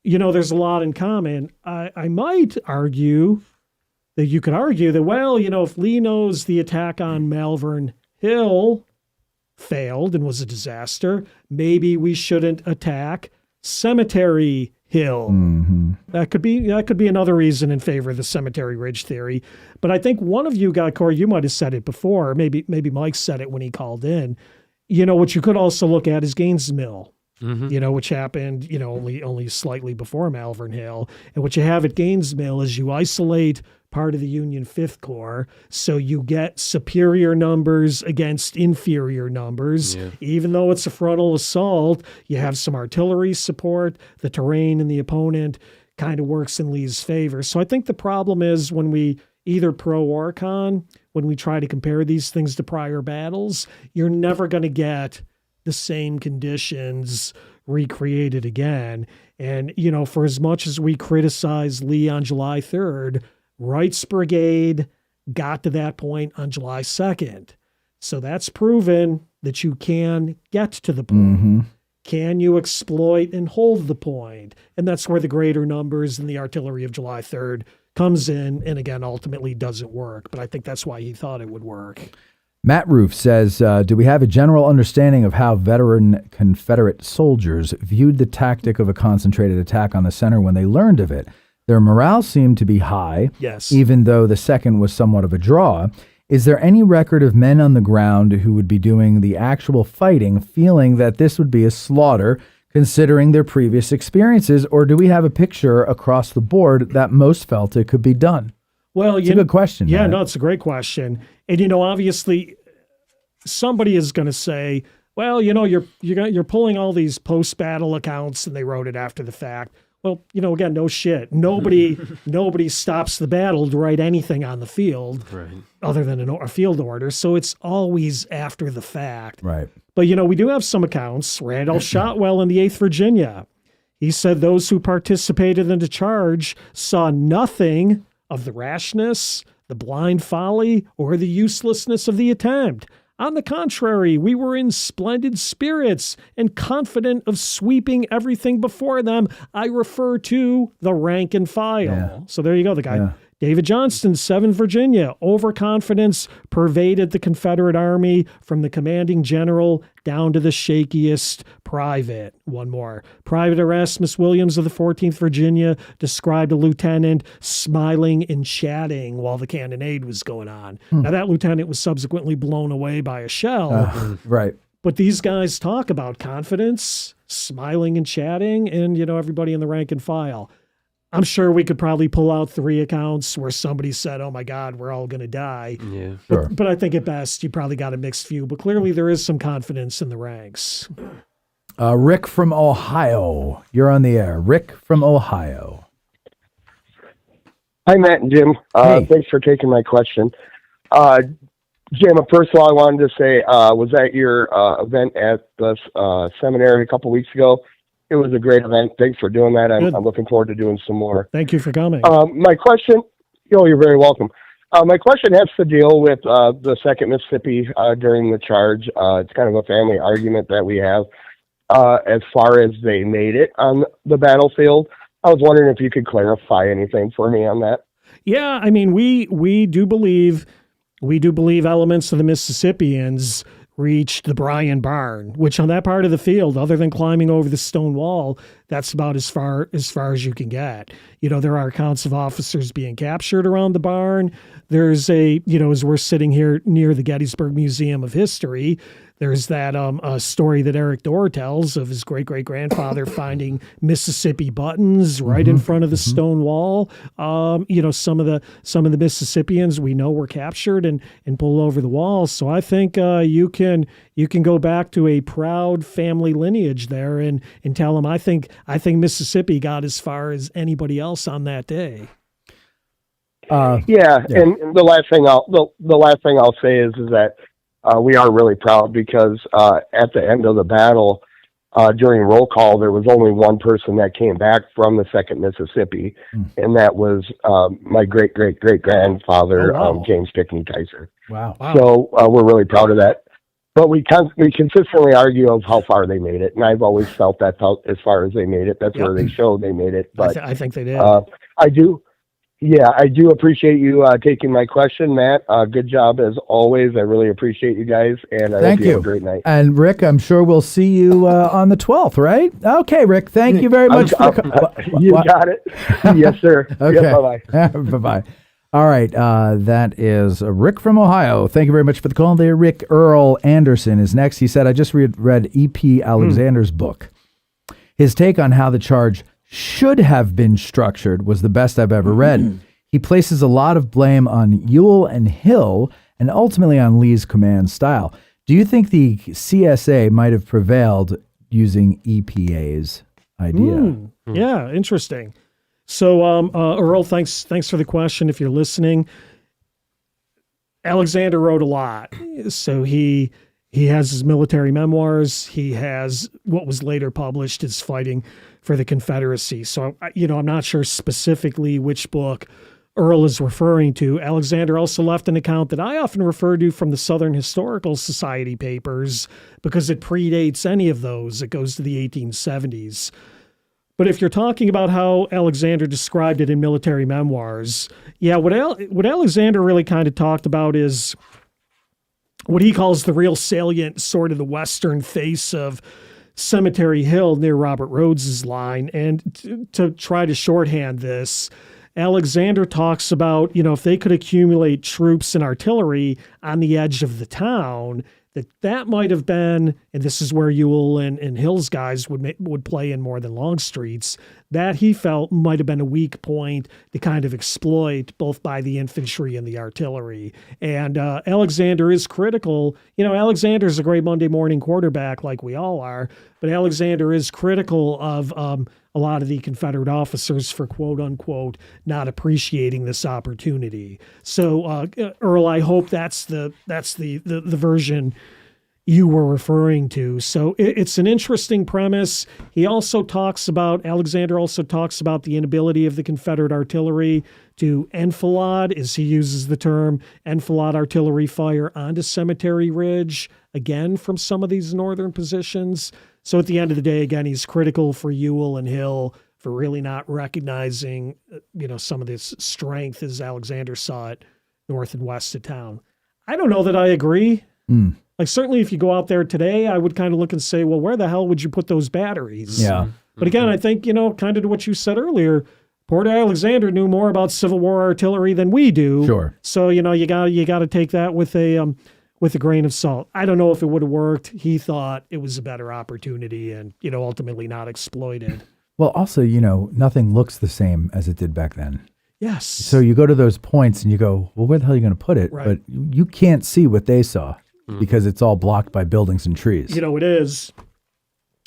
There's a lot in common. I might argue that you could argue that, well, if Lee knows the attack on Malvern Hill failed and was a disaster, maybe we shouldn't attack Cemetery Hill. That could be another reason in favor of the Cemetery Ridge theory. But I think one of you Corey, you might have said it before, or maybe Mike said it when he called in. What you could also look at is Gaines Mill, which happened, only slightly before Malvern Hill. And what you have at Gaines Mill is you isolate part of the Union Fifth Corps, so you get superior numbers against inferior numbers. Even though it's a frontal assault, you have some artillery support. The terrain and the opponent kind of works in Lee's favor. So I think the problem is when we either pro or con, when we try to compare these things to prior battles, you're never going to get the same conditions recreated again. And, for as much as we criticize Lee on July 3rd, Wright's brigade got to that point on July 2nd. So that's proven that you can get to the point. Can you exploit and hold the point? And that's where the greater numbers in the artillery of July 3rd comes in, and again, ultimately doesn't work. But I think that's why he thought it would work. Matt Roof says, do we have a general understanding of how veteran Confederate soldiers viewed the tactic of a concentrated attack on the center when they learned of it? Their morale seemed to be high, yes, even though the second was somewhat of a draw. Is there any record of men on the ground who would be doing the actual fighting, feeling that this would be a slaughter, considering their previous experiences, or do we have a picture across the board that most felt it could be done? Well, it's a good question. Yeah, Matt. no, it's a great question. And, obviously somebody is going to say, well, you're pulling all these post-battle accounts and they wrote it after the fact. Well, again, no shit. Nobody stops the battle to write anything on the field other than a field order. So it's always after the fact. Right. But, we do have some accounts. Randolph Shotwell in the 8th Virginia, he said those who participated in the charge saw nothing of the rashness, the blind folly, or the uselessness of the attempt. On the contrary, we were in splendid spirits and confident of sweeping everything before them. I refer to the rank and file. Yeah. So there you go, the guy. Yeah. David Johnston, 7th Virginia. Overconfidence pervaded the Confederate Army from the commanding general down to the shakiest private. One more. Private Erasmus Williams of the 14th Virginia described a lieutenant smiling and chatting while the cannonade was going on. Now, that lieutenant was subsequently blown away by a shell. Right. But these guys talk about confidence, smiling and chatting, and, everybody in the rank and file. I'm sure we could probably pull out 3 accounts where somebody said, oh my God, we're all going to die. Yeah. Sure. But I think at best, you probably got a mixed view. But clearly there is some confidence in the ranks. Rick from Ohio. You're on the air. Rick from Ohio. Hi, Matt and Jim. Hey. Thanks for taking my question. Jim, first of all, I wanted to say, was at your event at the seminary a couple weeks ago. It was a great event. Thanks for doing that. I'm looking forward to doing some more. Thank you for coming. My question, you're very welcome. My question has to deal with the Second Mississippi during the charge. It's kind of a family argument that we have as far as they made it on the battlefield. I was wondering if you could clarify anything for me on that. Yeah, I mean, we do believe elements of the Mississippians reached the Bryan Barn, which on that part of the field, other than climbing over the stone wall, that's about as far as you can get. There are accounts of officers being captured around the barn. There's as we're sitting here near the Gettysburg Museum of History, there's that story that Eric Dorr tells of his great-great-grandfather finding Mississippi buttons right in front of the stone wall. Some of the Mississippians we know were captured and pulled over the walls. So I think you can go back to a proud family lineage there and tell them I think Mississippi got as far as anybody else on that day. And the last thing I'll say is that we are really proud because at the end of the battle, during roll call, there was only one person that came back from the Second Mississippi, and that was my great-great-great-grandfather, James Pickney Kaiser. Wow. So we're really proud of that. But we consistently argue of how far they made it, and I've always felt that's how, as far as they made it. That's where they showed they made it. But I think they did. I do appreciate you taking my question, Matt. Good job as always. I really appreciate you guys, and I hope you have a great night. And Rick, I'm sure we'll see you on the 12th, right? Okay, Rick, thank you very much. You got it. Yes, sir. Okay. Yeah, bye-bye. Bye-bye. All right, that is Rick from Ohio. Thank you very much for the call there. Rick Earl Anderson is next. He said, I just read E.P. Alexander's book. His take on how the charge should have been structured was the best I've ever read. He places a lot of blame on Ewell and Hill and ultimately on Lee's command style. Do you think the CSA might have prevailed using EPA's idea? Yeah, interesting. So, Earl, thanks for the question. If you're listening, Alexander wrote a lot. So he has his military memoirs. He has what was later published as Fighting for the Confederacy. So, I'm not sure specifically which book Earl is referring to. Alexander also left an account that I often refer to from the Southern Historical Society papers because it predates any of those. It goes to the 1870s. But if you're talking about how Alexander described it in military memoirs, what Alexander really kind of talked about is what he calls the real salient, sort of the western face of Cemetery Hill near Robert Rhodes's line. And to try to shorthand this, Alexander talks about, if they could accumulate troops and artillery on the edge of the town, that might have been, and this is where Ewell and Hill's guys would play in more than Longstreet's, that he felt might have been a weak point to kind of exploit both by the infantry and the artillery. And Alexander is critical. Alexander's a great Monday morning quarterback like we all are, but Alexander is critical of a lot of the Confederate officers for quote unquote not appreciating this opportunity. So Earl, I hope that's the version you were referring to. So it's an interesting premise. Alexander also talks about the inability of the Confederate artillery to enfilade, as he uses the term, enfilade artillery fire onto Cemetery Ridge, again, from some of these northern positions. So at the end of the day, again, he's critical for Ewell and Hill for really not recognizing, some of this strength as Alexander saw it north and west of town. I don't know that I agree. Like, certainly if you go out there today, I would kind of look and say, well, where the hell would you put those batteries? Yeah. But again, I think, kind of to what you said earlier, Porter Alexander knew more about Civil War artillery than we do. Sure. So, you got to take that with a grain of salt. I don't know if it would have worked. He thought it was a better opportunity and, ultimately not exploited. Well, also, nothing looks the same as it did back then. Yes. So you go to those points and you go, well, where the hell are you going to put it? Right. But you can't see what they saw because it's all blocked by buildings and trees. It is.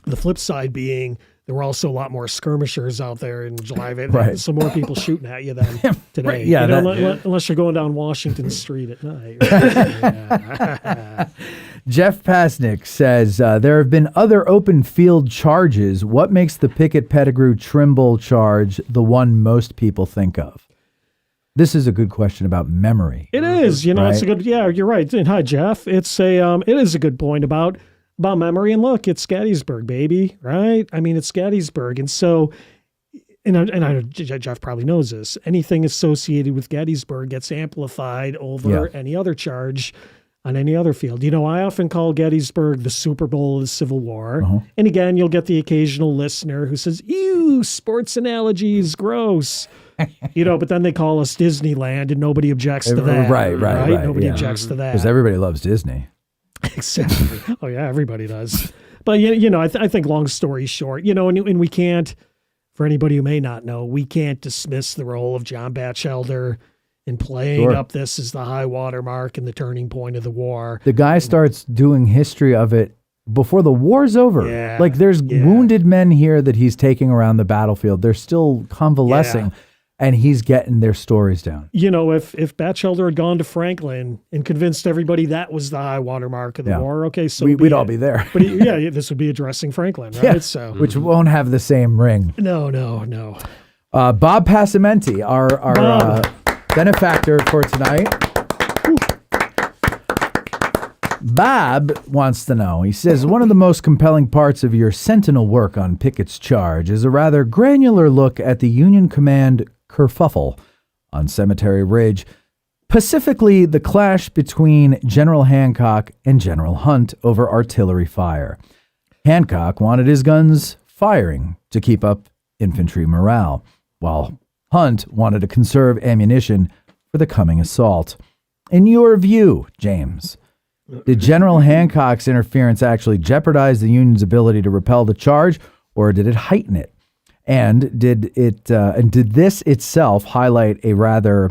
The flip side being there were also a lot more skirmishers out there in July. Right. So more people shooting at you than today. Right. Yeah, unless you're going down Washington Street at night. Right? Jeff Pasnick says, there have been other open field charges. What makes the Pickett Pettigrew Trimble charge the one most people think of? This is a good question about memory. It is. right? It's a good, you're right. And hi, Jeff. It is a good point about memory. And look, it's Gettysburg, baby, right? I mean, it's Gettysburg. And so, and I Jeff probably knows this, anything associated with Gettysburg gets amplified over any other charge on any other field. I often call Gettysburg the Super Bowl of the Civil War. Uh-huh. And again, you'll get the occasional listener who says, ew, sports analogies, gross. But then they call us Disneyland and nobody objects to that. Right. Nobody objects to that. Because everybody loves Disney. Exactly. Oh yeah, everybody does. But I think long story short, and we can't, for anybody who may not know, we can't dismiss the role of John Bachelder in playing up this as the high water mark and the turning point of the war. The guy starts doing history of it before the war's over. Yeah, like there's wounded men here that he's taking around the battlefield. They're still convalescing. And he's getting their stories down. If Bachelder had gone to Franklin and convinced everybody that was the high water mark of the war, okay, so we'd all be there. But this would be addressing Franklin, right? Yeah, so which won't have the same ring. No. Bob Passamenti, our benefactor for tonight. Bob wants to know, he says, one of the most compelling parts of your Sentinel work on Pickett's charge is a rather granular look at the Union command kerfuffle on Cemetery Ridge, specifically the clash between General Hancock and General Hunt over artillery fire. Hancock wanted his guns firing to keep up infantry morale, while Hunt wanted to conserve ammunition for the coming assault. In your view, James, did General Hancock's interference actually jeopardize the Union's ability to repel the charge, or did it heighten it? And did this itself highlight a larger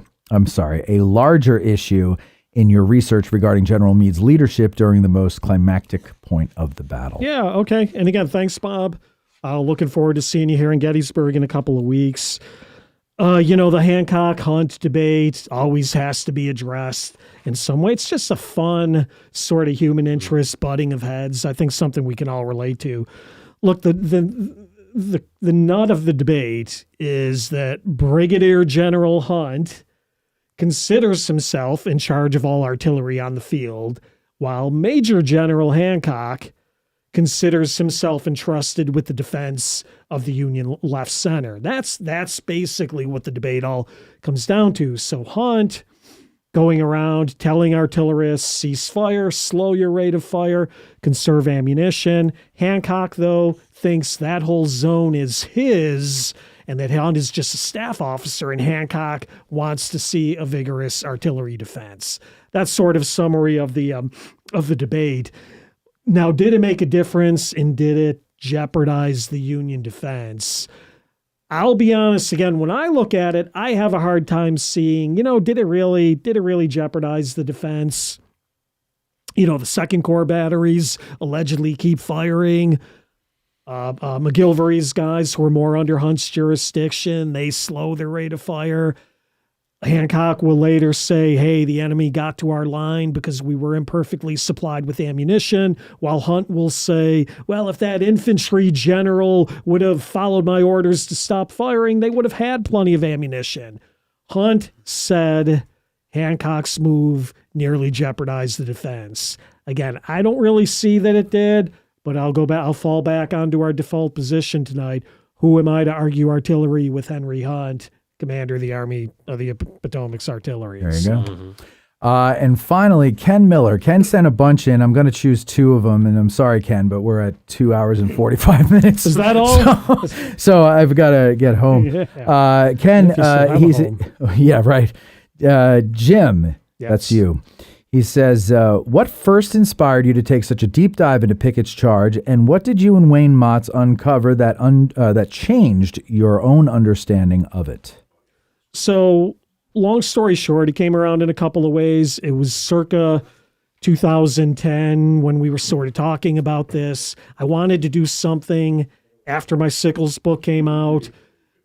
issue in your research regarding General Meade's leadership during the most climactic point of the battle? Yeah, okay. And again, thanks, Bob. Looking forward to seeing you here in Gettysburg in a couple of weeks. The Hancock-Hunt debate always has to be addressed in some way. It's just a fun sort of human interest butting of heads. I think something we can all relate to. Look, the nut of the debate is that Brigadier General Hunt considers himself in charge of all artillery on the field, while Major General Hancock considers himself entrusted with the defense of the Union left center. That's basically what the debate all comes down to. So Hunt going around telling artillerists, cease fire, slow your rate of fire, conserve ammunition. Hancock, though, thinks that whole zone is his and that Hunt is just a staff officer, and Hancock wants to see a vigorous artillery defense. That's sort of summary of the debate. Now, did it make a difference, and did it jeopardize the Union defense? I'll be honest, again, when I look at it, I have a hard time seeing, did it really jeopardize the defense? The Second Corps batteries allegedly keep firing. McGilvery's guys who are more under Hunt's jurisdiction, they slow their rate of fire. Hancock will later say, hey, the enemy got to our line because we were imperfectly supplied with ammunition, while Hunt will say, well, if that infantry general would have followed my orders to stop firing, they would have had plenty of ammunition. Hunt said Hancock's move nearly jeopardized the defense. Again, I don't really see that it did, but I'll fall back onto our default position tonight. Who am I to argue artillery with Henry Hunt, commander of the Army of the Potomac's artillery? There you go. And finally, Ken Miller. Ken sent a bunch in. I'm going to choose two of them, and I'm sorry, Ken, but we're at 2 hours and 45 minutes. Is that all? So I've got to get home. Yeah. Ken, he's yeah, right. Jim, that's you. He says, what first inspired you to take such a deep dive into Pickett's charge, and what did you and Wayne Mott uncover that changed your own understanding of it? So, long story short, it came around in a couple of ways. It was circa 2010 when we were sort of talking about this. I wanted to do something after my Sickles book came out.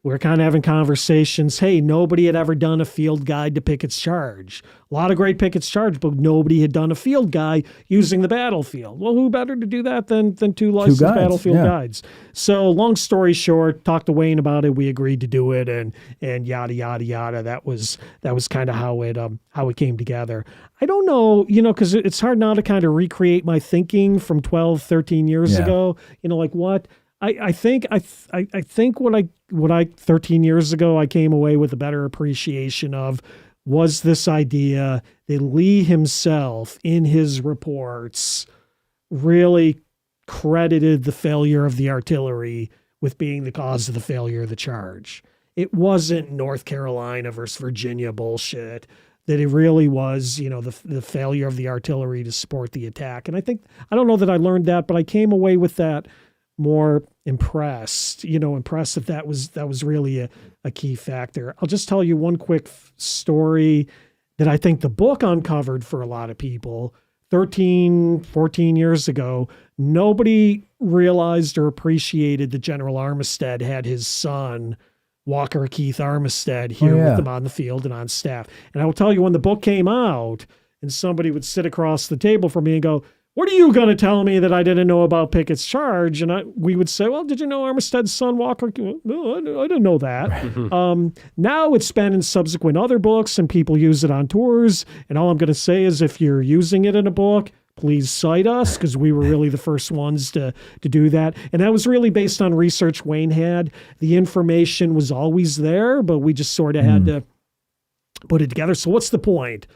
We were kind of having conversations. Hey, nobody had ever done a field guide to Pickett's charge. A lot of great Pickett's charge, but nobody had done a field guide using the battlefield. Well, who better to do that than two licensed battlefield guides? So long story short, talked to Wayne about it. We agreed to do it, and yada, yada, yada. That was kind of how it came together. I don't know, because it's hard now to kind of recreate my thinking from 12, 13 years ago. Like what? I think what I 13 years ago I came away with a better appreciation of was this idea that Lee himself in his reports really credited the failure of the artillery with being the cause of the failure of the charge. It wasn't North Carolina versus Virginia bullshit. That it really was, the failure of the artillery to support the attack. And I don't know that I learned that, but I came away with that more impressed that was really a key factor. I'll just tell you one quick story that I think the book uncovered for a lot of people. 13, 14 years ago, nobody realized or appreciated that General Armistead had his son, Walker Keith Armistead, here with him on the field and on staff. And I will tell you, when the book came out and somebody would sit across the table from me and go, what are you going to tell me that I didn't know about Pickett's charge? And we would say, well, did you know Armistead's son, Walker? No, I didn't know that. Now it's been in subsequent other books and people use it on tours. And all I'm going to say is if you're using it in a book, please cite us because we were really the first ones to do that. And that was really based on research Wayne had. The information was always there, but we just sort of had to put it together. So what's the point?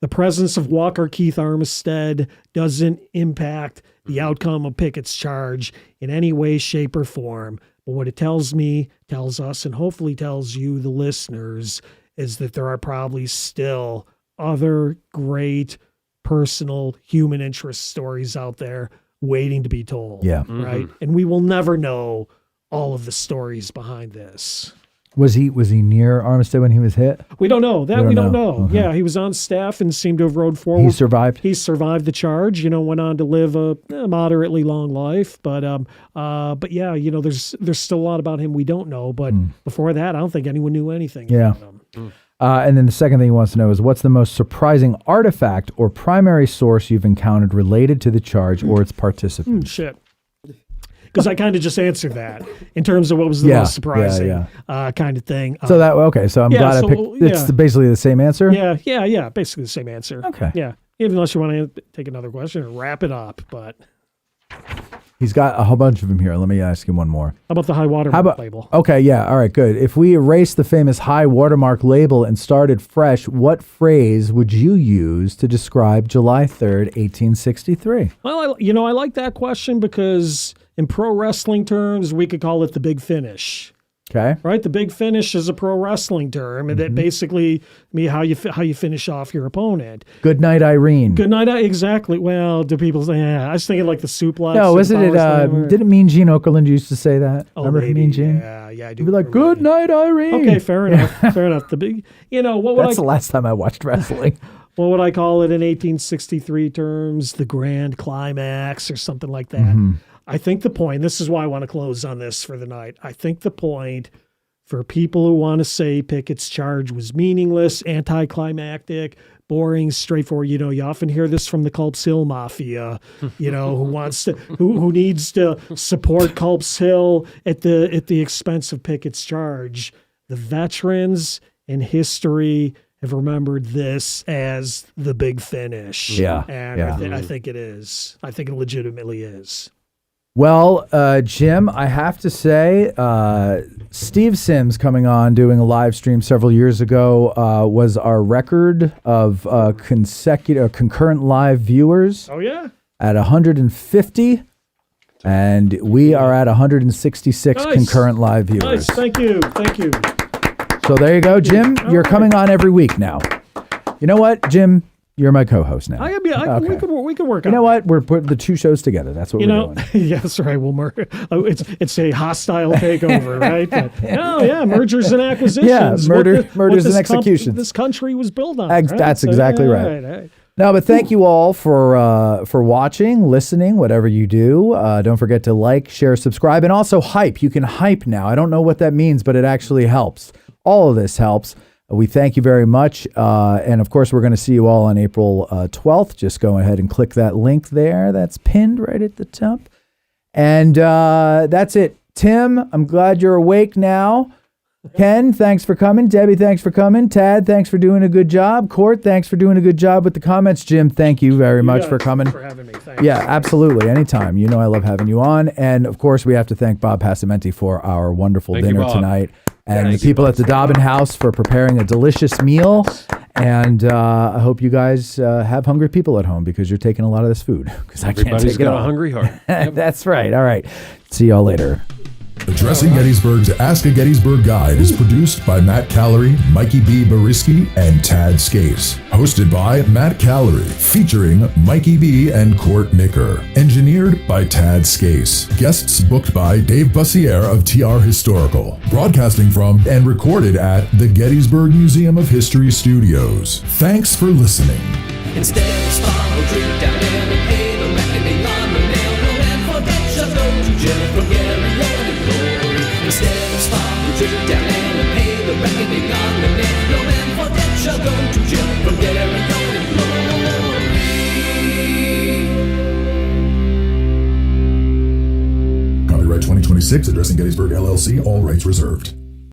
The presence of Walker Keith Armistead doesn't impact the outcome of Pickett's charge in any way, shape, or form. But what it tells me, tells us, and hopefully tells you, the listeners, is that there are probably still other great personal human interest stories out there waiting to be told. Yeah. Right? And we will never know all of the stories behind this. Was he near Armistead when he was hit? We don't know. We don't know. Okay. Yeah, he was on staff and seemed to have rode forward. He survived? He survived the charge, went on to live a moderately long life. But yeah, there's still a lot about him we don't know. But before that, I don't think anyone knew anything about him. And then the second thing he wants to know is what's the most surprising artifact or primary source you've encountered related to the charge or its participants? Shit. Because I kind of just answered that in terms of what was the most surprising kind of thing. So I'm glad I picked. It's basically the same answer. Yeah. Basically the same answer. Okay. Yeah. Even unless you want to take another question or wrap it up, but he's got a whole bunch of them here. Let me ask him one more. How about the high watermark label? Okay. Yeah. All right. Good. If we erase the famous high watermark label and started fresh, what phrase would you use to describe July 3rd, 1863? Well, I like that question because in pro wrestling terms, we could call it the big finish. Okay. Right? The big finish is a pro wrestling term, and that basically how you finish off your opponent. Good night, Irene. Good night, exactly. Well, do people say, I was thinking like the suplex. No, wasn't it, didn't Mean Gene Okerlund used to say that? Oh, remember maybe. Mean Gene? Yeah, I do. He'd be like, good night, Irene. Okay, fair enough. Fair enough. The big, what would That's the last time I watched wrestling. What would I call it in 1863 terms? The grand climax or something like that. I think the point, this is why I want to close on this for the night. I think the point for people who want to say Pickett's charge was meaningless, anticlimactic, boring, straightforward. You know, you often hear this from the Culp's Hill Mafia, you know, who needs to support Culp's Hill at the expense of Pickett's charge. The veterans in history have remembered this as the big finish. Yeah. And I think it is. I think it legitimately is. Well, Jim, I have to say, Steve Sims coming on doing a live stream several years ago was our record of concurrent live viewers. Oh, yeah? At 150. And we are at 166 concurrent live viewers. Nice. Thank you. So there you go, Jim. You're coming on every week now. You know what, Jim? You're my co-host now. We could work on it. You know what? We're putting the two shows together. That's what we're doing. Yeah, that's right. We'll it's a hostile takeover, right? But, mergers and acquisitions. Yeah, murders and executions. This country was built on. That's exactly right. No, but thank you all for watching, listening, whatever you do. Don't forget to like, share, subscribe, and also hype. You can hype now. I don't know what that means, but it actually helps. All of this helps. We thank you very much. And of course, we're going to see you all on April 12th. Just go ahead and click that link there. That's pinned right at the top. And that's it. Tim, I'm glad you're awake now. Ken, thanks for coming. Debbie, thanks for coming. Tad, thanks for doing a good job. Court, thanks for doing a good job with the comments. Jim, thank you very much for coming. Thanks for having me. Thanks. Yeah, absolutely. Anytime. You know I love having you on. And of course, we have to thank Bob Passamenti for our wonderful dinner tonight. And the people at the Dobbin House for preparing a delicious meal. And I hope you guys have hungry people at home because you're taking a lot of this food. Because I can't take it all. Everybody's got a hungry heart. Yep. That's right. All right. See y'all later. Addressing Gettysburg's Ask a Gettysburg Guide is produced by Matt Callery, Mikey B. Bariski, and Tad Scase. Hosted by Matt Callery, featuring Mikey B. and Court Nicker. Engineered by Tad Scase. Guests booked by Dave Bussiere of TR Historical. Broadcasting from and recorded at the Gettysburg Museum of History Studios. Thanks for listening. Instead of small drink down there and pay the reckoning on the nail. No man forget shall go to jail for carrying on glory. Instead of small drink down there and pay the reckoning on the nail. No man forget shall go to jail for carrying on glory. Copyright 2026, Addressing Gettysburg LLC, all rights reserved.